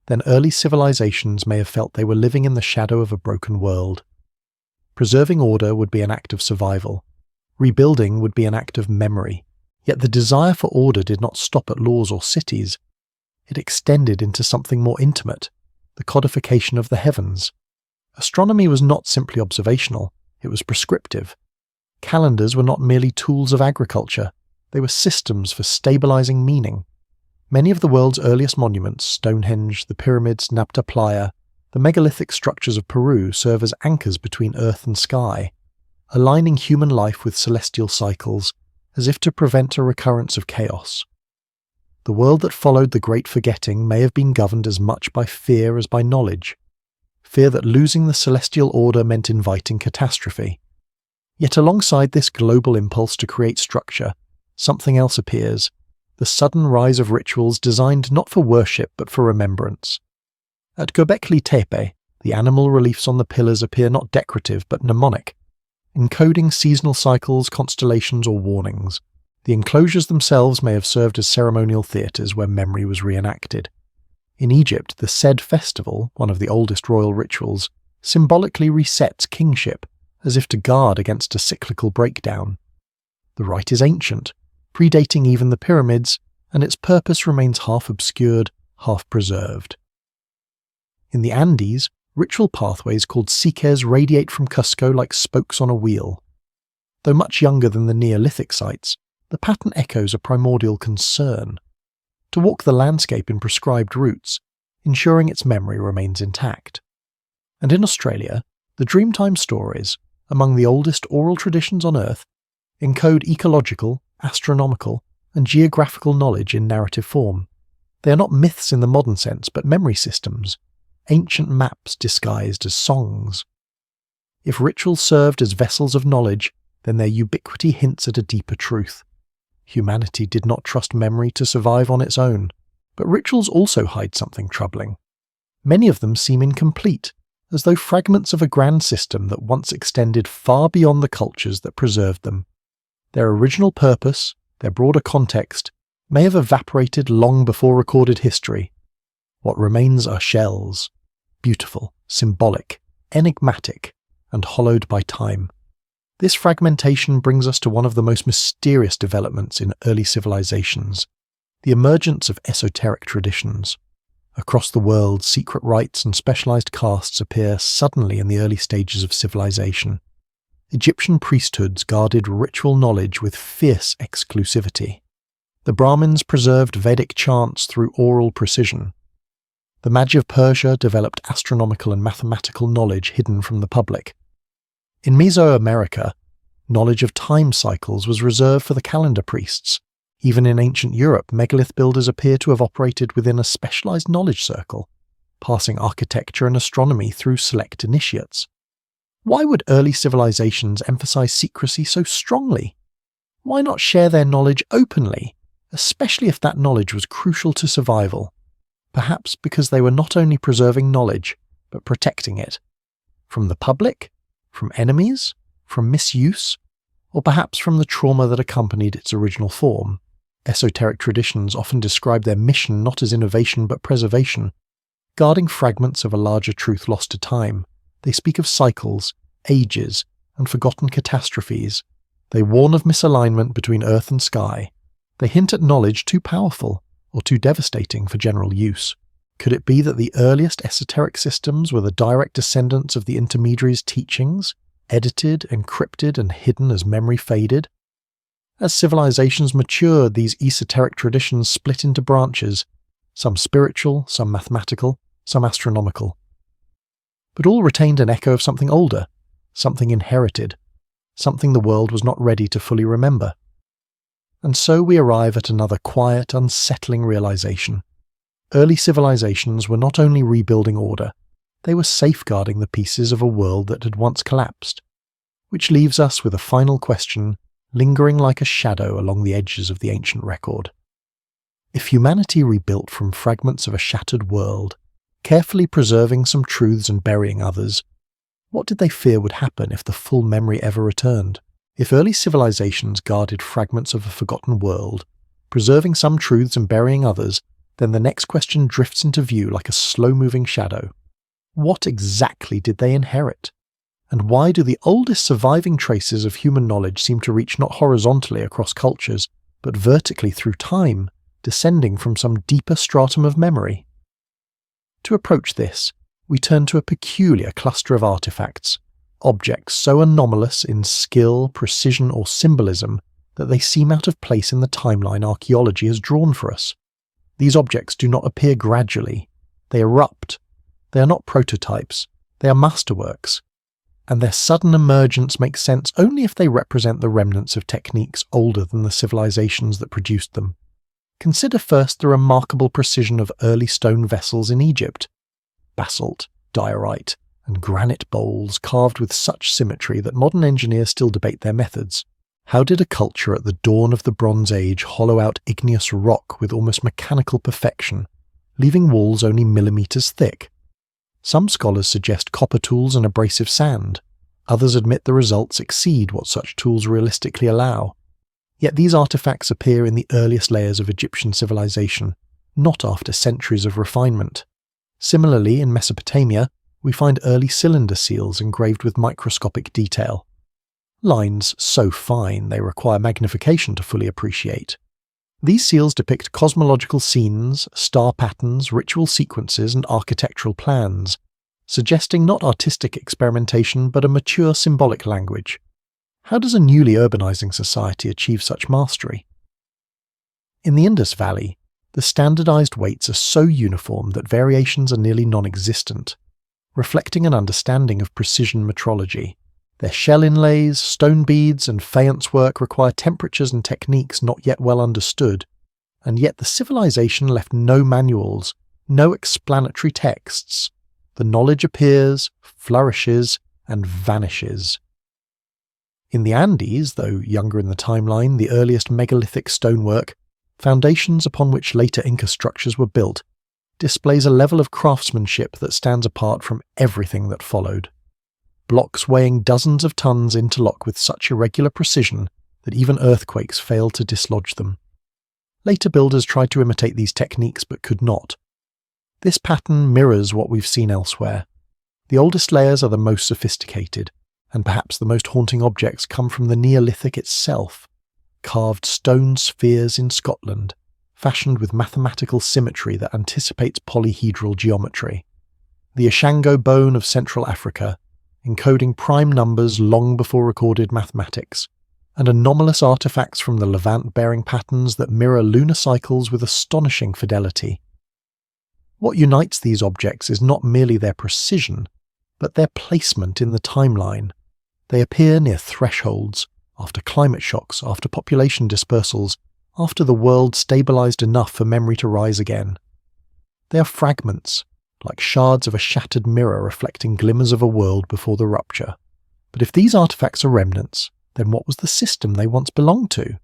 then early civilizations may have felt they were living in the shadow of a broken world. Preserving order would be an act of survival. Rebuilding would be an act of memory. Yet the desire for order did not stop at laws or cities. It extended into something more intimate, the codification of the heavens. Astronomy was not simply observational, it was prescriptive. Calendars were not merely tools of agriculture, they were systems for stabilizing meaning. Many of the world's earliest monuments, Stonehenge, the pyramids, Nabta Playa, the megalithic structures of Peru, serve as anchors between earth and sky, aligning human life with celestial cycles, as if to prevent a recurrence of chaos. The world that followed the Great Forgetting may have been governed as much by fear as by knowledge. Fear that losing the celestial order meant inviting catastrophe. Yet alongside this global impulse to create structure, something else appears, the sudden rise of rituals designed not for worship but for remembrance. At Göbekli Tepe, the animal reliefs on the pillars appear not decorative but mnemonic, encoding seasonal cycles, constellations, or warnings. The enclosures themselves may have served as ceremonial theatres where memory was reenacted. In Egypt, the Sed festival, one of the oldest royal rituals, symbolically resets kingship, as if to guard against a cyclical breakdown. The rite is ancient, predating even the pyramids, and its purpose remains half obscured, half preserved. In the Andes, ritual pathways called sikes radiate from Cusco like spokes on a wheel. Though much younger than the Neolithic sites, the pattern echoes a primordial concern: to walk the landscape in prescribed routes, ensuring its memory remains intact. And in Australia, the Dreamtime stories, among the oldest oral traditions on Earth, encode ecological, astronomical, and geographical knowledge in narrative form. They are not myths in the modern sense, but memory systems, ancient maps disguised as songs. If rituals served as vessels of knowledge, then their ubiquity hints at a deeper truth. Humanity did not trust memory to survive on its own, but rituals also hide something troubling. Many of them seem incomplete, as though fragments of a grand system that once extended far beyond the cultures that preserved them. Their original purpose, their broader context, may have evaporated long before recorded history. What remains are shells, beautiful, symbolic, enigmatic, and hollowed by time. This fragmentation brings us to one of the most mysterious developments in early civilizations, the emergence of esoteric traditions. Across the world, secret rites and specialized castes appear suddenly in the early stages of civilization. Egyptian priesthoods guarded ritual knowledge with fierce exclusivity. The Brahmins preserved Vedic chants through oral precision. The Magi of Persia developed astronomical and mathematical knowledge hidden from the public. In Mesoamerica, knowledge of time cycles was reserved for the calendar priests. Even in ancient Europe, megalith builders appear to have operated within a specialized knowledge circle, passing architecture and astronomy through select initiates. Why would early civilizations emphasize secrecy so strongly? Why not share their knowledge openly, especially if that knowledge was crucial to survival? Perhaps because they were not only preserving knowledge, but protecting it. From the public? From enemies? From misuse? Or perhaps from the trauma that accompanied its original form? Esoteric traditions often describe their mission not as innovation but preservation. Guarding fragments of a larger truth lost to time, they speak of cycles, ages, and forgotten catastrophes. They warn of misalignment between earth and sky. They hint at knowledge too powerful or too devastating for general use. Could it be that the earliest esoteric systems were the direct descendants of the intermediaries' teachings, edited, encrypted, and hidden as memory faded? As civilizations matured, these esoteric traditions split into branches, some spiritual, some mathematical, some astronomical. But all retained an echo of something older, something inherited, something the world was not ready to fully remember. And so we arrive at another quiet, unsettling realization. Early civilizations were not only rebuilding order, they were safeguarding the pieces of a world that had once collapsed. Which leaves us with a final question lingering like a shadow along the edges of the ancient record. If humanity rebuilt from fragments of a shattered world, carefully preserving some truths and burying others, what did they fear would happen if the full memory ever returned? If early civilizations guarded fragments of a forgotten world, preserving some truths and burying others, then the next question drifts into view like a slow-moving shadow. What exactly did they inherit? And why do the oldest surviving traces of human knowledge seem to reach not horizontally across cultures, but vertically through time, descending from some deeper stratum of memory? To approach this, we turn to a peculiar cluster of artifacts, objects so anomalous in skill, precision, or symbolism that they seem out of place in the timeline archaeology has drawn for us. These objects do not appear gradually. They erupt. They are not prototypes. They are masterworks. And their sudden emergence makes sense only if they represent the remnants of techniques older than the civilizations that produced them. Consider first the remarkable precision of early stone vessels in Egypt. Basalt, diorite, and granite bowls carved with such symmetry that modern engineers still debate their methods. How did a culture at the dawn of the Bronze Age hollow out igneous rock with almost mechanical perfection, leaving walls only millimeters thick? Some scholars suggest copper tools and abrasive sand. Others admit the results exceed what such tools realistically allow. Yet these artifacts appear in the earliest layers of Egyptian civilization, not after centuries of refinement. Similarly, in Mesopotamia, we find early cylinder seals engraved with microscopic detail. Lines so fine they require magnification to fully appreciate. These seals depict cosmological scenes, star patterns, ritual sequences, and architectural plans, suggesting not artistic experimentation but a mature symbolic language. How does a newly urbanizing society achieve such mastery? In the Indus Valley, the standardized weights are so uniform that variations are nearly non-existent, reflecting an understanding of precision metrology. Their shell inlays, stone beads, and faience work require temperatures and techniques not yet well understood, and yet the civilization left no manuals, no explanatory texts, the knowledge appears, flourishes, and vanishes. In the Andes, though younger in the timeline, the earliest megalithic stonework, foundations upon which later Inca structures were built, displays a level of craftsmanship that stands apart from everything that followed. Blocks weighing dozens of tons interlock with such irregular precision that even earthquakes fail to dislodge them. Later builders tried to imitate these techniques but could not. This pattern mirrors what we've seen elsewhere. The oldest layers are the most sophisticated, and perhaps the most haunting objects come from the Neolithic itself. Carved stone spheres in Scotland, fashioned with mathematical symmetry that anticipates polyhedral geometry. The Ashango bone of Central Africa, encoding prime numbers long before recorded mathematics, and anomalous artifacts from the Levant bearing patterns that mirror lunar cycles with astonishing fidelity. What unites these objects is not merely their precision, but their placement in the timeline. They appear near thresholds, after climate shocks, after population dispersals, after the world stabilized enough for memory to rise again. They are fragments, like shards of a shattered mirror reflecting glimmers of a world before the rupture. But if these artifacts are remnants, then what was the system they once belonged to?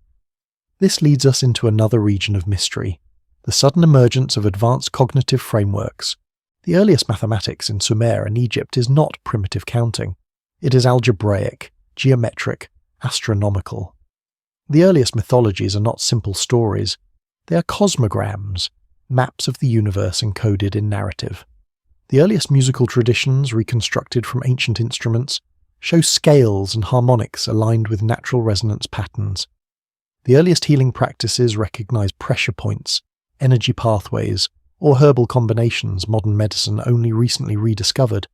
This leads us into another region of mystery, the sudden emergence of advanced cognitive frameworks. The earliest mathematics in Sumer and Egypt is not primitive counting. It is algebraic, geometric, astronomical. The earliest mythologies are not simple stories. They are cosmograms, maps of the universe encoded in narrative. The earliest musical traditions, reconstructed from ancient instruments, show scales and harmonics aligned with natural resonance patterns. The earliest healing practices recognize pressure points, energy pathways, or herbal combinations modern medicine only recently rediscovered.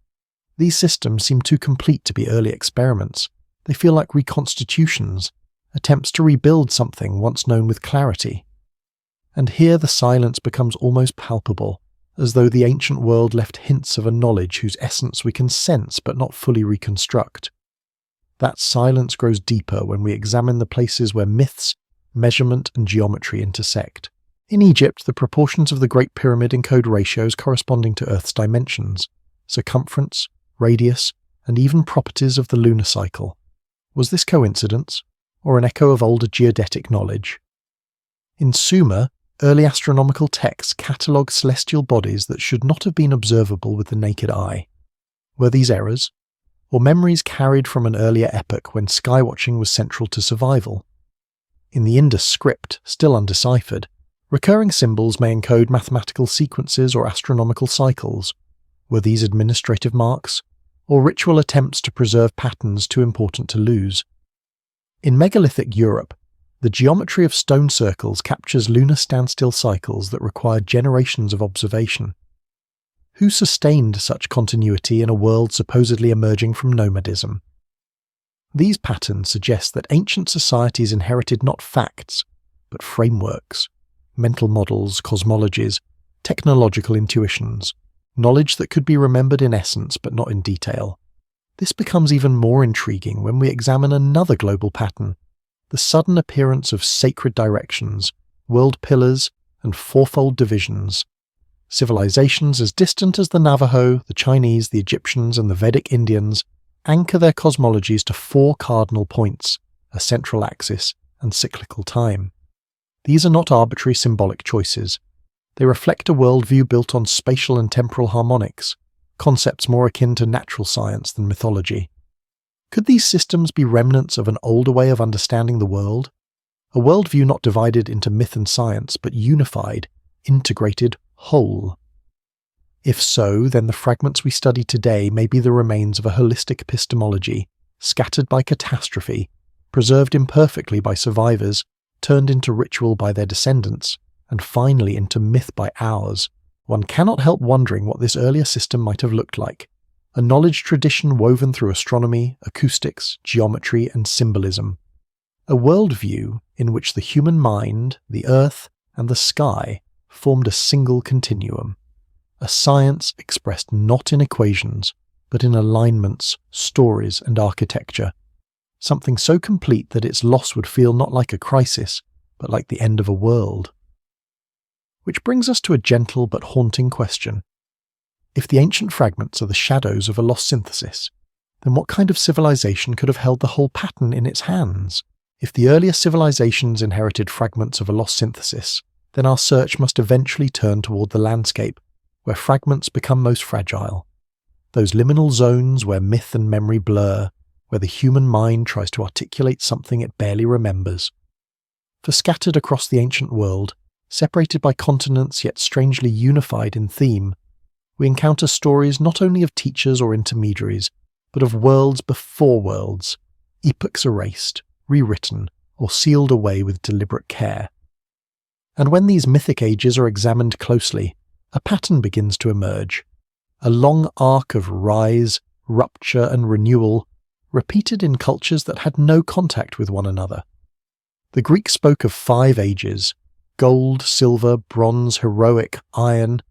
These systems seem too complete to be early experiments. They feel like reconstitutions, attempts to rebuild something once known with clarity. And here the silence becomes almost palpable, as though the ancient world left hints of a knowledge whose essence we can sense but not fully reconstruct. That silence grows deeper when we examine the places where myths, measurement, and geometry intersect. In Egypt, the proportions of the Great Pyramid encode ratios corresponding to Earth's dimensions, circumference, radius, and even properties of the lunar cycle. Was this coincidence, or an echo of older geodetic knowledge? In Sumer, early astronomical texts catalogue celestial bodies that should not have been observable with the naked eye. Were these errors, or memories carried from an earlier epoch when skywatching was central to survival? In the Indus script, still undeciphered, recurring symbols may encode mathematical sequences or astronomical cycles. Were these administrative marks, or ritual attempts to preserve patterns too important to lose? In megalithic Europe, the geometry of stone circles captures lunar standstill cycles that require generations of observation. Who sustained such continuity in a world supposedly emerging from nomadism? These patterns suggest that ancient societies inherited not facts, but frameworks, mental models, cosmologies, technological intuitions, knowledge that could be remembered in essence but not in detail. This becomes even more intriguing when we examine another global pattern, the sudden appearance of sacred directions, world pillars, and fourfold divisions. Civilizations as distant as the Navajo, the Chinese, the Egyptians, and the Vedic Indians anchor their cosmologies to four cardinal points, a central axis, and cyclical time. These are not arbitrary symbolic choices. They reflect a worldview built on spatial and temporal harmonics, concepts more akin to natural science than mythology. Could these systems be remnants of an older way of understanding the world? A worldview not divided into myth and science, but unified, integrated, whole. If so, then the fragments we study today may be the remains of a holistic epistemology, scattered by catastrophe, preserved imperfectly by survivors, turned into ritual by their descendants, and finally into myth by ours. One cannot help wondering what this earlier system might have looked like. A knowledge tradition woven through astronomy, acoustics, geometry, and symbolism. A worldview in which the human mind, the earth, and the sky formed a single continuum. A science expressed not in equations, but in alignments, stories, and architecture. Something so complete that its loss would feel not like a crisis, but like the end of a world. Which brings us to a gentle but haunting question. If the ancient fragments are the shadows of a lost synthesis, then what kind of civilization could have held the whole pattern in its hands? If the earlier civilizations inherited fragments of a lost synthesis, then our search must eventually turn toward the landscape, where fragments become most fragile. Those liminal zones where myth and memory blur, where the human mind tries to articulate something it barely remembers. For scattered across the ancient world, separated by continents yet strangely unified in theme, we encounter stories not only of teachers or intermediaries, but of worlds before worlds, epochs erased, rewritten, or sealed away with deliberate care. And when these mythic ages are examined closely, a pattern begins to emerge, a long arc of rise, rupture, and renewal, repeated in cultures that had no contact with one another. The Greeks spoke of 5 ages: gold, silver, bronze, heroic, iron,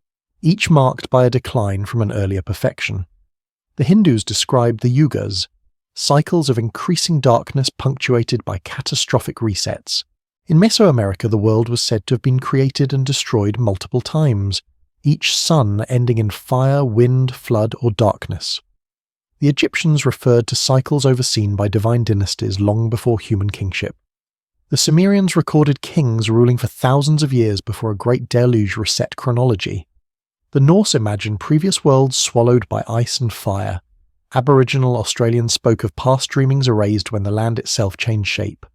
each marked by a decline from an earlier perfection. The Hindus described the yugas, cycles of increasing darkness punctuated by catastrophic resets. In Mesoamerica, the world was said to have been created and destroyed multiple times, each sun ending in fire, wind, flood, or darkness. The Egyptians referred to cycles overseen by divine dynasties long before human kingship. The Sumerians recorded kings ruling for thousands of years before a great deluge reset chronology. The Norse imagined previous worlds swallowed by ice and fire. Aboriginal Australians spoke of past dreamings erased when the land itself changed shape.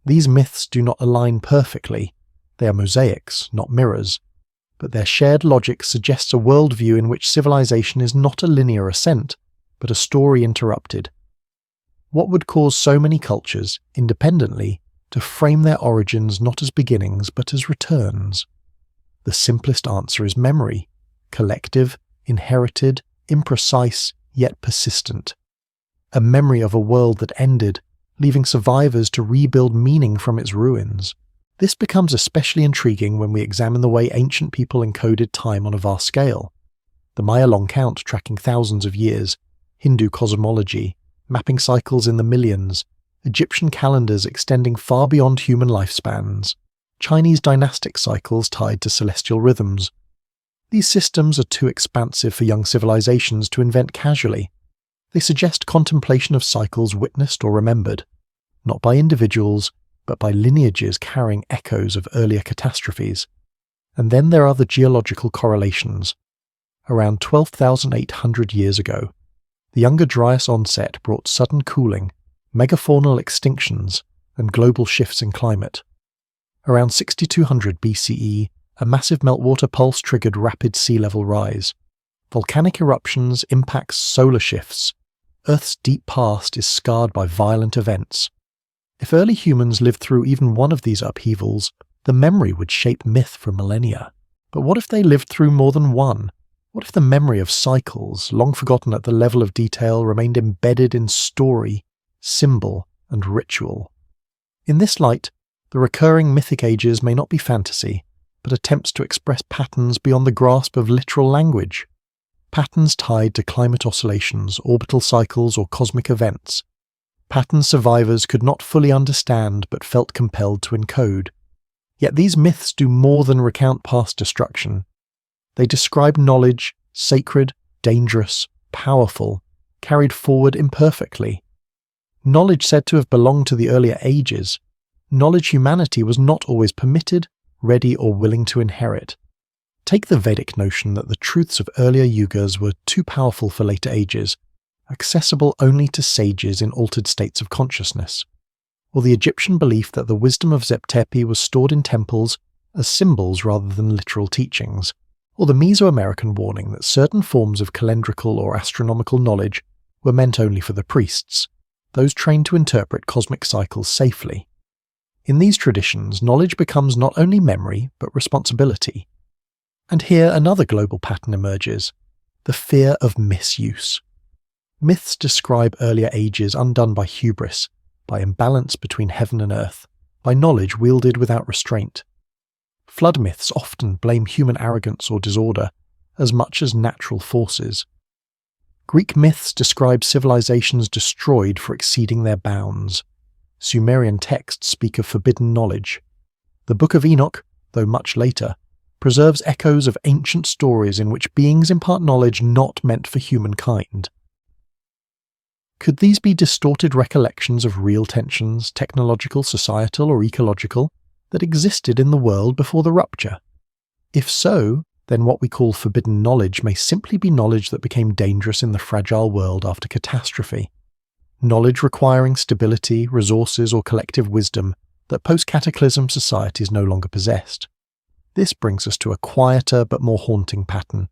These myths do not align perfectly. They are mosaics, not mirrors. But their shared logic suggests a worldview in which civilization is not a linear ascent, but a story interrupted. What would cause so many cultures, independently, to frame their origins not as beginnings but as returns? The simplest answer is memory, collective, inherited, imprecise, yet persistent. A memory of a world that ended, leaving survivors to rebuild meaning from its ruins. This becomes especially intriguing when we examine the way ancient people encoded time on a vast scale. The Maya long count tracking thousands of years, Hindu cosmology, mapping cycles in the millions, Egyptian calendars extending far beyond human lifespans, Chinese dynastic cycles tied to celestial rhythms. These systems are too expansive for young civilizations to invent casually. They suggest contemplation of cycles witnessed or remembered, not by individuals, but by lineages carrying echoes of earlier catastrophes. And then there are the geological correlations. Around 12,800 years ago, the Younger Dryas onset brought sudden cooling, megafaunal extinctions, and global shifts in climate. Around 6200 BCE, a massive meltwater pulse triggered rapid sea level rise. Volcanic eruptions, impacts, solar shifts. Earth's deep past is scarred by violent events. If early humans lived through even one of these upheavals, the memory would shape myth for millennia. But what if they lived through more than one? What if the memory of cycles, long forgotten at the level of detail, remained embedded in story, symbol, and ritual? In this light, the recurring mythic ages may not be fantasy, but attempts to express patterns beyond the grasp of literal language. Patterns tied to climate oscillations, orbital cycles, or cosmic events. Patterns survivors could not fully understand but felt compelled to encode. Yet these myths do more than recount past destruction. They describe knowledge, sacred, dangerous, powerful, carried forward imperfectly. Knowledge said to have belonged to the earlier ages. Knowledge humanity was not always permitted, ready, or willing to inherit. Take the Vedic notion that the truths of earlier yugas were too powerful for later ages, accessible only to sages in altered states of consciousness, or the Egyptian belief that the wisdom of Zep-Tepi was stored in temples as symbols rather than literal teachings, or the Mesoamerican warning that certain forms of calendrical or astronomical knowledge were meant only for the priests, those trained to interpret cosmic cycles safely. In these traditions, knowledge becomes not only memory, but responsibility. And here another global pattern emerges: the fear of misuse. Myths describe earlier ages undone by hubris, by imbalance between heaven and earth, by knowledge wielded without restraint. Flood myths often blame human arrogance or disorder, as much as natural forces. Greek myths describe civilizations destroyed for exceeding their bounds. Sumerian texts speak of forbidden knowledge. The Book of Enoch, though much later, preserves echoes of ancient stories in which beings impart knowledge not meant for humankind. Could these be distorted recollections of real tensions, technological, societal, or ecological, that existed in the world before the rupture? If so, then what we call forbidden knowledge may simply be knowledge that became dangerous in the fragile world after catastrophe. Knowledge requiring stability, resources, or collective wisdom that post-cataclysm societies no longer possessed. This brings us to a quieter but more haunting pattern: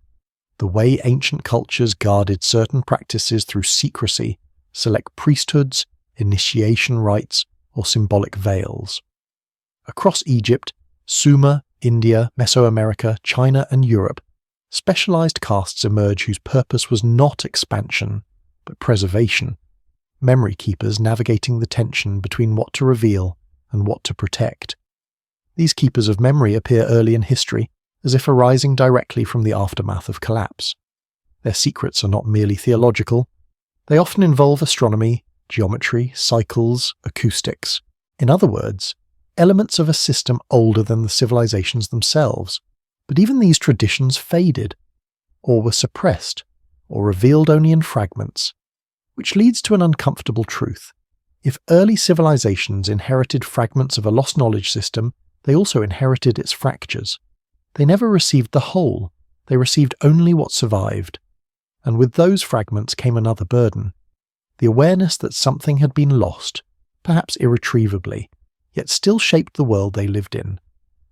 the way ancient cultures guarded certain practices through secrecy, select priesthoods, initiation rites, or symbolic veils. Across Egypt, Sumer, India, Mesoamerica, China, and Europe, specialized castes emerge whose purpose was not expansion, but preservation, memory keepers navigating the tension between what to reveal and what to protect. These keepers of memory appear early in history, as if arising directly from the aftermath of collapse. Their secrets are not merely theological. They often involve astronomy, geometry, cycles, acoustics. In other words, elements of a system older than the civilizations themselves. But even these traditions faded, or were suppressed, or revealed only in fragments. Which leads to an uncomfortable truth. If early civilizations inherited fragments of a lost knowledge system, they also inherited its fractures. They never received the whole, they received only what survived. And with those fragments came another burden: the awareness that something had been lost, perhaps irretrievably, yet still shaped the world they lived in.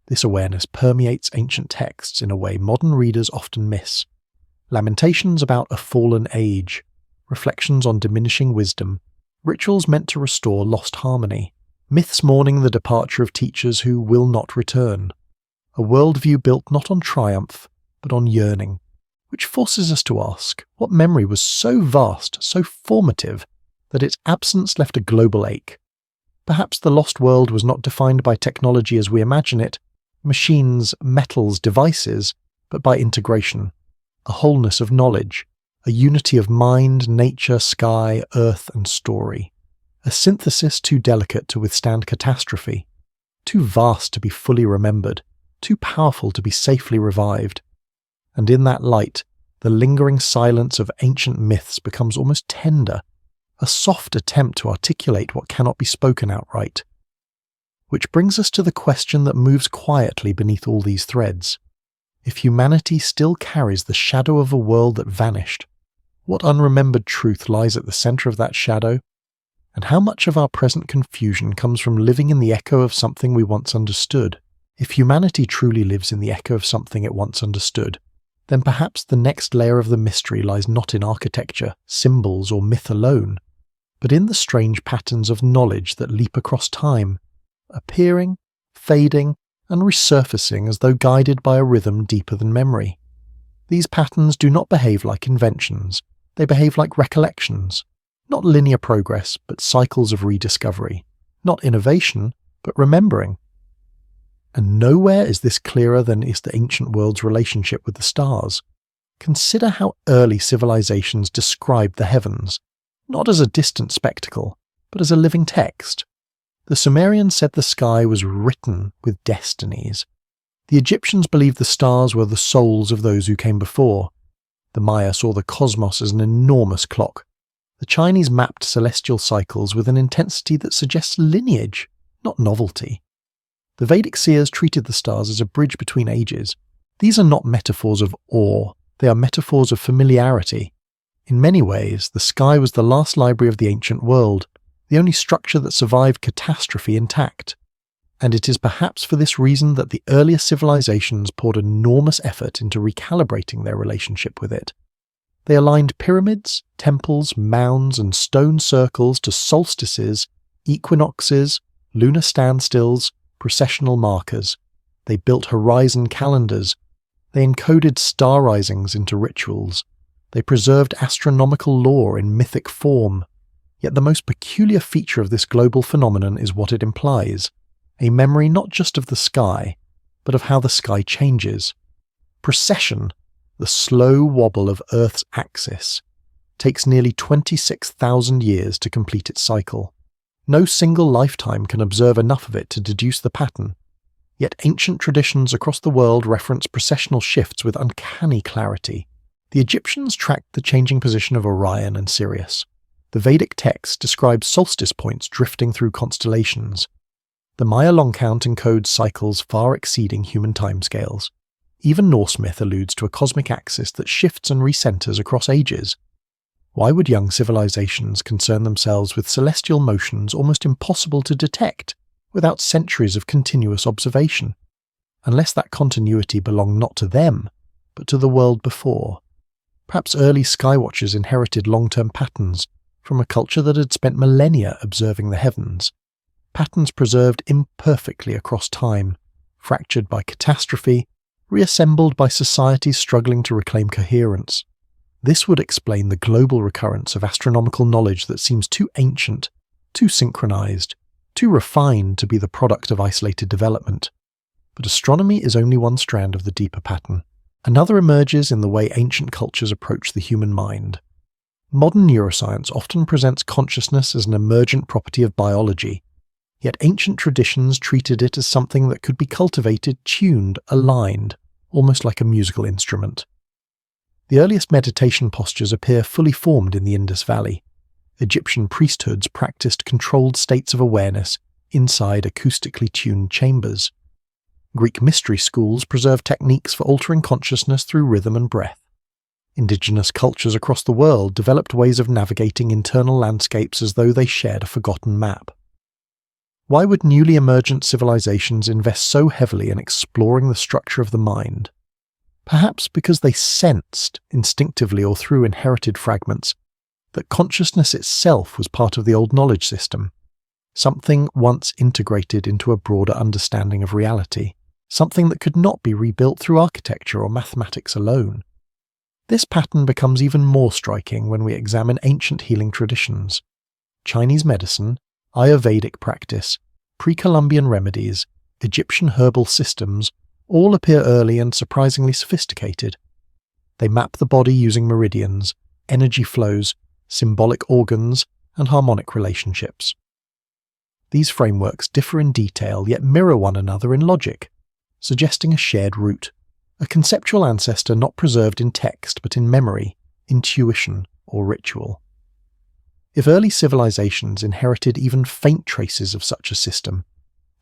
This awareness permeates ancient texts in a way modern readers often miss. Lamentations about a fallen age, reflections on diminishing wisdom, rituals meant to restore lost harmony, myths mourning the departure of teachers who will not return. A worldview built not on triumph, but on yearning, which forces us to ask what memory was so vast, so formative, that its absence left a global ache. Perhaps the lost world was not defined by technology as we imagine it, machines, metals, devices, but by integration, a wholeness of knowledge, a unity of mind, nature, sky, earth, and story. A synthesis too delicate to withstand catastrophe, too vast to be fully remembered, too powerful to be safely revived. And in that light, the lingering silence of ancient myths becomes almost tender, a soft attempt to articulate what cannot be spoken outright. Which brings us to the question that moves quietly beneath all these threads. If humanity still carries the shadow of a world that vanished, what unremembered truth lies at the center of that shadow? And how much of our present confusion comes from living in the echo of something we once understood? If humanity truly lives in the echo of something it once understood, then perhaps the next layer of the mystery lies not in architecture, symbols, or myth alone, but in the strange patterns of knowledge that leap across time, appearing, fading, and resurfacing as though guided by a rhythm deeper than memory. These patterns do not behave like inventions, they behave like recollections. Not linear progress, but cycles of rediscovery. Not innovation, but remembering. And nowhere is this clearer than is the ancient world's relationship with the stars. Consider how early civilizations described the heavens, not as a distant spectacle, but as a living text. The Sumerians said the sky was written with destinies. The Egyptians believed the stars were the souls of those who came before. The Maya saw the cosmos as an enormous clock. The Chinese mapped celestial cycles with an intensity that suggests lineage, not novelty. The Vedic seers treated the stars as a bridge between ages. These are not metaphors of awe, they are metaphors of familiarity. In many ways, the sky was the last library of the ancient world, the only structure that survived catastrophe intact. And it is perhaps for this reason that the earlier civilizations poured enormous effort into recalibrating their relationship with it. They aligned pyramids, temples, mounds, and stone circles to solstices, equinoxes, lunar standstills, processional markers. They built horizon calendars. They encoded star risings into rituals. They preserved astronomical lore in mythic form. Yet the most peculiar feature of this global phenomenon is what it implies: a memory not just of the sky, but of how the sky changes. Precession, the slow wobble of Earth's axis, takes nearly 26,000 years to complete its cycle. No single lifetime can observe enough of it to deduce the pattern. Yet ancient traditions across the world reference precessional shifts with uncanny clarity. The Egyptians tracked the changing position of Orion and Sirius. The Vedic text describes solstice points drifting through constellations. The Maya long count encodes cycles far exceeding human timescales. Even Norse myth alludes to a cosmic axis that shifts and recenters across ages. Why would young civilizations concern themselves with celestial motions almost impossible to detect without centuries of continuous observation? Unless that continuity belonged not to them, but to the world before. Perhaps early skywatchers inherited long-term patterns from a culture that had spent millennia observing the heavens. Patterns preserved imperfectly across time, fractured by catastrophe, reassembled by societies struggling to reclaim coherence. This would explain the global recurrence of astronomical knowledge that seems too ancient, too synchronized, too refined to be the product of isolated development. But astronomy is only one strand of the deeper pattern. Another emerges in the way ancient cultures approach the human mind. Modern neuroscience often presents consciousness as an emergent property of biology, yet ancient traditions treated it as something that could be cultivated, tuned, aligned, almost like a musical instrument. The earliest meditation postures appear fully formed in the Indus Valley. Egyptian priesthoods practiced controlled states of awareness inside acoustically tuned chambers. Greek mystery schools preserved techniques for altering consciousness through rhythm and breath. Indigenous cultures across the world developed ways of navigating internal landscapes as though they shared a forgotten map. Why would newly emergent civilizations invest so heavily in exploring the structure of the mind? Perhaps because they sensed, instinctively or through inherited fragments, that consciousness itself was part of the old knowledge system, something once integrated into a broader understanding of reality, something that could not be rebuilt through architecture or mathematics alone. This pattern becomes even more striking when we examine ancient healing traditions. Chinese medicine, Ayurvedic practice, pre-Columbian remedies, Egyptian herbal systems all appear early and surprisingly sophisticated. They map the body using meridians, energy flows, symbolic organs, and harmonic relationships. These frameworks differ in detail yet mirror one another in logic, suggesting a shared root, a conceptual ancestor not preserved in text but in memory, intuition, or ritual. If early civilizations inherited even faint traces of such a system,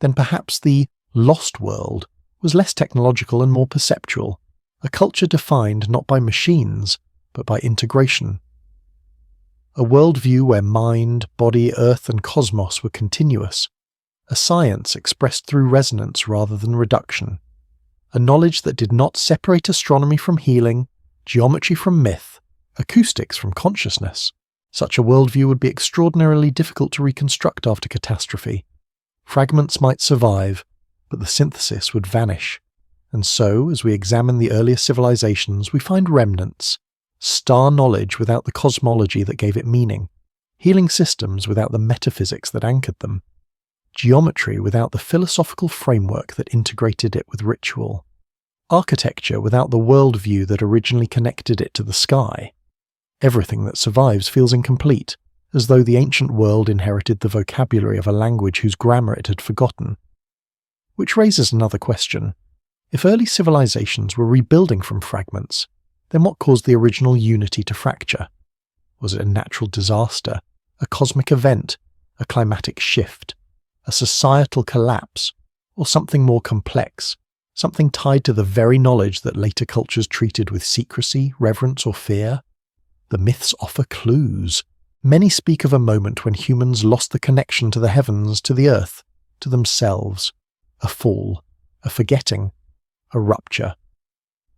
then perhaps the lost world was less technological and more perceptual, a culture defined not by machines, but by integration. A worldview where mind, body, earth, and cosmos were continuous, a science expressed through resonance rather than reduction, a knowledge that did not separate astronomy from healing, geometry from myth, acoustics from consciousness. Such a worldview would be extraordinarily difficult to reconstruct after catastrophe. Fragments might survive, but the synthesis would vanish. And so, as we examine the earliest civilizations, we find remnants, star knowledge without the cosmology that gave it meaning, healing systems without the metaphysics that anchored them, geometry without the philosophical framework that integrated it with ritual, architecture without the worldview that originally connected it to the sky. Everything that survives feels incomplete, as though the ancient world inherited the vocabulary of a language whose grammar it had forgotten. Which raises another question. If early civilizations were rebuilding from fragments, then what caused the original unity to fracture? Was it a natural disaster, a cosmic event, a climatic shift, a societal collapse, or something more complex, something tied to the very knowledge that later cultures treated with secrecy, reverence, or fear? The myths offer clues. Many speak of a moment when humans lost the connection to the heavens, to the earth, to themselves. A fall, a forgetting, a rupture.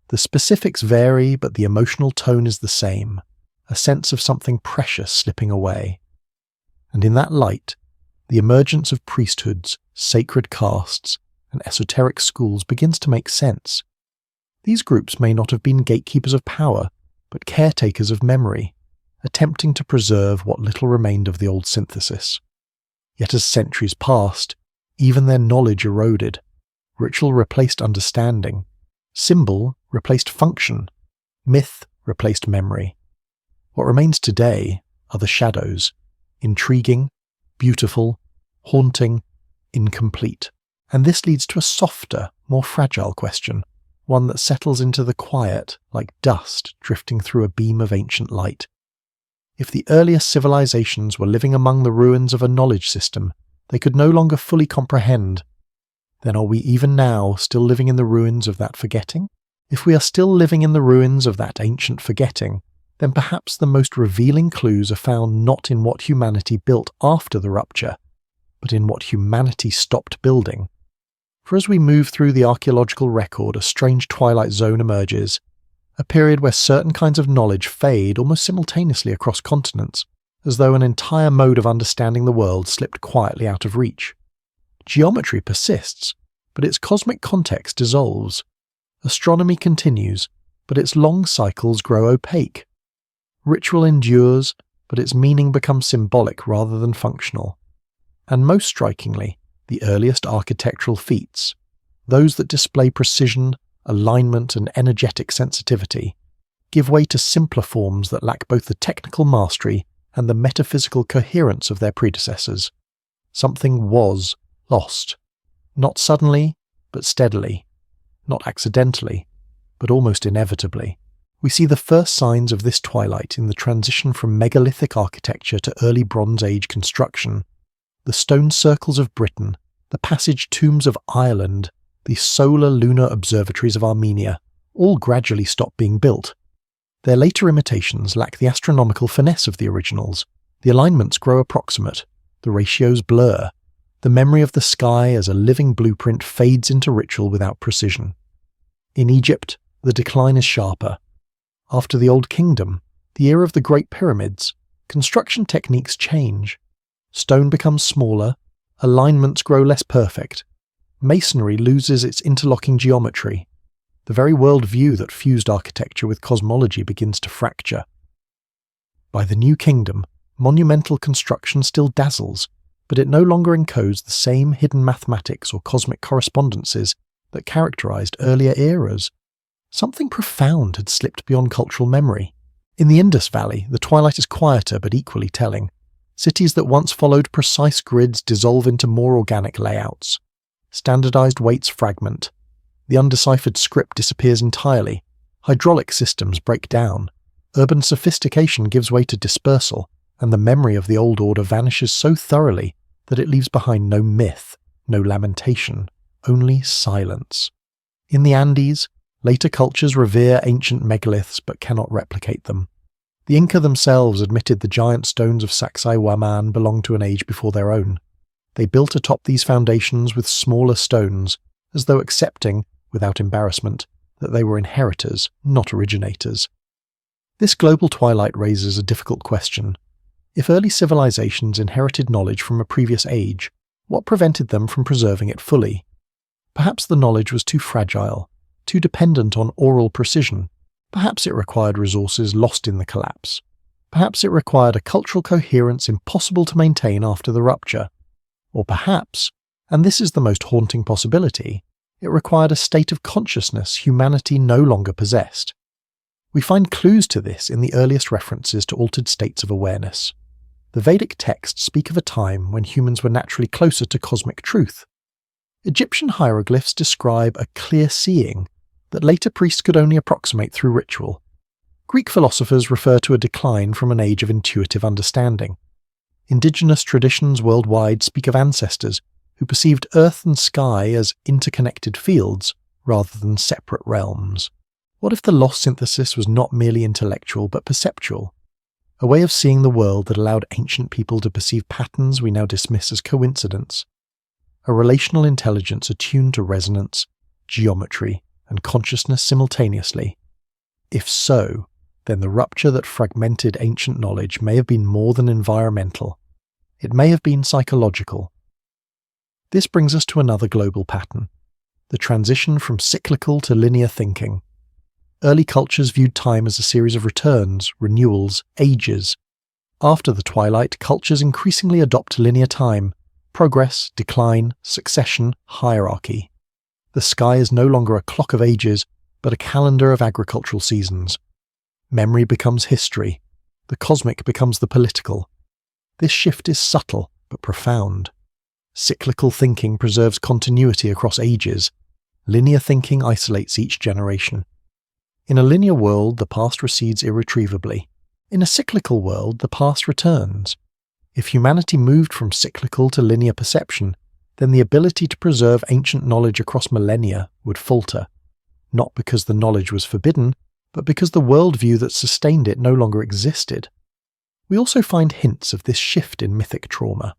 The specifics vary, but the emotional tone is the same, a sense of something precious slipping away. And in that light, the emergence of priesthoods, sacred castes, and esoteric schools begins to make sense. These groups may not have been gatekeepers of power, but caretakers of memory, attempting to preserve what little remained of the old synthesis. Yet as centuries passed, even their knowledge eroded. Ritual replaced understanding. Symbol replaced function. Myth replaced memory. What remains today are the shadows, intriguing, beautiful, haunting, incomplete. And this leads to a softer, more fragile question, one that settles into the quiet like dust drifting through a beam of ancient light. If the earliest civilizations were living among the ruins of a knowledge system they could no longer fully comprehend, then are we even now still living in the ruins of that forgetting? If we are still living in the ruins of that ancient forgetting, then perhaps the most revealing clues are found not in what humanity built after the rupture, but in what humanity stopped building. For as we move through the archaeological record, a strange twilight zone emerges, a period where certain kinds of knowledge fade almost simultaneously across continents, as though an entire mode of understanding the world slipped quietly out of reach. Geometry persists, but its cosmic context dissolves. Astronomy continues, but its long cycles grow opaque. Ritual endures, but its meaning becomes symbolic rather than functional. And most strikingly, the earliest architectural feats, those that display precision, alignment, and energetic sensitivity, give way to simpler forms that lack both the technical mastery and the metaphysical coherence of their predecessors. Something was lost, not suddenly, but steadily, not accidentally, but almost inevitably. We see the first signs of this twilight in the transition from megalithic architecture to early Bronze Age construction. The stone circles of Britain, the passage tombs of Ireland, the solar-lunar observatories of Armenia, all gradually stop being built. Their later imitations lack the astronomical finesse of the originals. The alignments grow approximate, the ratios blur. The memory of the sky as a living blueprint fades into ritual without precision. In Egypt, the decline is sharper. After the Old Kingdom, the era of the Great Pyramids, construction techniques change. Stone becomes smaller, alignments grow less perfect. Masonry loses its interlocking geometry. The very world-view that fused architecture with cosmology begins to fracture. By the New Kingdom, monumental construction still dazzles, but it no longer encodes the same hidden mathematics or cosmic correspondences that characterized earlier eras. Something profound had slipped beyond cultural memory. In the Indus Valley, the twilight is quieter but equally telling. Cities that once followed precise grids dissolve into more organic layouts. Standardized weights fragment. The undeciphered script disappears entirely. Hydraulic systems break down. Urban sophistication gives way to dispersal, and the memory of the old order vanishes so thoroughly that it leaves behind no myth, no lamentation, only silence. In the Andes, later cultures revere ancient megaliths but cannot replicate them. The Inca themselves admitted the giant stones of Sacsayhuaman belonged to an age before their own. They built atop these foundations with smaller stones, as though accepting, without embarrassment, that they were inheritors, not originators. This global twilight raises a difficult question. If early civilizations inherited knowledge from a previous age, what prevented them from preserving it fully? Perhaps the knowledge was too fragile, too dependent on oral precision. Perhaps it required resources lost in the collapse. Perhaps it required a cultural coherence impossible to maintain after the rupture. Or perhaps, and this is the most haunting possibility, it required a state of consciousness humanity no longer possessed. We find clues to this in the earliest references to altered states of awareness. The Vedic texts speak of a time when humans were naturally closer to cosmic truth. Egyptian hieroglyphs describe a clear seeing that later priests could only approximate through ritual. Greek philosophers refer to a decline from an age of intuitive understanding. Indigenous traditions worldwide speak of ancestors who perceived earth and sky as interconnected fields rather than separate realms. What if the lost synthesis was not merely intellectual but perceptual? A way of seeing the world that allowed ancient people to perceive patterns we now dismiss as coincidence. A relational intelligence attuned to resonance, geometry, and consciousness simultaneously. If so, then the rupture that fragmented ancient knowledge may have been more than environmental. It may have been psychological. This brings us to another global pattern, the transition from cyclical to linear thinking. Early cultures viewed time as a series of returns, renewals, ages. After the twilight, cultures increasingly adopt linear time, progress, decline, succession, hierarchy. The sky is no longer a clock of ages, but a calendar of agricultural seasons. Memory becomes history. The cosmic becomes the political. This shift is subtle but profound. Cyclical thinking preserves continuity across ages. Linear thinking isolates each generation. In a linear world, the past recedes irretrievably. In a cyclical world, the past returns. If humanity moved from cyclical to linear perception, then the ability to preserve ancient knowledge across millennia would falter, not because the knowledge was forbidden, but because the worldview that sustained it no longer existed. We also find hints of this shift in mythic trauma.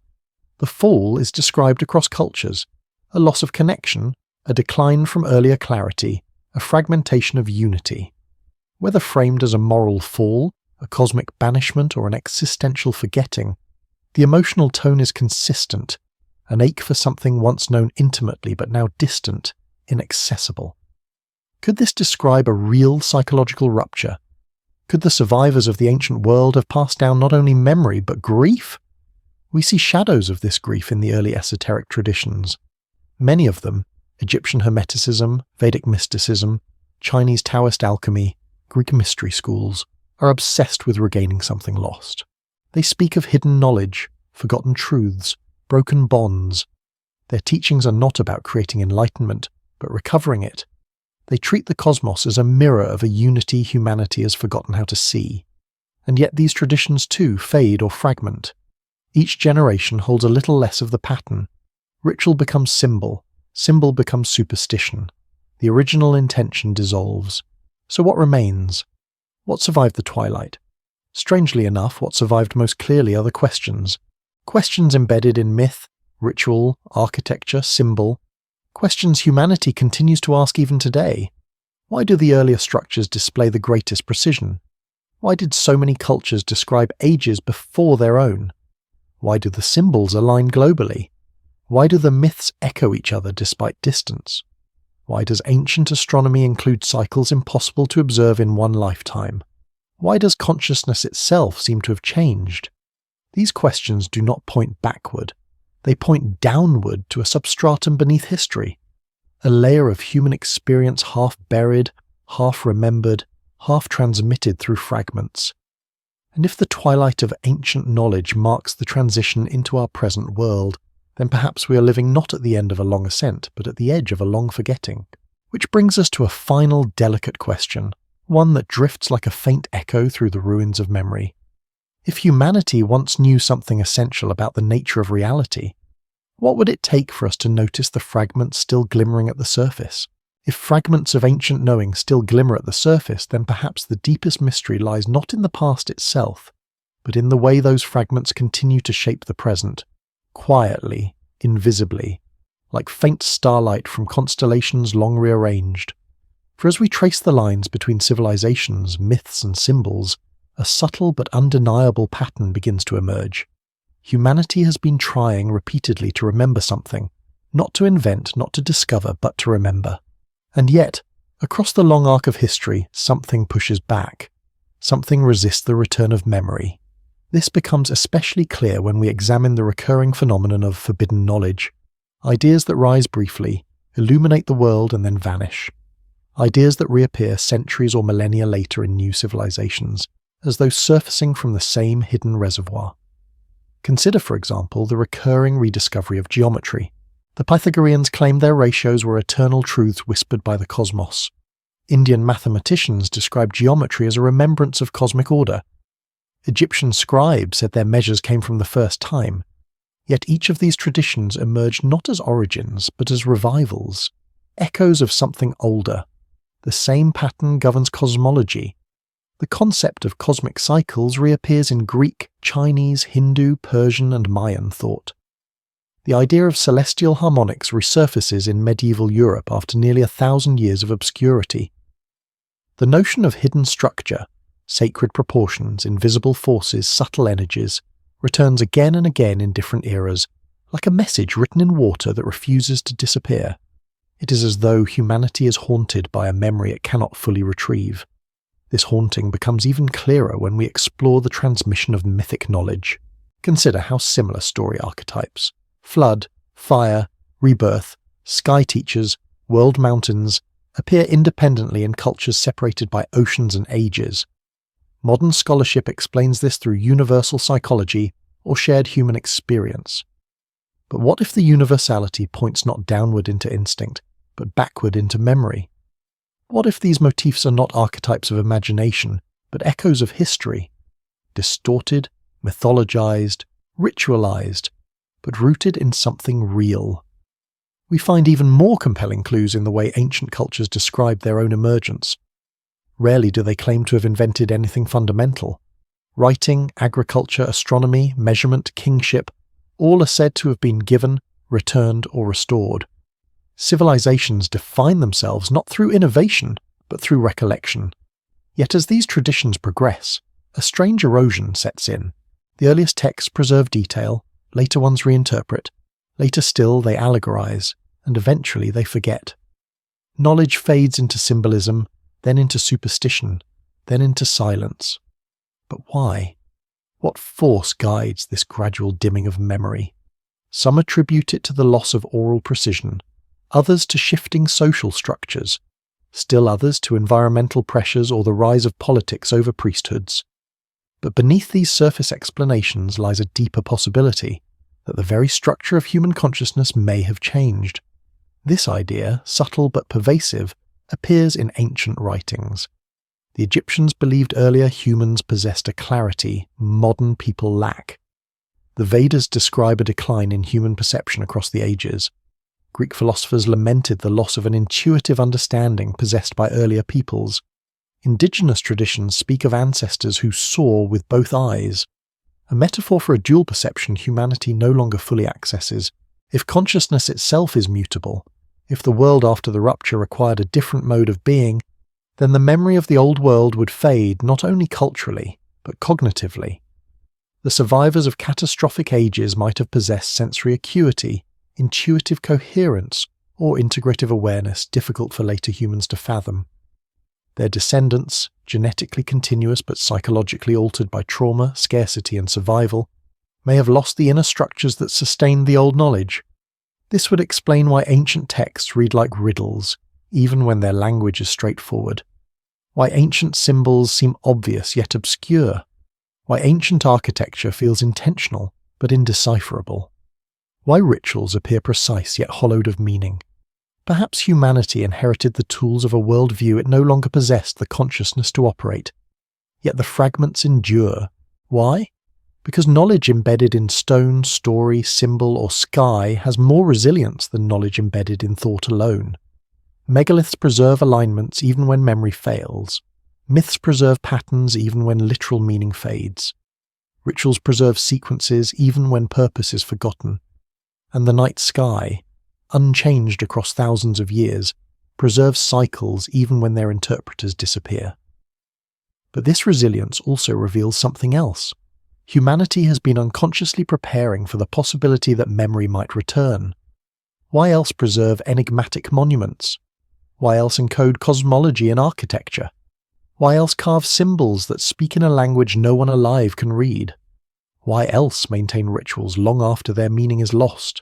The fall is described across cultures, a loss of connection, a decline from earlier clarity, a fragmentation of unity. Whether framed as a moral fall, a cosmic banishment, or an existential forgetting, the emotional tone is consistent, an ache for something once known intimately but now distant, inaccessible. Could this describe a real psychological rupture? Could the survivors of the ancient world have passed down not only memory but grief? We see shadows of this grief in the early esoteric traditions. Many of them, Egyptian Hermeticism, Vedic mysticism, Chinese Taoist alchemy, Greek mystery schools, are obsessed with regaining something lost. They speak of hidden knowledge, forgotten truths, broken bonds. Their teachings are not about creating enlightenment, but recovering it. They treat the cosmos as a mirror of a unity humanity has forgotten how to see. And yet these traditions too fade or fragment. Each generation holds a little less of the pattern. Ritual becomes symbol, symbol becomes superstition. The original intention dissolves. So what remains? What survived the twilight? Strangely enough, what survived most clearly are the questions. Questions embedded in myth, ritual, architecture, symbol. Questions humanity continues to ask even today. Why do the earlier structures display the greatest precision? Why did so many cultures describe ages before their own? Why do the symbols align globally? Why do the myths echo each other despite distance? Why does ancient astronomy include cycles impossible to observe in one lifetime? Why does consciousness itself seem to have changed? These questions do not point backward. They point downward to a substratum beneath history, a layer of human experience half buried, half remembered, half transmitted through fragments. And if the twilight of ancient knowledge marks the transition into our present world, then perhaps we are living not at the end of a long ascent, but at the edge of a long forgetting. Which brings us to a final delicate question, one that drifts like a faint echo through the ruins of memory. If humanity once knew something essential about the nature of reality, what would it take for us to notice the fragments still glimmering at the surface? If fragments of ancient knowing still glimmer at the surface, then perhaps the deepest mystery lies not in the past itself, but in the way those fragments continue to shape the present, quietly, invisibly, like faint starlight from constellations long rearranged. For as we trace the lines between civilizations, myths, and symbols, a subtle but undeniable pattern begins to emerge. Humanity has been trying repeatedly to remember something, not to invent, not to discover, but to remember. And yet, across the long arc of history, something pushes back. Something resists the return of memory. This becomes especially clear when we examine the recurring phenomenon of forbidden knowledge. Ideas that rise briefly, illuminate the world and then vanish. Ideas that reappear centuries or millennia later in new civilizations, as though surfacing from the same hidden reservoir. Consider, for example, the recurring rediscovery of geometry. The Pythagoreans claimed their ratios were eternal truths whispered by the cosmos. Indian mathematicians described geometry as a remembrance of cosmic order. Egyptian scribes said their measures came from the first time. Yet each of these traditions emerged not as origins, but as revivals, echoes of something older. The same pattern governs cosmology. The concept of cosmic cycles reappears in Greek, Chinese, Hindu, Persian, and Mayan thought. The idea of celestial harmonics resurfaces in medieval Europe after nearly 1,000 years of obscurity. The notion of hidden structure, sacred proportions, invisible forces, subtle energies, returns again and again in different eras, like a message written in water that refuses to disappear. It is as though humanity is haunted by a memory it cannot fully retrieve. This haunting becomes even clearer when we explore the transmission of mythic knowledge. Consider how similar story archetypes, flood, fire, rebirth, sky teachers, world mountains, appear independently in cultures separated by oceans and ages. Modern scholarship explains this through universal psychology or shared human experience. But what if the universality points not downward into instinct, but backward into memory? What if these motifs are not archetypes of imagination, but echoes of history? Distorted, mythologized, ritualized, but rooted in something real. We find even more compelling clues in the way ancient cultures describe their own emergence. Rarely do they claim to have invented anything fundamental. Writing, agriculture, astronomy, measurement, kingship, all are said to have been given, returned, or restored. Civilizations define themselves not through innovation, but through recollection. Yet as these traditions progress, a strange erosion sets in. The earliest texts preserve detail, later ones reinterpret, later still they allegorize, and eventually they forget. Knowledge fades into symbolism, then into superstition, then into silence. But why? What force guides this gradual dimming of memory? Some attribute it to the loss of oral precision, others to shifting social structures, still others to environmental pressures or the rise of politics over priesthoods. But beneath these surface explanations lies a deeper possibility, that the very structure of human consciousness may have changed. This idea, subtle but pervasive, appears in ancient writings. The Egyptians believed earlier humans possessed a clarity modern people lack. The Vedas describe a decline in human perception across the ages. Greek philosophers lamented the loss of an intuitive understanding possessed by earlier peoples. Indigenous traditions speak of ancestors who saw with both eyes, a metaphor for a dual perception humanity no longer fully accesses. If consciousness itself is mutable, if the world after the rupture required a different mode of being, then the memory of the old world would fade not only culturally, but cognitively. The survivors of catastrophic ages might have possessed sensory acuity, intuitive coherence, or integrative awareness difficult for later humans to fathom. Their descendants, genetically continuous but psychologically altered by trauma, scarcity, and survival, may have lost the inner structures that sustained the old knowledge. This would explain why ancient texts read like riddles, even when their language is straightforward. Why ancient symbols seem obvious yet obscure. Why ancient architecture feels intentional but indecipherable. Why rituals appear precise yet hollowed of meaning. Perhaps humanity inherited the tools of a worldview it no longer possessed the consciousness to operate. Yet the fragments endure. Why? Because knowledge embedded in stone, story, symbol, or sky has more resilience than knowledge embedded in thought alone. Megaliths preserve alignments even when memory fails. Myths preserve patterns even when literal meaning fades. Rituals preserve sequences even when purpose is forgotten. And the night sky, unchanged across thousands of years, preserves cycles even when their interpreters disappear. But this resilience also reveals something else. Humanity has been unconsciously preparing for the possibility that memory might return. Why else preserve enigmatic monuments? Why else encode cosmology in architecture? Why else carve symbols that speak in a language no one alive can read? Why else maintain rituals long after their meaning is lost?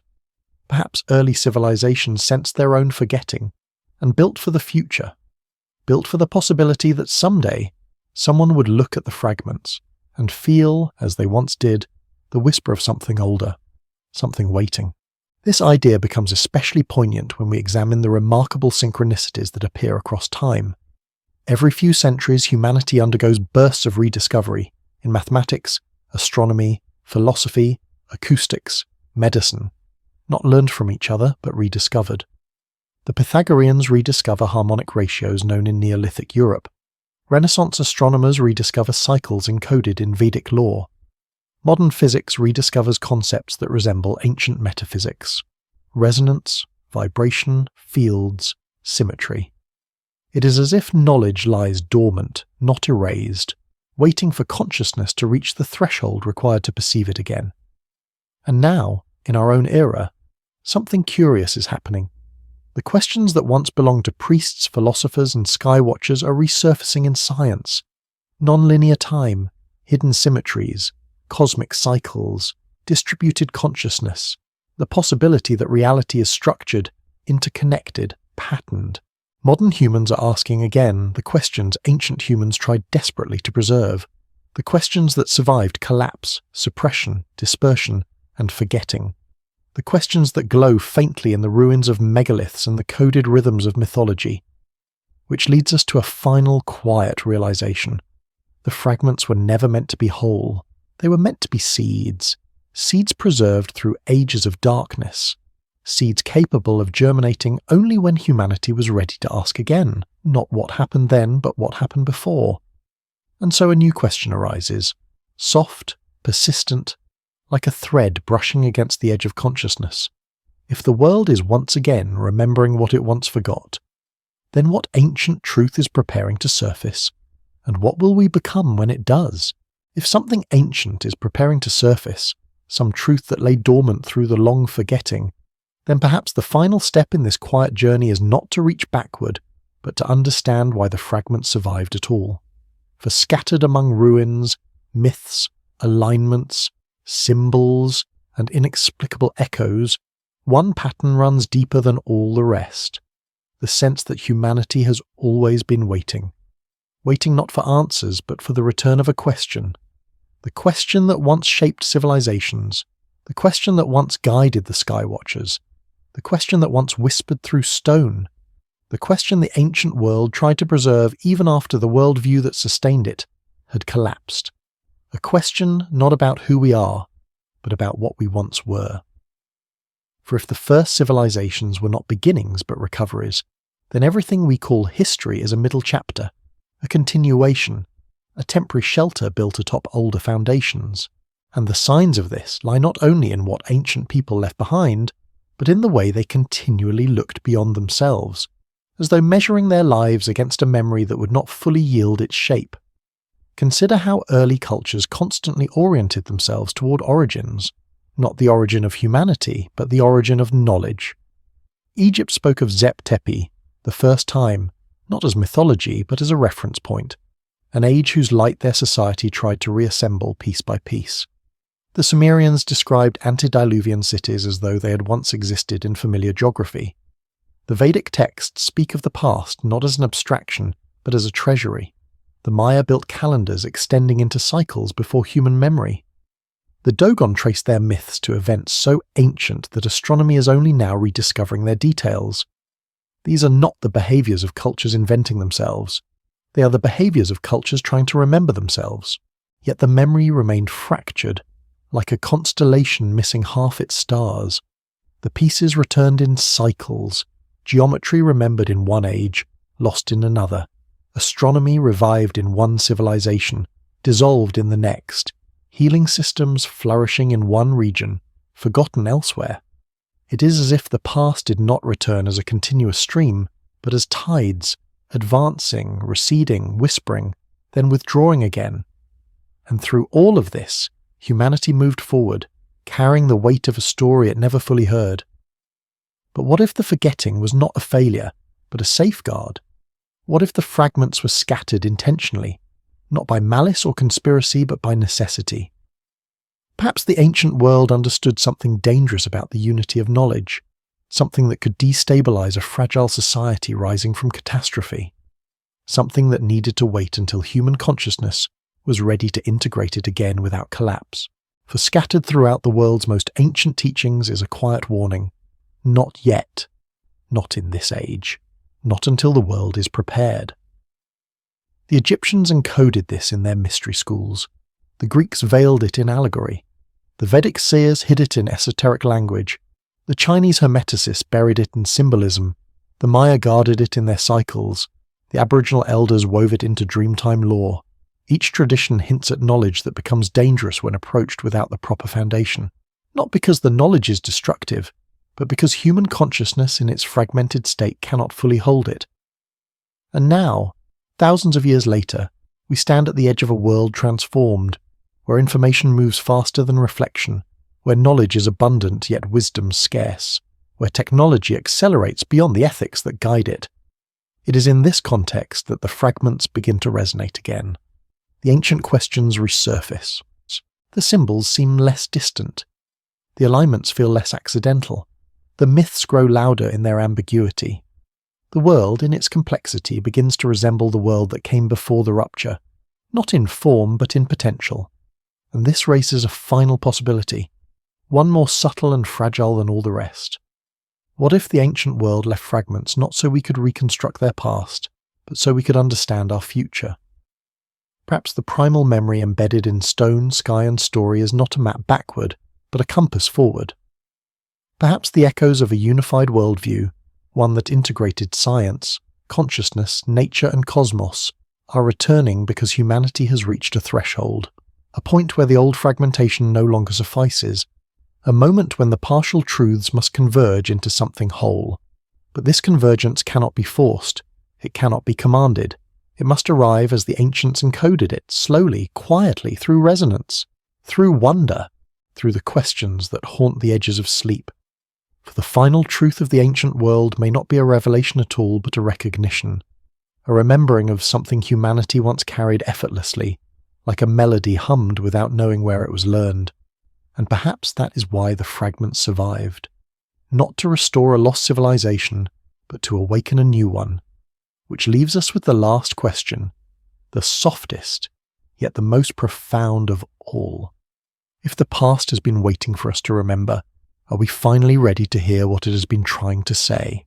Perhaps early civilizations sensed their own forgetting, and built for the future, built for the possibility that someday someone would look at the fragments and feel, as they once did, the whisper of something older, something waiting. This idea becomes especially poignant when we examine the remarkable synchronicities that appear across time. Every few centuries, humanity undergoes bursts of rediscovery in mathematics, astronomy, philosophy, acoustics, medicine, not learned from each other, but rediscovered. The Pythagoreans rediscover harmonic ratios known in Neolithic Europe. Renaissance astronomers rediscover cycles encoded in Vedic lore. Modern physics rediscovers concepts that resemble ancient metaphysics: resonance, vibration, fields, symmetry. It is as if knowledge lies dormant, not erased, waiting for consciousness to reach the threshold required to perceive it again. And now, in our own era, something curious is happening. The questions that once belonged to priests, philosophers, and skywatchers are resurfacing in science. Nonlinear time, hidden symmetries, cosmic cycles, distributed consciousness, the possibility that reality is structured, interconnected, patterned. Modern humans are asking again the questions ancient humans tried desperately to preserve, the questions that survived collapse, suppression, dispersion, and forgetting. the questions that glow faintly in the ruins of megaliths and the coded rhythms of mythology. Which leads us to a final quiet realization. The fragments were never meant to be whole. They were meant to be seeds. Seeds preserved through ages of darkness. Seeds capable of germinating only when humanity was ready to ask again, not what happened then, but what happened before. And so a new question arises, soft, persistent, like a thread brushing against the edge of consciousness. If the world is once again remembering what it once forgot, then what ancient truth is preparing to surface? And what will we become when it does? If something ancient is preparing to surface, some truth that lay dormant through the long forgetting, then perhaps the final step in this quiet journey is not to reach backward, but to understand why the fragments survived at all. For scattered among ruins, myths, alignments, symbols, and inexplicable echoes, one pattern runs deeper than all the rest. The sense that humanity has always been waiting. Waiting not for answers, but for the return of a question. The question that once shaped civilizations. The question that once guided the Skywatchers. The question that once whispered through stone. The question the ancient world tried to preserve even after the worldview that sustained it had collapsed. A question not about who we are, but about what we once were. For if the first civilizations were not beginnings but recoveries, then everything we call history is a middle chapter, a continuation, a temporary shelter built atop older foundations. And the signs of this lie not only in what ancient people left behind, but in the way they continually looked beyond themselves, as though measuring their lives against a memory that would not fully yield its shape. Consider how early cultures constantly oriented themselves toward origins, not the origin of humanity, but the origin of knowledge. Egypt spoke of Zep Tepi, the first time, not as mythology, but as a reference point, an age whose light their society tried to reassemble piece by piece. The Sumerians described antediluvian cities as though they had once existed in familiar geography. The Vedic texts speak of the past not as an abstraction, but as a treasury. The Maya built calendars extending into cycles before human memory. The Dogon traced their myths to events so ancient that astronomy is only now rediscovering their details. These are not the behaviours of cultures inventing themselves. They are the behaviours of cultures trying to remember themselves. Yet the memory remained fractured, like a constellation missing half its stars. The pieces returned in cycles, geometry remembered in one age, lost in another, astronomy revived in one civilization, dissolved in the next, healing systems flourishing in one region, forgotten elsewhere. It is as if the past did not return as a continuous stream, but as tides, advancing, receding, whispering, then withdrawing again. And through all of this, humanity moved forward, carrying the weight of a story it never fully heard. But what if the forgetting was not a failure, but a safeguard? What if the fragments were scattered intentionally, not by malice or conspiracy, but by necessity? Perhaps the ancient world understood something dangerous about the unity of knowledge, something that could destabilize a fragile society rising from catastrophe, something that needed to wait until human consciousness was ready to integrate it again without collapse. For scattered throughout the world's most ancient teachings is a quiet warning. Not yet. Not in this age. Not until the world is prepared. The Egyptians encoded this in their mystery schools. The Greeks veiled it in allegory. The Vedic seers hid it in esoteric language. The Chinese hermeticists buried it in symbolism. The Maya guarded it in their cycles. The Aboriginal elders wove it into dreamtime lore. Each tradition hints at knowledge that becomes dangerous when approached without the proper foundation. Not because the knowledge is destructive, but because human consciousness in its fragmented state cannot fully hold it. And now, thousands of years later, we stand at the edge of a world transformed, where information moves faster than reflection, where knowledge is abundant yet wisdom scarce, where technology accelerates beyond the ethics that guide it. It is in this context that the fragments begin to resonate again. The ancient questions resurface. The symbols seem less distant. The alignments feel less accidental. The myths grow louder in their ambiguity. The world, in its complexity, begins to resemble the world that came before the rupture, not in form but in potential. And this raises a final possibility. one more subtle and fragile than all the rest. What if the ancient world left fragments not so we could reconstruct their past, but so we could understand our future? Perhaps the primal memory embedded in stone, sky and story is not a map backward, but a compass forward. Perhaps the echoes of a unified worldview, one that integrated science, consciousness, nature and cosmos, are returning because humanity has reached a threshold, a point where the old fragmentation no longer suffices, a moment when the partial truths must converge into something whole. But this convergence cannot be forced, it cannot be commanded. It must arrive as the ancients encoded it, slowly, quietly, through resonance, through wonder, through the questions that haunt the edges of sleep. For the final truth of the ancient world may not be a revelation at all, but a recognition, a remembering of something humanity once carried effortlessly, like a melody hummed without knowing where it was learned. And perhaps that is why the fragments survived. Not to restore a lost civilization, but to awaken a new one. Which leaves us with the last question, the softest, yet the most profound of all. If the past has been waiting for us to remember, are we finally ready to hear what it has been trying to say?